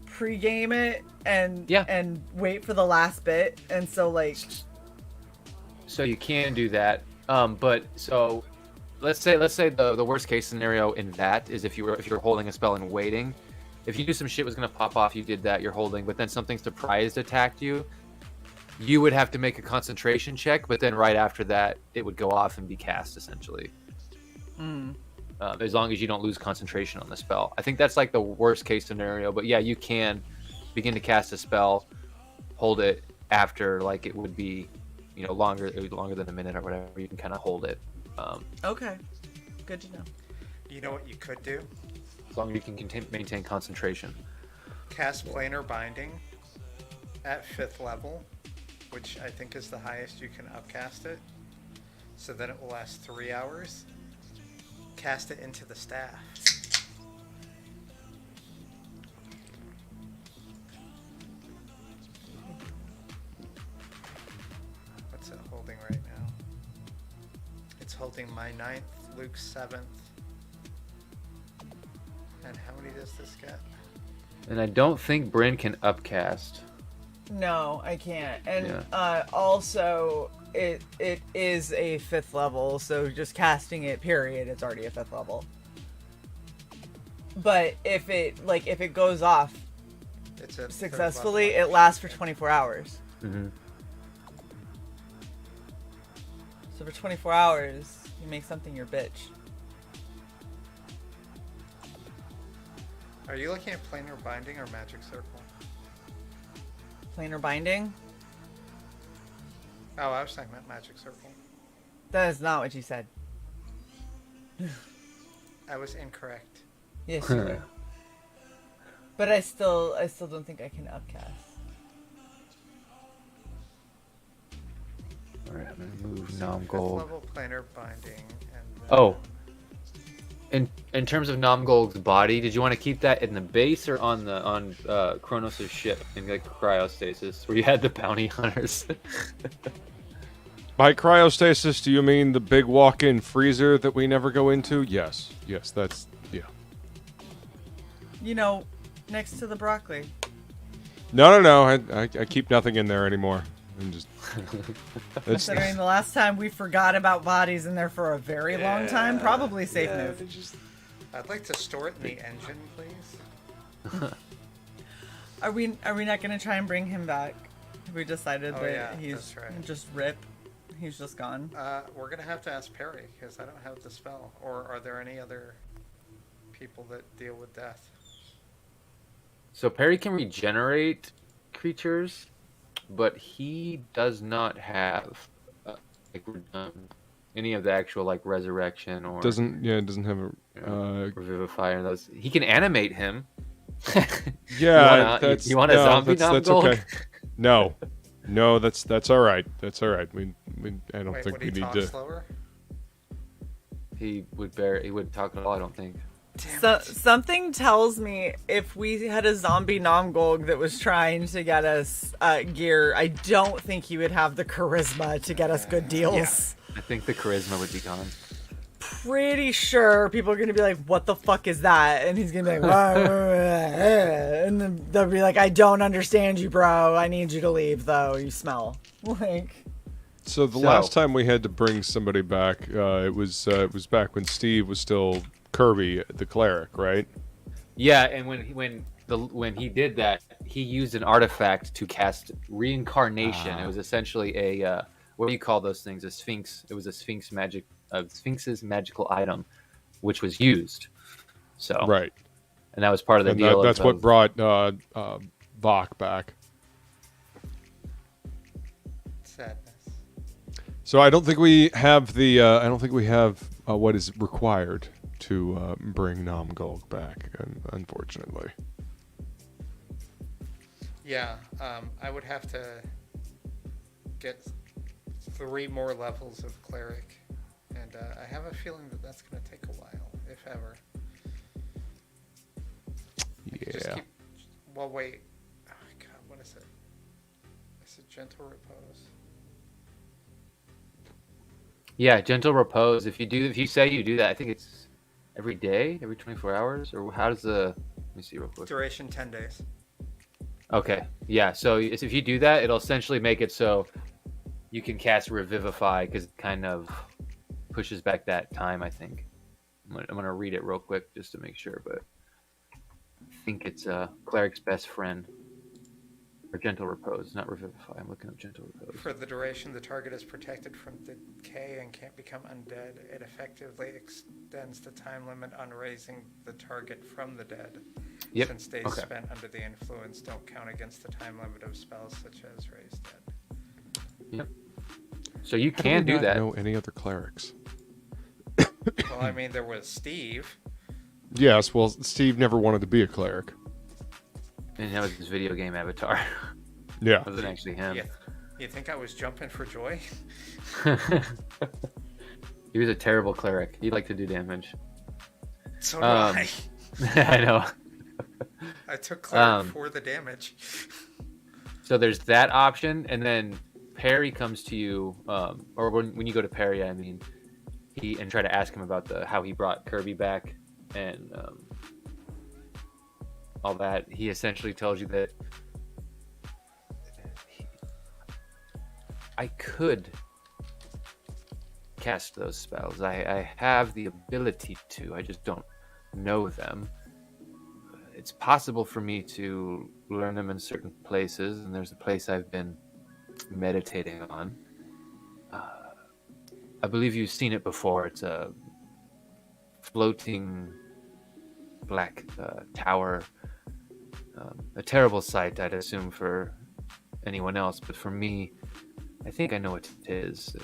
A: pregame it and
C: Yeah.
A: and wait for the last bit? And so like
C: So you can do that, but so let's say the worst case scenario in that is if you're holding a spell and waiting. If you knew some shit was gonna pop off, you did that, you're holding, but then something surprised attacked you, you would have to make a concentration check, but then right after that, it would go off and be cast essentially. As long as you don't lose concentration on the spell. I think that's like the worst case scenario, but yeah, you can begin to cast a spell, hold it after like it would be, longer than a minute or whatever. You can kind of hold it.
A: okay. Good to know.
B: You know what you could do?
C: As long as you can maintain concentration.
B: Cast planar binding at 5th level, which I think is the highest you can upcast it. So then it will last 3 hours. Cast it into the staff. What's it holding right now? It's holding my 9th, Luke's 7th. And how many does this get?
C: And I don't think Bryn can upcast.
A: No, I can't. And
C: Yeah.
A: Also it is a 5th level, so just casting it period, it's already a 5th level. But if it goes off
B: It's a
A: successfully, it lasts for 24 hours.
C: Mm-hmm.
A: So for 24 hours, you make something your bitch.
B: Are you looking at planar binding or magic circle?
A: Planar binding?
B: Oh, I was talking about magic circle.
A: That is not what you said.
B: I was incorrect.
A: Yes, you were. But I still don't think I can upcast.
C: Alright, I'm gonna move
B: Fifth
C: NOMGOLG.
B: level planar binding. And
C: Oh. In terms of NOMGOLG's body, did you want to keep that in the base or on Kronos' ship in like cryostasis, where you had the bounty hunters?
D: By cryostasis, do you mean the big walk-in freezer that we never go into? Yes. Yes, that's... yeah.
A: You know, next to the broccoli.
D: No. I keep nothing in there anymore. I'm just... It's,
A: Considering the last time we forgot about bodies in there for a very long time, probably safe move.
B: I'd like to store it in the engine, please.
A: Are we not gonna try and bring him back? We decided
B: Oh,
A: that
B: yeah,
A: he's
B: that's right.
A: just rip. He's just gone.
B: We're gonna have to ask Perry because I don't have the spell. Or are there any other people that deal with death?
C: So Perry can regenerate creatures, but he does not have like, any of the actual like resurrection or
D: it doesn't have a...
C: revivify or those. He can animate him.
D: yeah,
C: you want a zombie
D: that's
C: NOMGOLG?
D: okay. No, that's all right. That's all right. I don't
B: Wait,
D: think
B: would
D: we
B: he
D: need
B: talk
D: to...
B: slower?
C: He wouldn't talk at all, I don't think.
A: So, something tells me if we had a zombie NOMGOLG that was trying to get us gear, I don't think he would have the charisma to get us good deals.
C: I think the charisma would be gone.
A: Pretty sure people are going to be like, what the fuck is that? And he's going to be like, and then they'll be like, I don't understand you, bro. I need you to leave, though. You smell. Like...
D: So the last time we had to bring somebody back, it was back when Steve was still Kirby, the cleric, right?
C: Yeah, and when he did that, he used an artifact to cast reincarnation. It was essentially a what do you call those things? A sphinx. It was a sphinx's magical item, which was used. So
D: Right.
C: and that was part of the
D: And
C: deal.
D: that's what brought Vok back.
B: Sadness.
D: So I don't think we have the what is required to bring NOMGOLG back, unfortunately.
B: Yeah, I would have to get 3 more levels of cleric, and I have a feeling that that's going to take a while, if ever.
D: Yeah.
B: Well, wait. Oh my god, what is it? Is it gentle repose?
C: Yeah, gentle repose. If you say you do that, I think it's every day, every 24 hours, or how does the? Let me see real quick.
B: Duration 10 days.
C: Okay, yeah. So if you do that, it'll essentially make it so you can cast Revivify because it kind of pushes back that time. I think. I'm gonna read it real quick just to make sure, but I think it's cleric's best friend. Or gentle repose, not revivify. I'm looking up gentle repose.
B: For the duration, the target is protected from decay and can't become undead. It effectively extends the time limit on raising the target from the dead.
C: Yep.
B: Since days spent under the influence don't count against the time limit of spells such as raise dead.
C: Yep. So you can do that.
D: Know any other clerics?
B: Well, I mean, there was Steve.
D: Yes. Well, Steve never wanted to be a cleric.
C: And that was his video game avatar.
D: Yeah.
C: It wasn't actually him.
B: Yeah. You think I was jumping for joy?
C: He was a terrible cleric. He liked to do damage.
B: So did I.
C: I know.
B: I took cleric for the damage.
C: So there's that option, and then Perry comes to you, or when you go to Perry, I mean, and try to ask him about how he brought Kirby back and all that. He essentially tells you that I could cast those spells. I have the ability to. I just don't know them. It's possible for me to learn them in certain places, and there's a place I've been meditating on. I believe you've seen it before. It's a floating black tower. A terrible sight, I'd assume, for anyone else, but for me, I think I know what it is.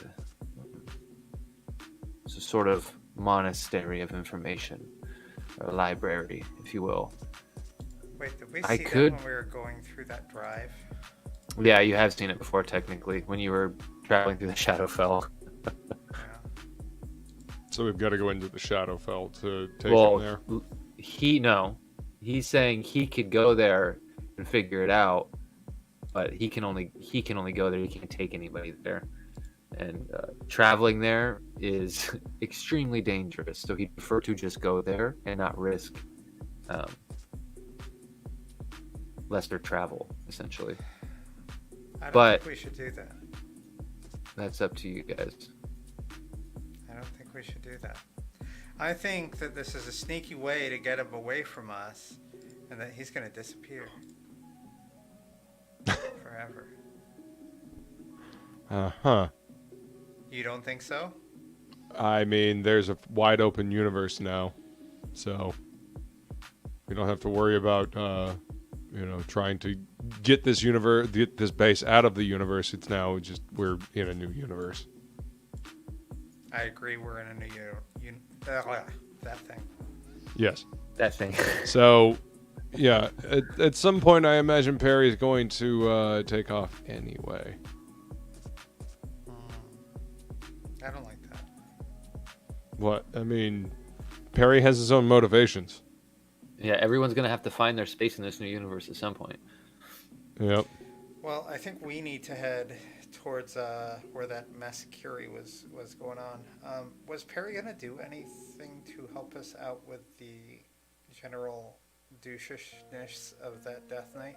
C: It's a sort of monastery of information, or a library, if you will.
B: Wait, did we
C: I
B: see
C: could-
B: that when we were going through that drive?
C: Yeah, you have seen it before, technically, when you were traveling through the Shadowfell.
B: Yeah.
D: So we've got to go into the Shadowfell to take
C: Well,
D: him there.
C: he's saying he could go there and figure it out, but he can only go there. He can't take anybody there, and traveling there is extremely dangerous. So he'd prefer to just go there and not risk lesser travel, essentially.
B: I don't
C: But-
B: think we should do that.
C: That's up to you guys.
B: I don't think we should do that. I think that this is a sneaky way to get him away from us, and that he's going to disappear forever.
D: Uh-huh.
B: You don't think so?
D: I mean, there's a wide open universe now, so we don't have to worry about, trying to get this base out of the universe. It's now just we're in a new universe.
B: I agree. We're in a new that thing.
D: Yes.
C: That thing.
D: So, yeah, at some point, I imagine Perry is going to take off anyway.
B: I don't like that.
D: What? I mean, Perry has his own motivations.
C: Yeah, everyone's gonna have to find their space in this new universe at some point.
D: Yep.
B: Well, I think we need to head towards where that Valkyrie was going on. Was Perry going to do anything to help us out with the general douchishness of that Death Knight?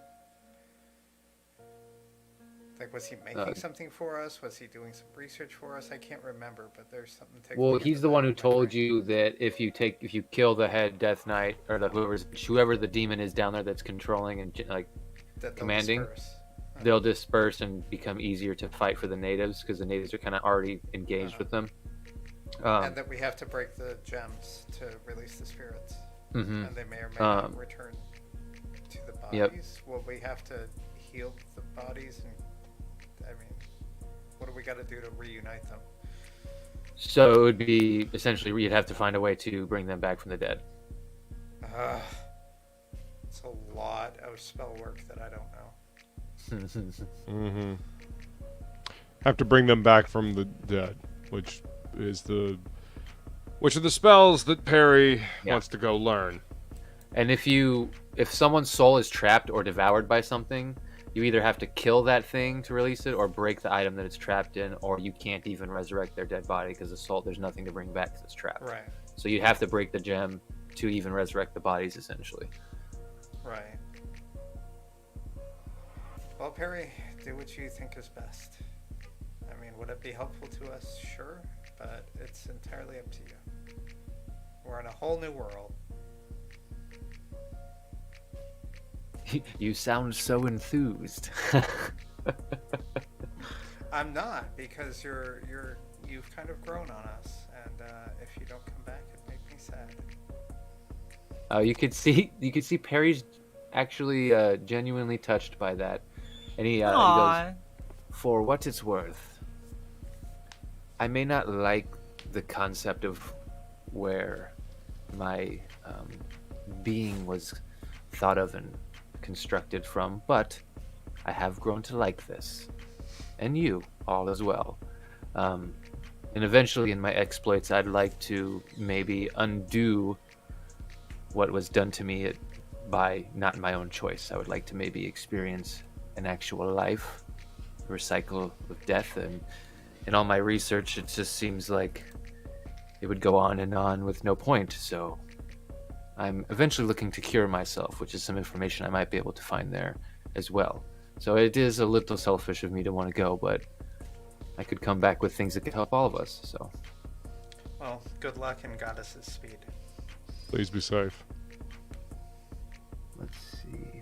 B: Like, was he making something for us? Was he doing some research for us? I can't remember, but there's something.
C: Well, he's the one who told you that if you kill the head Death Knight, or whoever the demon is down there that's controlling and commanding, they'll disperse and become easier to fight for the natives, because the natives are kind of already engaged with them.
B: And that we have to break the gems to release the spirits. And they may or may not return to the bodies.
C: Yep.
B: Will we have to heal the bodies? And I mean, what do we got to do to reunite them?
C: So it would be essentially you'd have to find a way to bring them back from the dead.
B: It's a lot of spell work that I don't know.
D: Mm-hmm. Have to bring them back from the dead, which are the spells that Perry wants to go learn.
C: And if someone's soul is trapped or devoured by something, you either have to kill that thing to release it, or break the item that it's trapped in, or you can't even resurrect their dead body because the soul, there's nothing to bring back because it's trapped.
B: Right.
C: So you have to break the gem to even resurrect the bodies, essentially.
B: Right. Well, Perry, do what you think is best. I mean, would it be helpful to us? Sure, but it's entirely up to you. We're in a whole new world.
C: You sound so enthused.
B: I'm not, because you've kind of grown on us, and if you don't come back, it'd make me sad.
C: You could see Perry's actually genuinely touched by that, and he goes, "For what it's worth, I may not like the concept of where my being was thought of and constructed from, but I have grown to like this, and you all as well. And eventually in my exploits, I'd like to maybe undo what was done to me by not my own choice. I would like to maybe experience an actual life, a recycle of death, and in all my research, it just seems like it would go on and on with no point, so I'm eventually looking to cure myself, which is some information I might be able to find there as well. So it is a little selfish of me to want to go, but I could come back with things that could help all of us, so.
B: Well, good luck and Goddess's speed.
D: Please be safe.
C: Let's see.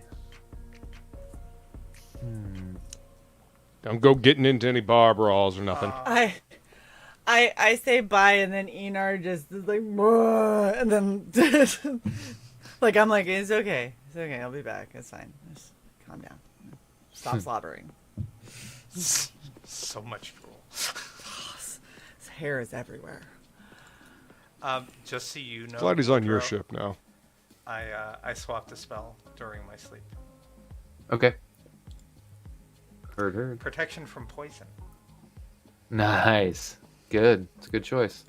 D: Don't go getting into any bar brawls or nothing.
A: I say bye, and then Enar just is like, "Bruh," and then Like, I'm like, it's okay. It's okay. I'll be back. It's fine. Just calm down. Stop slobbering.
B: So much drool.
A: His hair is everywhere.
B: Just so you know,
D: Glad he's on your
B: Pedro,
D: ship now.
B: I swapped a spell during my sleep.
C: Okay. Heard.
B: Protection from poison.
C: Nice. Good. It's a good choice.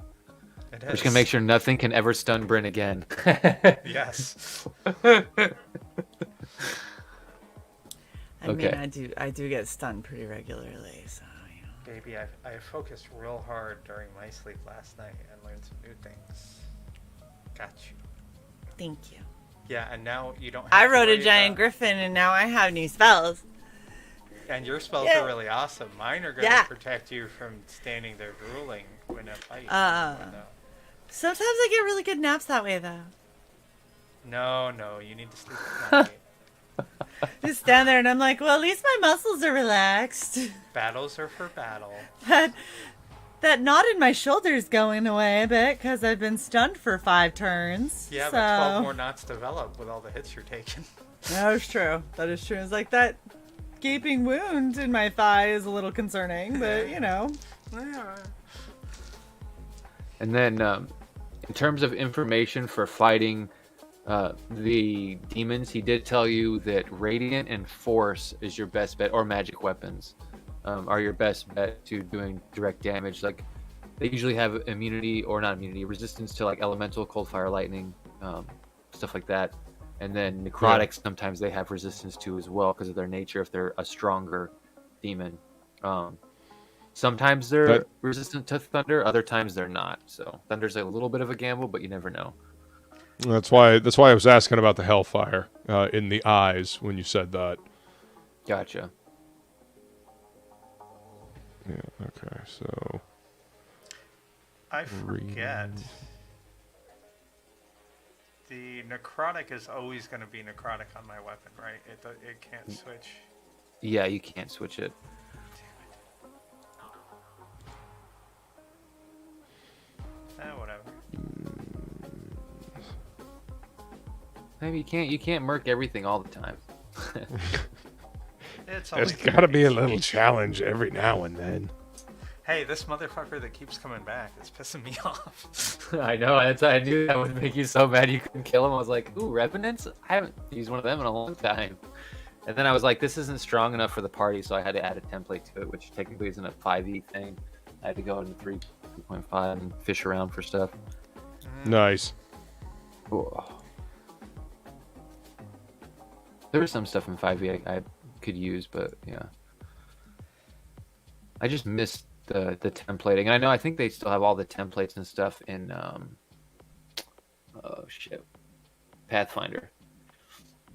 B: It
C: We're just gonna make sure nothing can ever stun Bryn again.
B: Yes.
A: I mean, I do get stunned pretty regularly, so you know.
B: Baby, I focused real hard during my sleep last night and learned some new things. Got you.
A: Thank you.
B: Yeah, and now you don't have
A: I
B: to
A: rode a
B: worry
A: giant
B: about-
A: griffin, and now I have new spells.
B: And your spells
A: Yeah.
B: are really awesome. Mine are going to
A: Yeah.
B: protect you from standing there drooling when a fight.
A: Sometimes I get really good naps that way, though.
B: No, you need to sleep at night.
A: Just stand there, and I'm like, well, at least my muscles are relaxed.
B: Battles are for battle.
A: That knot in my shoulder's going away a bit because I've been stunned for 5 turns.
B: Yeah,
A: so...
B: but 12 more knots develop with all the hits you're taking.
A: That is true. That is true. It's like that gaping wound in my thigh is a little concerning, but you know.
C: And then, in terms of information for fighting the demons, he did tell you that Radiant and Force is your best bet, or magic weapons are your best bet to doing direct damage. Like, they usually have immunity, or not immunity, resistance to like elemental, cold, fire, lightning, stuff like that. And then necrotics, sometimes they have resistance to as well because of their nature if they're a stronger demon. Sometimes they're resistant to thunder, other times they're not. So thunder's a little bit of a gamble, but you never know.
D: That's why I was asking about the hellfire in the eyes when you said that.
C: Gotcha.
D: Yeah, okay, so...
B: I forget. The necrotic is always going to be necrotic on my weapon, right? It can't switch.
C: Yeah, you can't switch it.
B: Whatever.
C: Maybe you can't murk everything all the time.
B: It's
D: There's
B: always
D: got to be a little challenge every now and then.
B: Hey, this motherfucker that keeps coming back is pissing me off.
C: I know, I knew that would make you so mad you couldn't kill him. I was like, ooh, Revenants? I haven't used one of them in a long time. And then I was like, this isn't strong enough for the party, so I had to add a template to it, which technically isn't a 5e thing. I had to go into 3.5 and fish around for stuff.
D: Nice.
C: Ooh. There was some stuff in 5e I could use, but yeah. I just missed the templating. And I know, I think they still have all the templates and stuff in Pathfinder.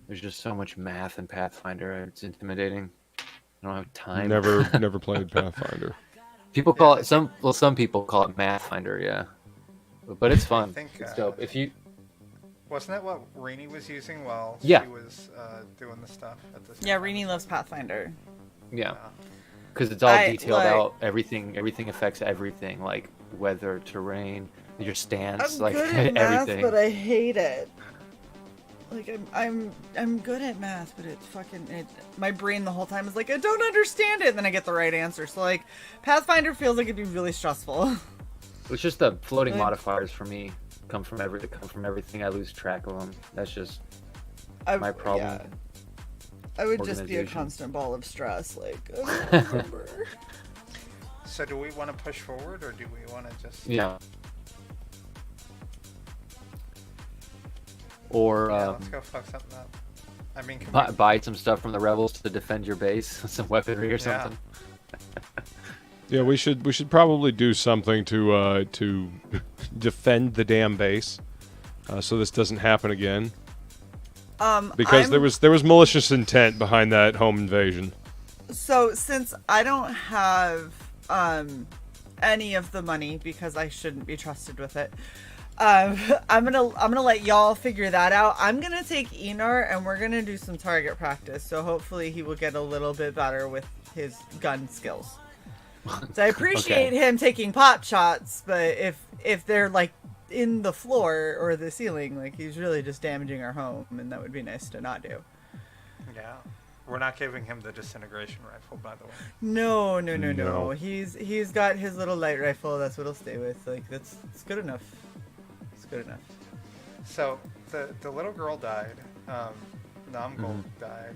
C: There's just so much math in Pathfinder. It's intimidating. I don't have time.
D: Never played Pathfinder.
C: People call it some people call it Mathfinder, yeah. But it's fun.
B: I think,
C: it's dope. If you
B: wasn't that what Rainey was using while
C: Yeah.
B: she was doing the stuff at the
A: Yeah, Rini loves Pathfinder.
C: yeah. Because it's all detailed
A: like-
C: out. Everything affects everything, like weather, terrain, your stance, like everything.
A: but I hate it. Like I'm good at math, but it's my brain the whole time is like, I don't understand it, and then I get the right answer. So like Pathfinder feels like it'd be really stressful.
C: It's just the floating
A: Like-
C: modifiers for me come from everything. I lose track of them. That's just my problem.
A: Yeah. I would just be a
C: Organization.
A: constant ball of stress. Like, I don't remember.
B: So do we want to push forward, or do we want to just...
C: Yeah. Or
B: Yeah, let's go fuck something up. I mean, can we...
C: buy some stuff from the rebels to defend your base, some weaponry or something.
D: Yeah, we should probably do something to defend the damn base, so this doesn't happen again. Because there was malicious intent behind that home invasion.
A: So since I don't have any of the money because I shouldn't be trusted with it, I'm gonna let y'all figure that out. I'm gonna take Enar and we're gonna do some target practice. So hopefully he will get a little bit better with his gun skills. So I appreciate him taking pot shots, but if they're like in the floor or the ceiling. Like, he's really just damaging our home, and that would be nice to not do.
B: Yeah. We're not giving him the disintegration rifle, by the way.
A: No.
D: No.
A: He's got his little light rifle. That's what he'll stay with. Like, it's good enough. It's good enough.
B: So the little girl died. NOMGOLG died.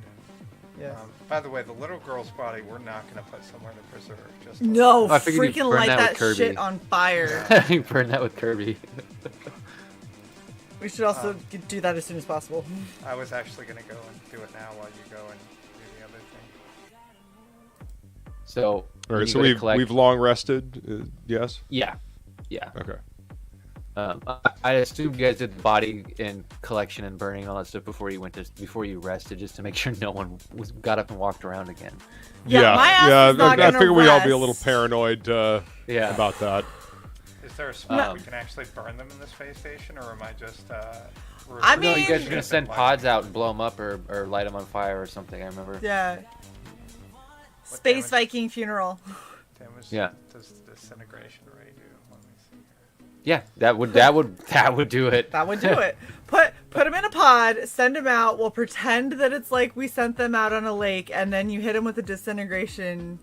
A: Yes.
B: By the way, the little girl's body we're not going to put somewhere to preserve. Just
A: No,
C: I figured you'd
A: freaking
C: burn
A: light
C: that with
A: that
C: Kirby.
A: shit on fire.
C: You burn that with Kirby.
A: We should also do that as soon as possible.
B: I was actually going to go and do it now while you go and do the other thing.
C: So,
D: All
C: when
D: right,
C: you
D: so
C: go to collect-
D: we've long rested. Yes.
C: Yeah.
D: Okay.
C: I assume you guys did the body and collection and burning and all that stuff before you rested, just to make sure no one got up and walked around again.
A: Yeah, my ass is not
D: I
A: gonna
D: figure we'd all be a
A: rest.
D: little paranoid
C: Yeah.
D: about that.
B: Is there a spot we can actually burn them in the space station, or am I just...
A: I
C: No, you
A: mean-
C: guys are gonna send pods out and blow them up or light them on fire or something. I remember.
A: Yeah.
B: What
A: Space
B: damage?
A: Viking funeral.
B: Damage
C: Yeah.
B: does disintegration ray do? Let me see here.
C: Yeah, that would do it.
A: That would do it. Put them in a pod, send them out. We'll pretend that it's like we sent them out on a lake, and then you hit them with a disintegration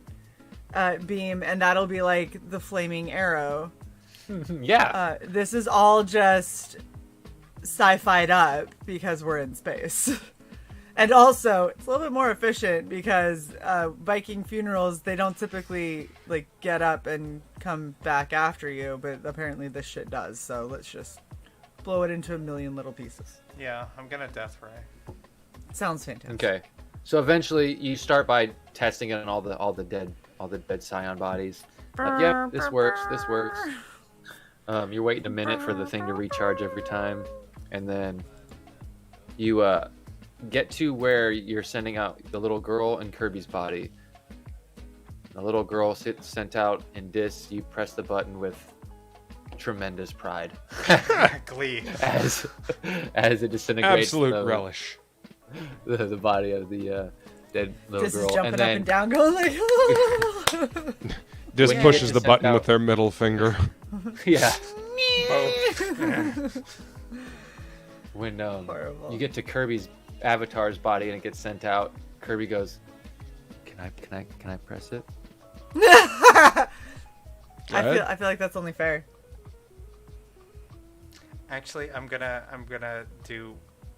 A: beam, and that'll be like the flaming arrow.
C: Yeah.
A: This is all just sci-fi'd up because we're in space. And also, it's a little bit more efficient because Viking funerals, they don't typically like get up and come back after you, but apparently this shit does. So let's just blow it into a million little pieces.
B: Yeah, I'm gonna death ray.
A: Sounds fantastic.
C: Okay. So eventually, you start by testing it on all the dead scion bodies. Like, yep, this works. This works. You're waiting a minute for the thing to recharge every time, and then you get to where you're sending out the little girl and Kirby's body. The little girl sent out in dis. You press the button with tremendous pride
B: Glee.
C: as it disintegrates
D: Absolute relish.
C: the body of the dead little
A: This
C: girl,
A: is jumping
C: and then
A: up and down, going like.
D: Just
C: When you
D: pushes
C: get
D: the
C: to
D: button
C: send
D: with
C: out-
D: their middle finger.
C: yeah.
B: Both.
C: When
A: Horrible.
C: you get to Kirby's avatar's body and it gets sent out, Kirby goes, "Can I press it?"
A: I
D: ahead.
A: feel like that's only fair.
B: Actually, I'm gonna do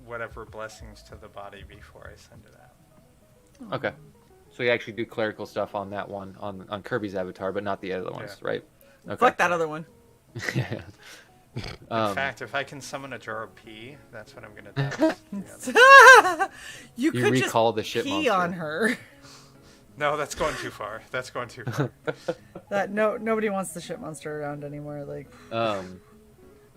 B: whatever blessings to the body before I send it out.
C: Okay. So you actually do clerical stuff on that one, on Kirby's avatar, but not the other ones, right? Okay.
A: Fuck that other one.
B: In fact, if I can summon a jar of pee, that's what I'm gonna do.
A: You could
C: recall the
A: just
C: shit
A: pee
C: monster.
A: on her.
B: No, that's going too far. That's going too far.
A: That nobody wants the shit monster around anymore. Like,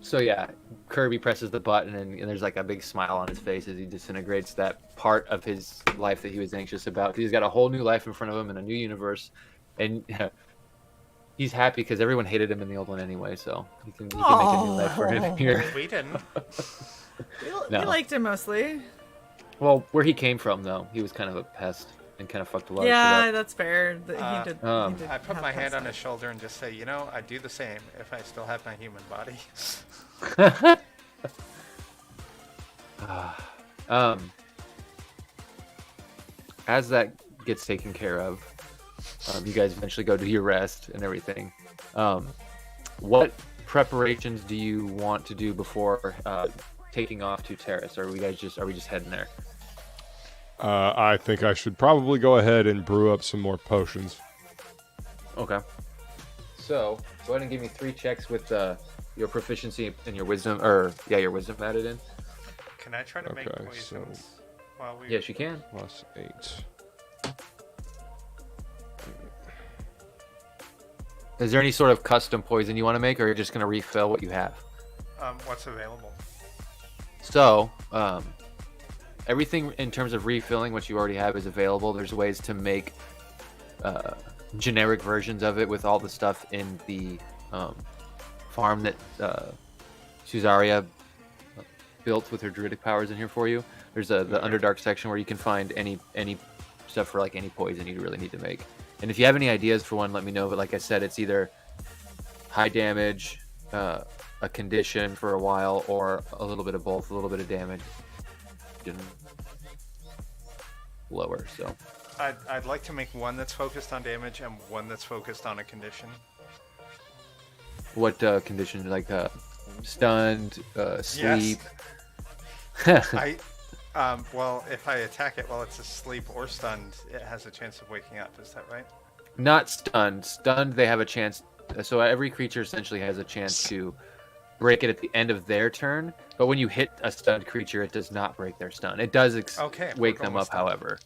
C: So yeah, Kirby presses the button and there's like a big smile on his face as he disintegrates that part of his life that he was anxious about. 'Cause he's got a whole new life in front of him in a new universe, and he's happy because everyone hated him in the old one anyway. So he can make a new life for him here.
B: We didn't.
A: we
C: No.
A: liked him mostly.
C: Well, where he came from though, he was kind of a pest and kind of fucked a lot of
A: Yeah,
C: shit
A: that's fair. He did.
B: I put
A: have
B: my hand
A: past
B: on
A: life.
B: his shoulder and just say, you know, I'd do the same if I still had my human body.
C: As that gets taken care of, you guys eventually go to your rest and everything. What preparations do you want to do before taking off to Terrace? Are we just heading there?
D: I think I should probably go ahead and brew up some more potions.
C: Okay. So go ahead and give me 3 checks with your proficiency and your wisdom, your wisdom added in.
B: Can I try to make
D: Okay,
B: poisons while we...
C: Yes, you can.
D: Plus 8.
C: Is there any sort of custom poison you want to make, or you're just going to refill what you have?
B: What's available?
C: So, everything in terms of refilling what you already have is available. There's ways to make generic versions of it with all the stuff in the farm that Suzaria built with her druidic powers in here for you. There's the Underdark section where you can find any stuff for like any poison you really need to make. And if you have any ideas for one, let me know. But like I said, it's either high damage, a condition for a while, or a little bit of both, a little bit of damage. Lower, so.
B: I'd like to make one that's focused on damage and one that's focused on a condition.
C: What condition? Like stunned, sleep?
B: Well, if I attack it while it's asleep or stunned, it has a chance of waking up. Is that right?
C: Not stunned. Stunned, they have a chance. So every creature essentially has a chance to break it at the end of their turn. But when you hit a stunned creature, it does not break their stun. It does wake them up, however.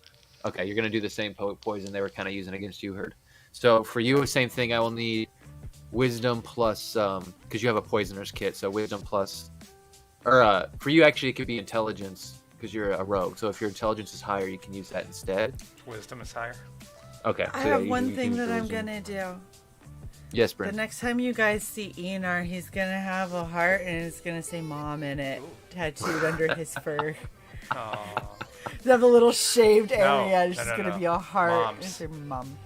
C: Okay, you're going to do the same poison they were kind of using against you, Herd. So for you, same thing. I will need wisdom plus, because you have a poisoner's kit. So wisdom plus, or for you, actually, it could be intelligence because you're a rogue. So if your intelligence is higher, you can use that instead.
B: Wisdom is higher.
C: Okay.
A: I
C: so
A: have
C: you
A: one
C: can
A: thing
C: use
A: that I'm
C: wisdom.
A: gonna do.
C: Yes,
A: The
C: Brent.
A: next time you guys see Enar, he's gonna have a heart and it's gonna say "Mom" in it, tattooed under his fur.
B: Aww.
A: They have a little shaved
B: No,
A: area. It's
B: no,
A: just
B: no,
A: gonna
B: no.
A: be a heart.
B: Moms.
A: It's your mom.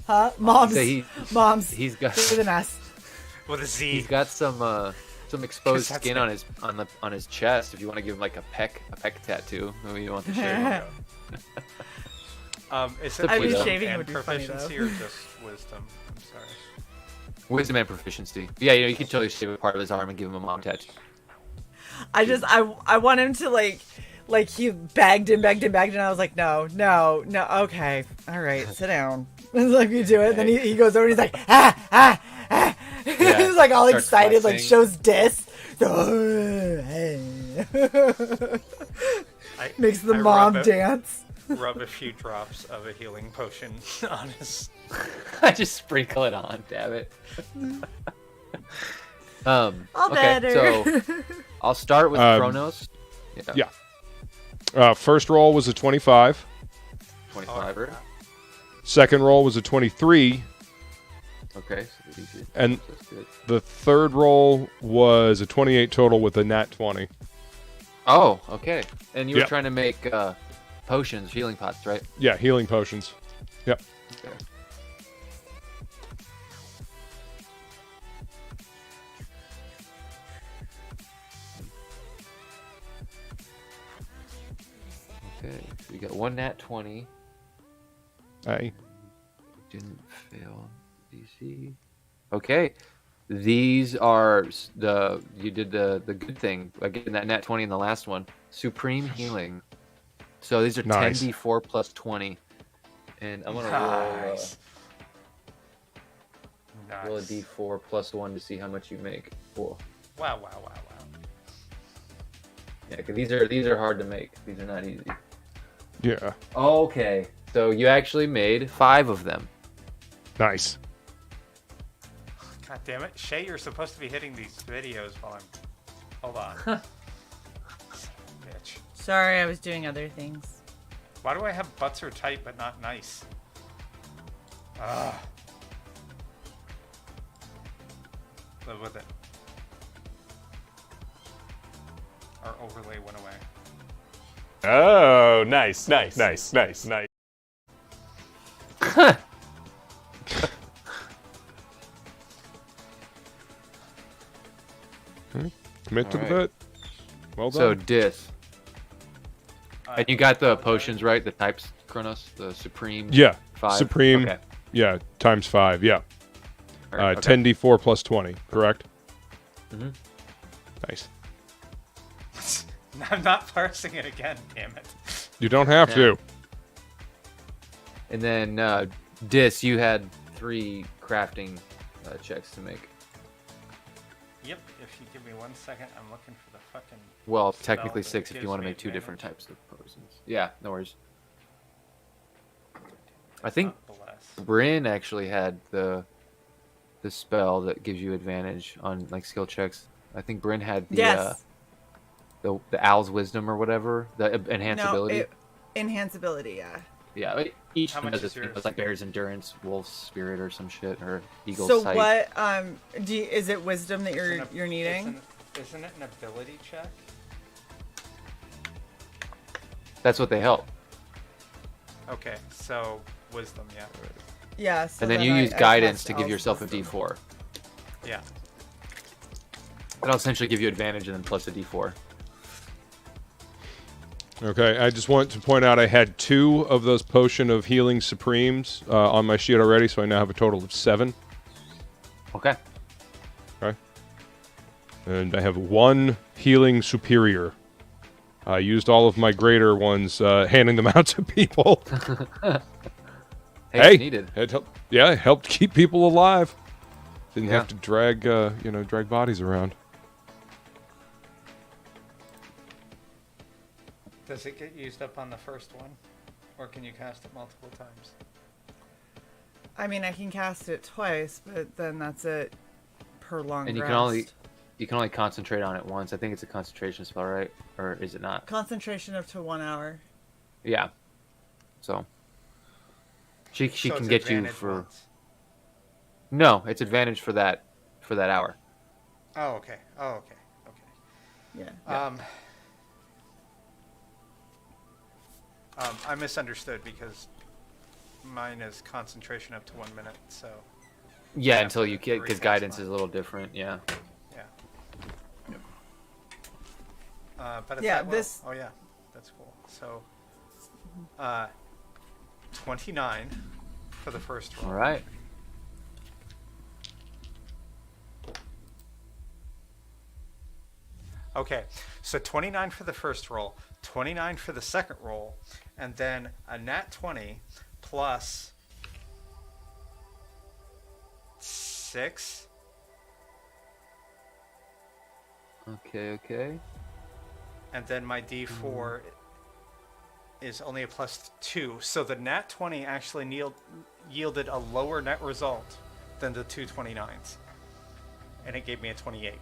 A: Huh? Moms.
C: So
A: Moms.
C: he's got
A: With an S.
B: With a Z.
C: he's got some exposed
B: that's
C: skin
B: it.
C: on his chest. If you want to give him like a peck tattoo, maybe you want to shave.
B: Is it
C: I mean,
B: wisdom
A: shaving
B: and
A: would be funny,
B: proficiency
A: though.
B: or just wisdom? I'm sorry.
C: Wisdom and proficiency. Yeah, you can totally shave a part of his arm and give him a mom tattoo.
A: I want him to like he begged and I was like, no, okay, all right, sit down. It's like you do it, then he goes over and he's like, ah.
C: Yeah,
A: He's like all
C: starts
A: excited, like
C: flexing.
A: shows dis. Makes the
B: I
A: mom
B: rub
A: dance.
B: Rub a few drops of a healing potion on his.
C: I just sprinkle it on, damn it.
A: All
C: Okay,
A: better.
C: so I'll start with Chronos.
D: Yeah. First roll was a 25.
C: 25 er.
D: Second roll was a 23.
C: Okay, so easy.
D: And
C: That's good.
D: the third roll was a 28 total with a nat 20.
C: Oh, okay. And you were
D: Yeah.
C: trying to make potions, healing pots, right?
D: Yeah, healing potions. Yep.
C: Okay. Okay, so we got one nat 20.
D: Aye.
C: Didn't fail DC. Okay. These are you did the good thing by getting that nat 20 in the last one. Supreme healing. So these are
D: Nice.
C: 10d4 plus 20. And I'm gonna roll roll a
B: Nice.
C: d4 plus 1 to see how much you make. Cool.
B: Wow.
C: Yeah, because these are hard to make. These are not easy.
D: Yeah.
C: Okay. So you actually made 5 of them.
D: Nice.
B: God damn it. Shay, you're supposed to be hitting these videos while I'm. Hold on. Bitch.
A: Sorry, I was doing other things.
B: Why do I have butts are tight but not nice? Ugh. Live with it. Our overlay went away.
H: Oh, nice.
D: Commit to the
C: Alright.
D: bit. Well
C: So
D: done.
C: dis. And you got the potions right, the types, Kronos, the Supreme.
D: Yeah.
C: 5.
D: Supreme.
C: Okay.
D: Yeah, times 5. Yeah.
C: All right, okay.
D: 10d4 plus 20. Correct.
C: Mhm.
D: Nice.
B: I'm not parsing it again, damn it.
D: You don't have
C: Yeah.
D: to.
C: And then dis, you had 3 crafting checks to make.
B: Yep, if you give me 1 second, I'm looking for the fucking.
C: Well,
B: spell
C: technically
B: that
C: 6 if
B: gives
C: you want to
B: me
C: make 2 different
B: advantage.
C: types of potions. Yeah, no worries. I think
B: God bless.
C: Bryn actually had the spell that gives you advantage on like skill checks. I think Bryn had the
A: Yes.
C: the owl's wisdom or whatever, the enhance
A: No,
C: ability.
A: enhance ability, yeah.
C: Yeah, each
B: How
C: one
B: much
C: does
B: is
C: it. It's
B: yours?
C: like bear's endurance, wolf's spirit, or some shit, or eagle's
A: So
C: sight.
A: what? Is it wisdom that
B: Isn't
A: you're needing?
B: Isn't it an ability check?
C: That's what they help.
B: Okay, so wisdom, yeah.
A: Yeah. So
C: And then you use
A: I
C: guidance
A: cast
C: to give
A: Owl's
C: yourself a
A: Wisdom.
C: D4.
B: Yeah.
C: That'll essentially give you advantage and then plus a d4.
D: Okay, I just want to point out I had 2 of those Potion of Healing Supremes on my sheet already, so I now have a total of 7.
C: Okay.
D: Okay. And I have 1 Healing Superior. I used all of my greater ones, handing them out to people.
C: Hey, it's needed.
D: It helped keep people alive. Didn't
C: Yeah.
D: have to drag, drag bodies around.
B: Does it get used up on the first one? Or can you cast it multiple times?
A: I mean, I can cast it twice, but then that's it per long
C: And you
A: rest.
C: can only concentrate on it once. I think it's a concentration spell, right? Or is it not?
A: Concentration up to 1 hour.
C: Yeah. So she
B: So
C: can
B: it's
C: get you
B: advantage
C: for
B: once.
C: no, it's advantage for that hour.
B: Oh, okay. Okay.
A: Yeah.
B: I misunderstood because mine is concentration up to 1 minute, so
C: Yeah,
B: Yeah,
C: until you
B: for
C: get
B: three
C: because
B: next
C: guidance
B: month.
C: is a little different. Yeah.
B: yeah. But it's
A: Yeah,
B: at will.
A: this-
B: Oh yeah, that's cool. So, 29 for the first roll.
C: All right.
B: Okay, so 29 for the first roll, 29 for the second roll, and then a nat 20 plus 6.
C: Okay.
B: And then my d4 is only a plus 2. So the nat 20 actually yielded a lower net result than the two 29s. And it gave me a 28.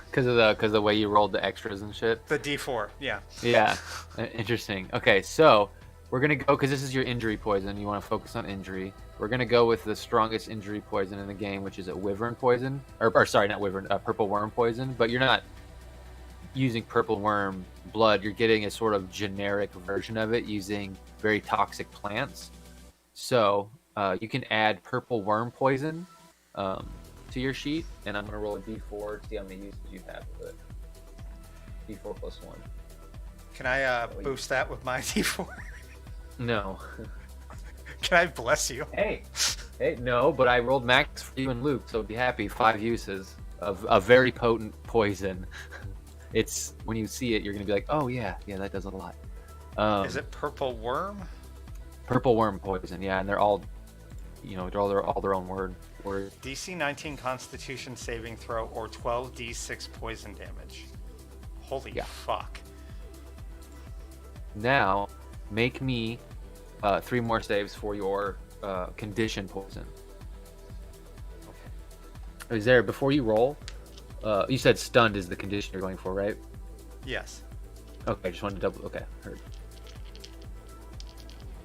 C: Because of the way you rolled the extras and shit.
B: The d4, yeah.
C: Yeah. Interesting. Okay, so we're gonna go because this is your injury poison. You want to focus on injury. We're gonna go with the strongest injury poison in the game, which is a wyvern poison, or sorry, not wyvern, purple worm poison. But you're not using purple worm blood. You're getting a sort of generic version of it using very toxic plants. So you can add purple worm poison to your sheet, and I'm gonna roll a d4 to see how many uses you have of it. d4 plus 1.
B: Can I boost that with my d4?
C: No.
B: Can I bless you?
C: Hey, no, but I rolled max for you and Luke, so be happy. 5 uses of a very potent poison. It's when you see it, you're gonna be like, oh yeah, that does a lot.
B: Is it purple worm?
C: Purple worm poison? Yeah, and they're all, they're all their own word.
B: DC 19 Constitution saving throw or 12 d6 poison damage. Holy fuck.
C: Now, make me 3 more saves for your condition poison. Is there, before you roll, you said stunned is the condition you're going for, right?
B: Yes.
C: Okay, I just wanted to double. Okay, heard.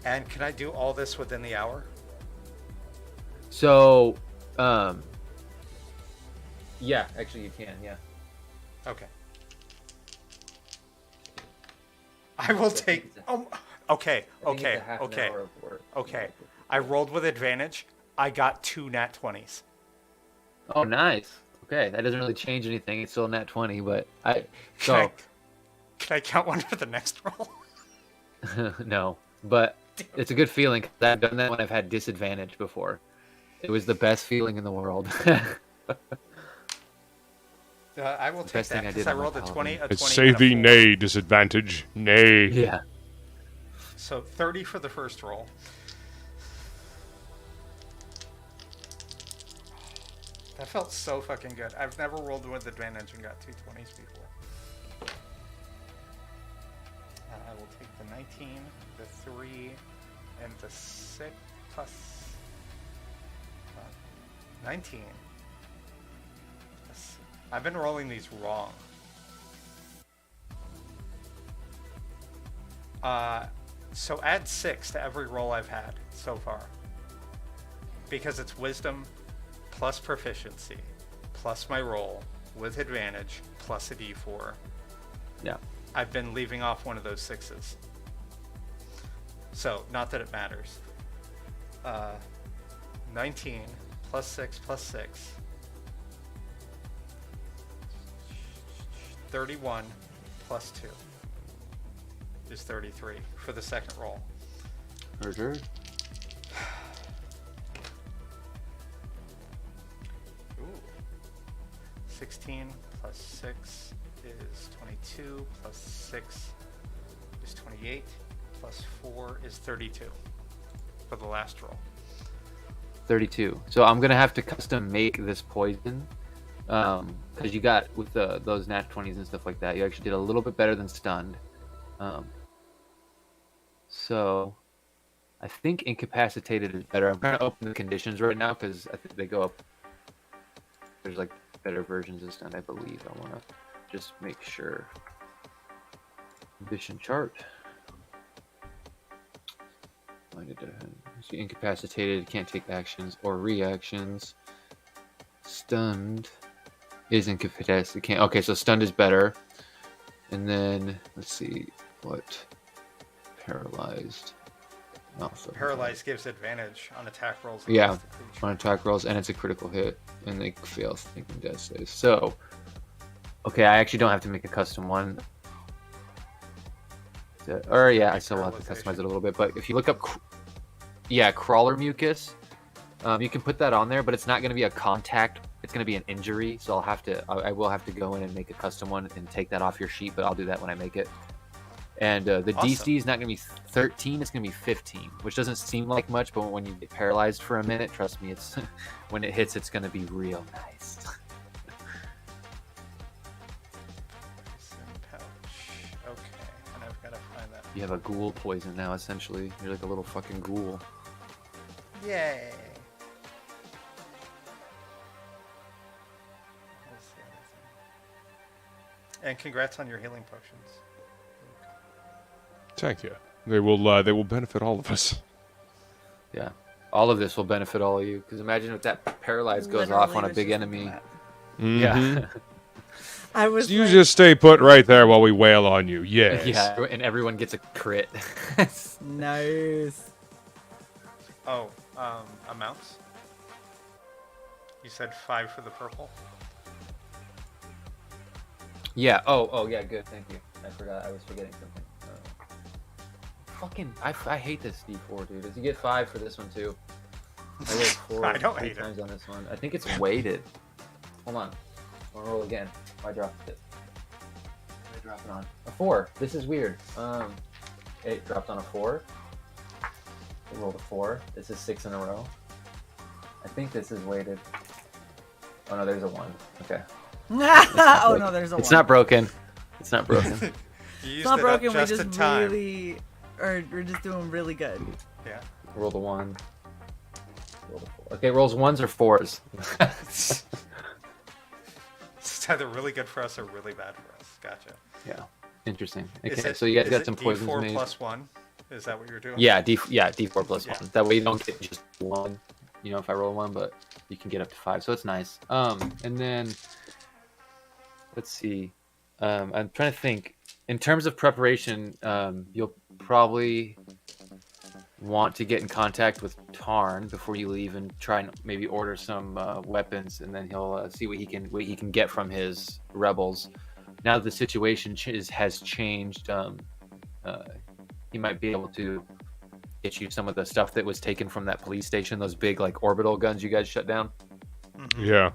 B: And can I do all this within the hour?
C: So, yeah, actually you can, yeah.
B: Okay. I will take. Okay. I rolled with advantage. I got 2 nat 20s.
C: Oh, nice. Okay, that doesn't really change anything. It's still a nat 20, but
B: Can I count one for the next roll?
C: no, but it's a good feeling 'cause I've done that when I've had disadvantage before. It was the best feeling in the world.
B: I will take
C: best
B: that
C: thing I
B: because
C: did
B: I
C: on my
B: rolled a 20, a 20,
D: Save
B: and a
D: thee
B: 4.
D: nay, disadvantage. Nay.
C: Yeah.
B: So 30 for the first roll. That felt so fucking good. I've never rolled with advantage and got 2 20s before. I will take the 19, the 3, and the 6 plus 19. I've been rolling these wrong. So add 6 to every roll I've had so far. Because it's wisdom plus proficiency plus my roll with advantage plus a d4.
C: Yeah.
B: I've been leaving off one of those 6s. So, not that it matters. 19 plus 6 plus 6. 31 plus 2 is 33 for the second roll.
C: Murder.
B: Ooh. 16 plus 6 is 22, plus 6 is 28, plus 4 is 32 for the last roll.
C: 32. So I'm gonna have to custom make this poison, because you got with those nat 20s and stuff like that. You actually did a little bit better than stunned. So I think incapacitated is better. I'm trying to open the conditions right now because I think they go up. There's like better versions of stunned, I believe. I want to just make sure. Condition chart. See, incapacitated, can't take actions or reactions. Stunned is incapacitated. Can't. Okay, so stunned is better. And then let's see what paralyzed. Also
B: Paralyzed gives advantage on attack rolls.
C: Yeah,
B: against the creature.
C: on attack rolls, and it's a critical hit, and they fail thinking death saves. So, okay, I actually don't have to make a custom one. Or yeah, I still will have to customize it a little bit. But if you look up, crawler mucus, you can put that on there, but it's not going to be a contact. It's going to be an injury. So I will have to go in and make a custom one and take that off your sheet. But I'll do that when I make it. And the
B: Awesome.
C: DC is not going to be 13. It's going to be 15, which doesn't seem like much, but when you get paralyzed for a minute, trust me, it's when it hits, it's going to be real nice.
B: Pouch. Okay, and I've got to find that.
C: You have a ghoul poison now, essentially. You're like a little fucking ghoul.
B: Yay! Let's see everything. And congrats on your healing potions.
D: Thank you. They will benefit all of us.
C: Yeah. All of this will benefit all of you. Because imagine if that paralyze goes off on a big enemy. Yeah.
A: I was.
D: You
A: like,
D: just stay put right there while we wail on you. Yes.
C: Yeah, and everyone gets a crit.
A: nice.
B: Oh, amounts? You said 5 for the purple?
C: Yeah. Oh, yeah, good. Thank you. I forgot. I was forgetting something. I hate this D4, dude. Does he get 5 for this one, too? I get 4
B: I don't
C: 3
B: hate it.
C: times on this one. I think it's weighted. Hold on. I'll roll again. I dropped it. I drop it on a 4. This is weird. It dropped on a 4. I rolled a 4. This is 6 in a row. I think this is weighted. Oh no, there's a 1. Okay.
A: Oh no, there's a.
C: It's
A: one.
C: not broken. It's not broken.
B: You used
A: It's not
B: it
A: broken.
B: up
A: We
B: just
A: just
B: in time.
A: really, or we're just doing really good.
B: Yeah.
C: Roll the 1. Roll the 4. Okay, rolls 1s or 4s.
B: It's either really good for us or really bad for us. Gotcha.
C: Yeah. Interesting.
B: Is
C: Okay,
B: it-
C: so you guys
B: is
C: got
B: it
C: some poisons
B: D4
C: made.
B: plus 1? Is that what you're doing?
C: Yeah, D4 plus
B: Yeah.
C: 1. That way you don't get just 1. You know, if I roll 1, but you can get up to 5, so it's nice. And then let's see. I'm trying to think. In terms of preparation, you'll probably want to get in contact with Tarn before you leave and try and maybe order some weapons, and then he'll see what he can get from his rebels. Now that the situation has changed, he might be able to get you some of the stuff that was taken from that police station, those big like orbital guns you guys shut down.
D: Yeah.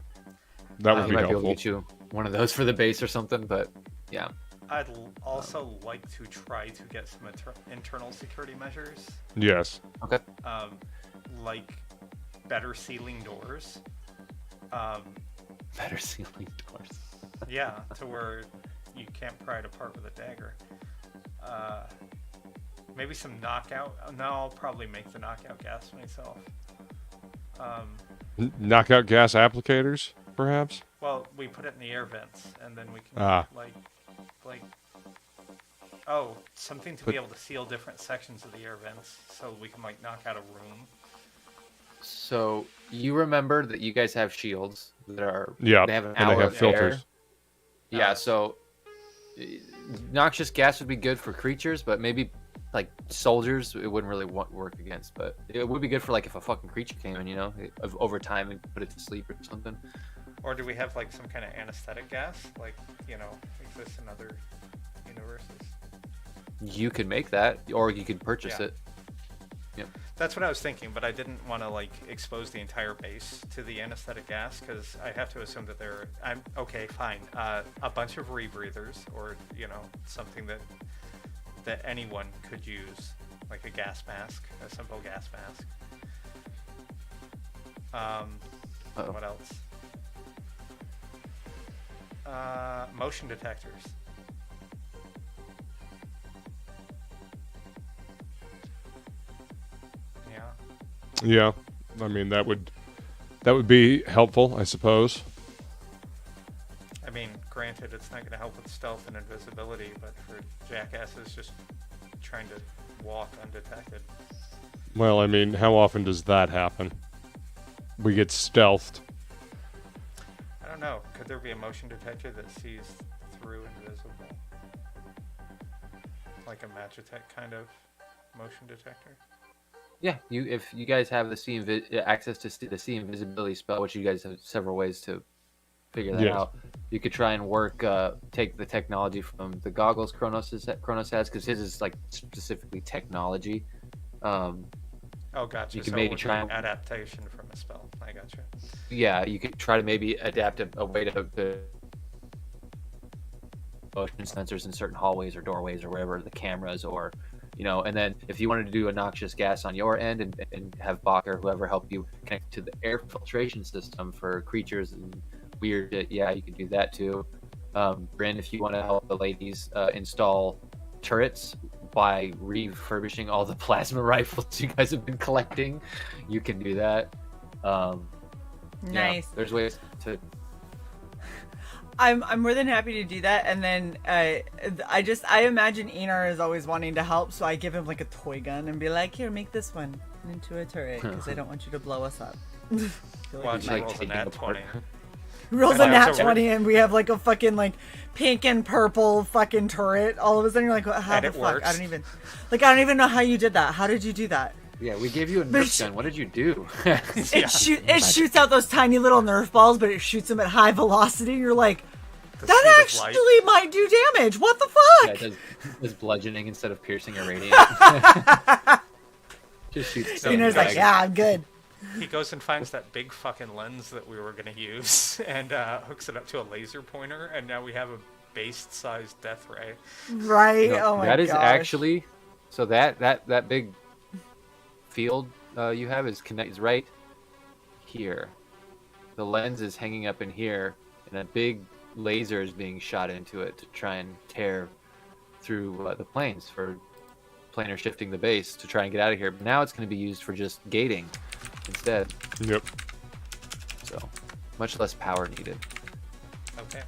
D: That would
C: He
D: be
C: might be able
D: helpful.
C: to get you one of those for the base or something, but yeah.
B: I'd also like to try to get some internal security measures,
D: Yes.
C: Okay.
B: like better sealing doors.
C: Better ceiling doors.
B: Yeah, to where you can't pry it apart with a dagger. Maybe some knockout. No, I'll probably make the knockout gas myself.
D: Knockout gas applicators, perhaps?
B: Well, we put it in the air vents, and then we can like, something to be able to seal different sections of the air vents, so we can like knock out a room.
C: So you remember that you guys have shields that are
D: Yeah,
C: They have an
D: and they
C: hour
D: have
C: of
D: filters.
C: air. Yeah. So noxious gas would be good for creatures, but maybe like soldiers, it wouldn't really work against, but it would be good for like if a fucking creature came in, over time and put it to sleep or something.
B: Or do we have like some kind of anesthetic gas, like exists in other universes?
C: You could make that, or you could purchase it. Yep.
B: That's what I was thinking, but I didn't want to like expose the entire base to the anesthetic gas because I have to assume that I'm okay, fine. A bunch of rebreathers, or something that anyone could use, like a gas mask, a simple gas mask. What else? Motion detectors.
D: Yeah, I mean that would be helpful, I suppose.
B: I mean, granted, it's not going to help with stealth and invisibility, but for jackasses just trying to walk undetected.
D: Well, I mean, how often does that happen? We get stealthed.
B: I don't know. Could there be a motion detector that sees through invisible? Like a Magitech kind of motion detector?
C: Yeah, if you guys have the access to the see invisibility spell, which you guys have several ways to figure that out, you could try and take the technology from the goggles Kronos has, because his is like specifically technology.
B: Oh, gotcha.
C: You could
B: so
C: maybe try
B: an adaptation from a spell. I gotcha.
C: Yeah, you could try to maybe adapt a way to motion sensors in certain hallways or doorways or wherever, the cameras, or and then if you wanted to do a noxious gas on your end and have Bach or whoever help you connect to the air filtration system for creatures and weird shit, yeah, you could do that too. Bryn, if you want to help the ladies install turrets by refurbishing all the plasma rifles you guys have been collecting, you can do that.
A: Nice.
C: There's ways to.
A: I'm more than happy to do that, and then I imagine Enar is always wanting to help, so I give him like a toy gun and be like, here, make this one into a turret because I don't want you to blow us up.
B: Watch
C: like
B: rolls a nat 20.
A: Rolls a nat
B: so
A: 20 and we have like a fucking like pink and purple fucking turret. All of a sudden you're like, how
B: And
A: the
B: it
A: fuck?
B: works.
A: I don't even know how you did that. How did you do that?
C: Yeah, we gave you a Nerf gun. What did you do?
A: It shoots out those tiny little Nerf balls, but it shoots them at high velocity. You're like,
B: The
A: that
B: speed of light.
A: actually might do damage. What the
C: Yeah,
A: fuck?
C: it does bludgeoning instead of piercing or radiant. Just shoots.
B: So
A: Enar's like, yeah, I'm good.
B: He goes and finds that big fucking lens that we were going to use and hooks it up to a laser pointer, and now we have a base-sized death ray.
A: Right? Oh my god.
C: That is actually, so that big field you have is right here. The lens is hanging up in here, and a big laser is being shot into it to try and tear through the planes for planar shifting the base to try and get out of here. But now it's going to be used for just gating instead.
D: Yep.
C: So much less power needed.
B: Okay.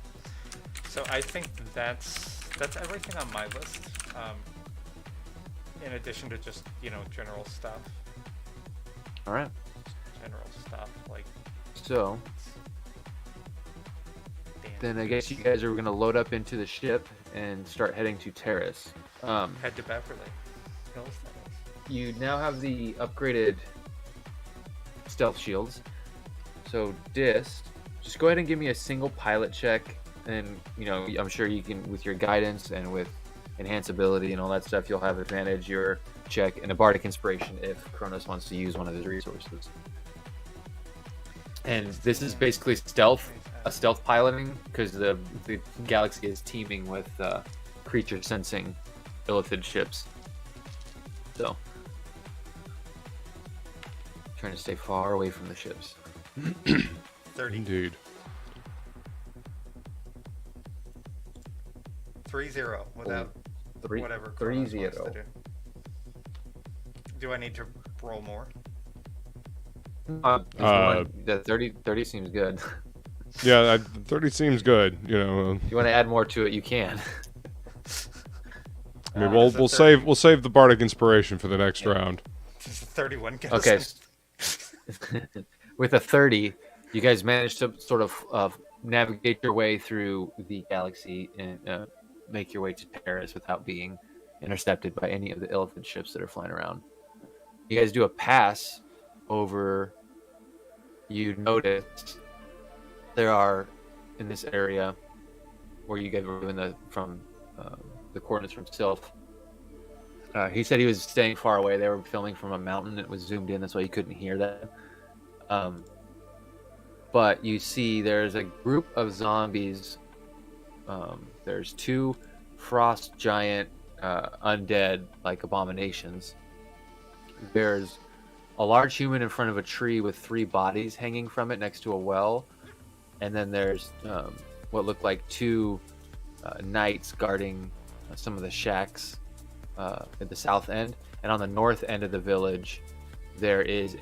B: So I think that's everything on my list. In addition to just, general stuff.
C: All right.
B: General stuff like
C: So then I guess you guys are going to load up into the ship and start heading to Terrace.
B: head to Beverly Hills. That is.
C: You now have the upgraded stealth shields. So Dist, just go ahead and give me a single pilot check, and I'm sure you can, with your guidance and with enhanceability and all that stuff, you'll have advantage your check and a bardic inspiration if Kronos wants to use one of his resources. And this is basically stealth piloting, because the galaxy is teeming with creature sensing illithid ships. So trying to stay far away from the ships.
B: 30.
D: Indeed.
B: 3-0 without whatever
C: 3-0.
B: Kronos wants to do. Do I need to roll more?
C: The 30 seems good.
D: Yeah, 30 seems good.
C: If you want to add more to it, you can.
D: I mean, we'll save the bardic inspiration for the next round.
B: Does the 31 get
C: Okay.
B: us
C: With a 30, you guys managed to sort of navigate your way through the galaxy and make your way to Paris without being intercepted by any of the elephant ships that are flying around. You guys do a pass over. You notice there are in this area where you guys were given the coordinates from Sylph. He said he was staying far away. They were filming from a mountain. It was zoomed in, that's why you couldn't hear that. But you see there's a group of zombies. There's 2 frost giant undead like abominations. There's a large human in front of a tree with 3 bodies hanging from it next to a well. And then there's what look like 2 knights guarding some of the shacks at the south end. And on the north end of the village, there is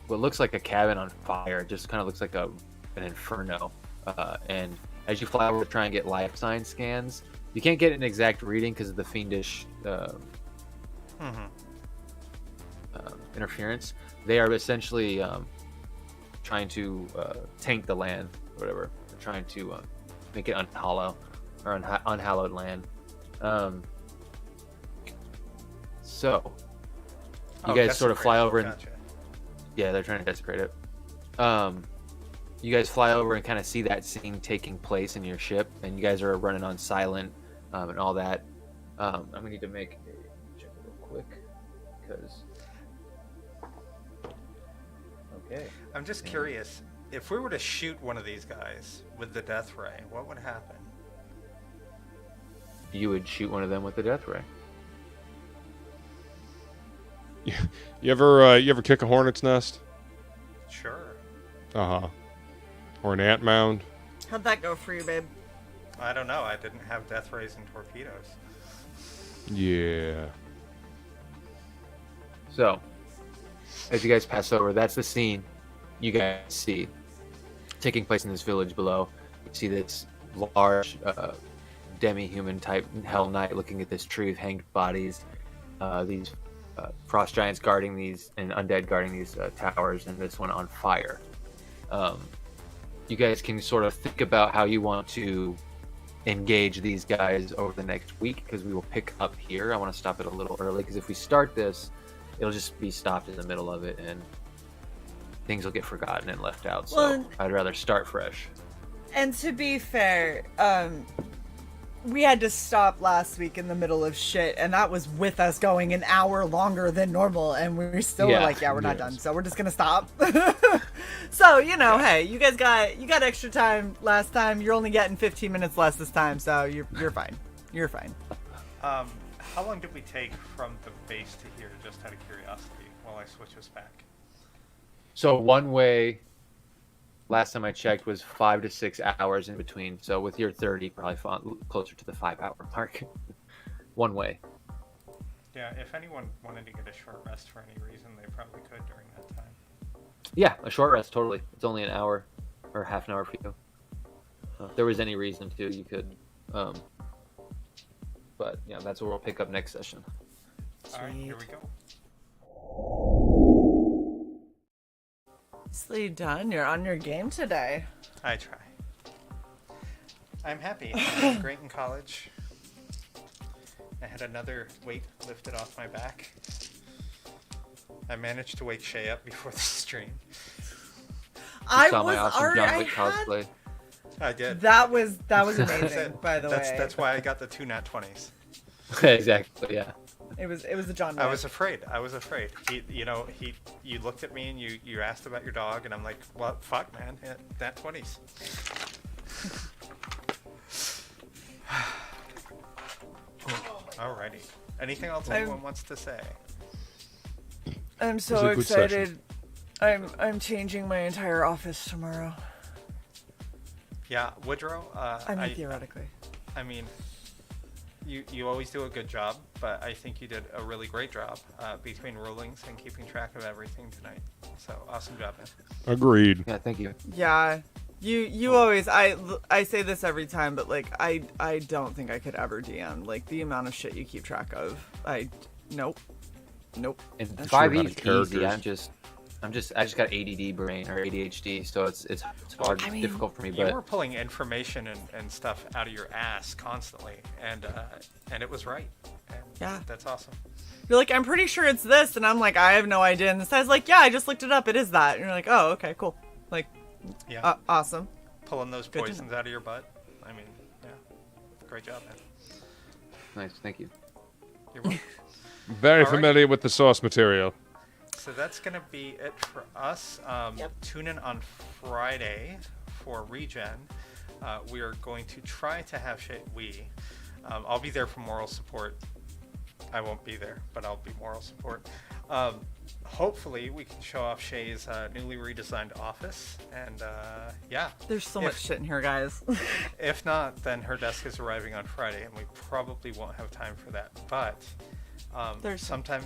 C: what looks like a cabin on fire. It just kind of looks like an inferno. And as you fly over to try and get life sign scans, you can't get an exact reading because of the fiendish interference. They are essentially trying to taint the land, or whatever. They're trying to make it unhallowed land. So you guys sort of fly over and yeah, they're trying to desecrate it. You guys fly over and kind of see that scene taking place in your ship, and you guys are running on silent and all that. I'm gonna need to make a check real quick because. Okay.
B: I'm just curious. If we were to shoot one of these guys with the death ray, what would happen?
C: You would shoot one of them with the death ray.
D: You ever kick a hornet's nest?
B: Sure.
D: Uh-huh. Or an ant mound?
A: How'd that go for you, babe?
B: I don't know. I didn't have death rays and torpedoes.
D: Yeah.
C: So, as you guys pass over, that's the scene you guys see taking place in this village below. You see this large demi-human type Hell Knight looking at this tree of hanged bodies. These frost giants guarding these, and undead guarding these towers, and this one on fire. You guys can sort of think about how you want to engage these guys over the next week, because we will pick up here. I want to stop it a little early, because if we start this, it'll just be stopped in the middle of it, and things will get forgotten and left out. So
A: Well,
C: I'd rather start fresh.
A: And to be fair, we had to stop last week in the middle of shit, and that was with us going an hour longer than normal, and we still were like, yeah, we're not done, so we're just gonna stop. So, you know, hey, you guys got extra time last time. You're only getting 15 minutes less this time, so you're fine. You're fine.
B: How long did we take from the base to here, just out of curiosity, while I switch us back?
C: So one way, last time I checked, was 5 to 6 hours in between. So with your 30, probably closer to the 5-hour mark. One way.
B: Yeah, if anyone wanted to get a short rest for any reason, they probably could during that time.
C: Yeah, a short rest, totally. It's only an hour or half an hour for you. If there was any reason to, you could. But yeah, that's where we'll pick up next session.
B: All right, here we go.
A: Nicely done. You're on your game today.
B: I try. I'm happy. I did great in college. I had another weight lifted off my back. I managed to wake Shay up before the stream.
A: I
C: saw my
A: was
C: awesome
A: already.
C: John Wick cosplay.
B: I did.
A: That was amazing. By the way,
B: That's why I got the 2 nat 20s.
C: Exactly. Yeah.
A: it was a John Wick.
B: I was afraid. You looked at me and you asked about your dog, and I'm like, well, fuck, man, nat 20s. Alrighty. Anything else anyone wants to say?
A: I'm
D: was
A: so
D: a good
A: excited. I'm changing my entire office tomorrow.
B: Yeah, Woodrow.
A: I mean, theoretically.
B: I mean, you always do a good job, but I think you did a really great job between rulings and keeping track of everything tonight. So awesome job, man.
D: Agreed.
C: Yeah. Thank you.
A: Yeah. You always I say this every time, but like I don't think I could ever DM. Like the amount of shit you keep track of. Nope.
C: And
D: That's
C: 5e
D: sure
C: is
D: how the
C: easy. I just got ADD brain or ADHD, so it's hard,
A: I mean,
C: difficult for me.
B: You
C: But
B: were pulling information and stuff out of your ass constantly, and it was right. And
A: Yeah.
B: That's awesome.
A: You're like, I'm pretty sure it's this, and I'm like, I have no idea. And the guy's like, yeah, I just looked it up. It is that. And you're like, oh, okay, cool. Like,
B: Yeah.
A: awesome.
B: Pulling those
A: Good to
B: poisons out of your butt. I mean, yeah. Great job, man.
C: Nice, thank you.
B: You're welcome.
D: Very
B: Alrighty.
D: familiar with the source material.
B: So that's going to be it for us. Tune in on Friday for Regen. We are going to try to have I'll be there for moral support. I won't be there, but I'll be moral support. Hopefully, we can show off Shay's newly redesigned office. And yeah.
A: There's so much shit in here, guys.
B: If not, then her desk is arriving on Friday, and we probably won't have time for that. But sometime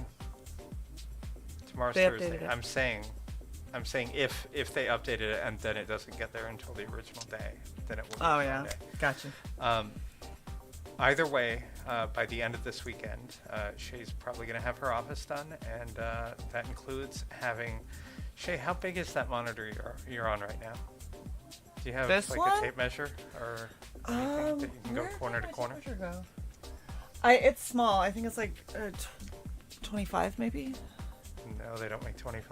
B: tomorrow's
A: They
B: Thursday.
A: updated it.
B: I'm saying if they updated it and then it doesn't get there until the original day, then it will be
A: Oh, yeah.
B: Friday.
A: Gotcha.
B: Either way, by the end of this weekend, Shay's probably going to have her office done, and that includes having... Shay, how big is that monitor you're on right now? Do you have
A: This
B: like
A: one?
B: a tape measure or anything that you can go
A: Where
B: corner
A: did
B: to
A: my
B: corner?
A: temperature go? It's small. I think it's like 25 maybe.
B: No, they don't make 25s.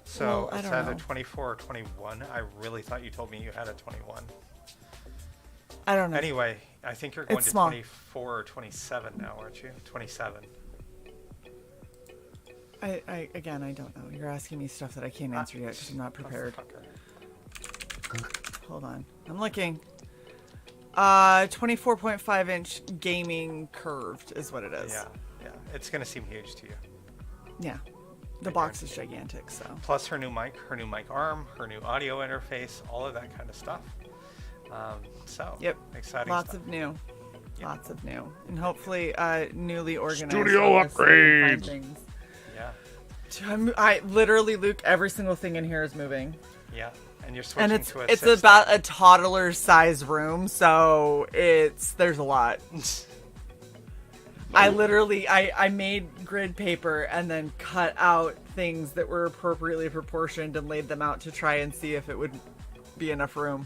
B: So
A: Well, I
B: it's
A: don't
B: either
A: know.
B: 24 or 21. I really thought you told me you had a 21.
A: I don't know.
B: Anyway, I think you're going
A: It's
B: to
A: small.
B: 24 or 27 now, aren't you? 27.
A: Again, I don't know. You're asking me stuff that I can't answer yet because I'm not prepared.
B: Fucker.
A: Hold on. I'm looking. 24.5 inch gaming curved is what it is.
B: Yeah, yeah. It's going to seem huge to you.
A: Yeah. The box is gigantic, so.
B: Plus her new mic arm, her new audio interface, all of that kind of stuff. So,
A: Yep.
B: exciting
A: Lots
B: stuff.
A: of new.
B: Yep.
A: Lots of new. And hopefully newly organized.
D: Studio
A: office so we can find
D: upgrades.
A: things.
B: Yeah,
A: I literally, Luke, every single thing in here is moving.
B: yeah. And you're switching
A: And it's
B: to a
A: it's
B: sit
A: about
B: stand.
A: a toddler size room, so there's a lot. I literally I made grid paper and then cut out things that were appropriately proportioned and laid them out to try and see if it would be enough room.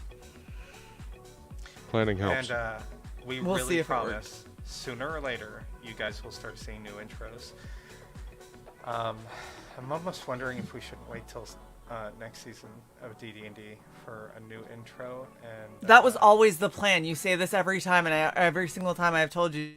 D: Planning helps.
B: And we
A: We'll see
B: really
A: if it
B: promise sooner or later you guys will start seeing new intros. I'm almost wondering if we should wait till next season of DD&D for a new intro. And
A: That was always the plan. You say this every time, and every single time I've told you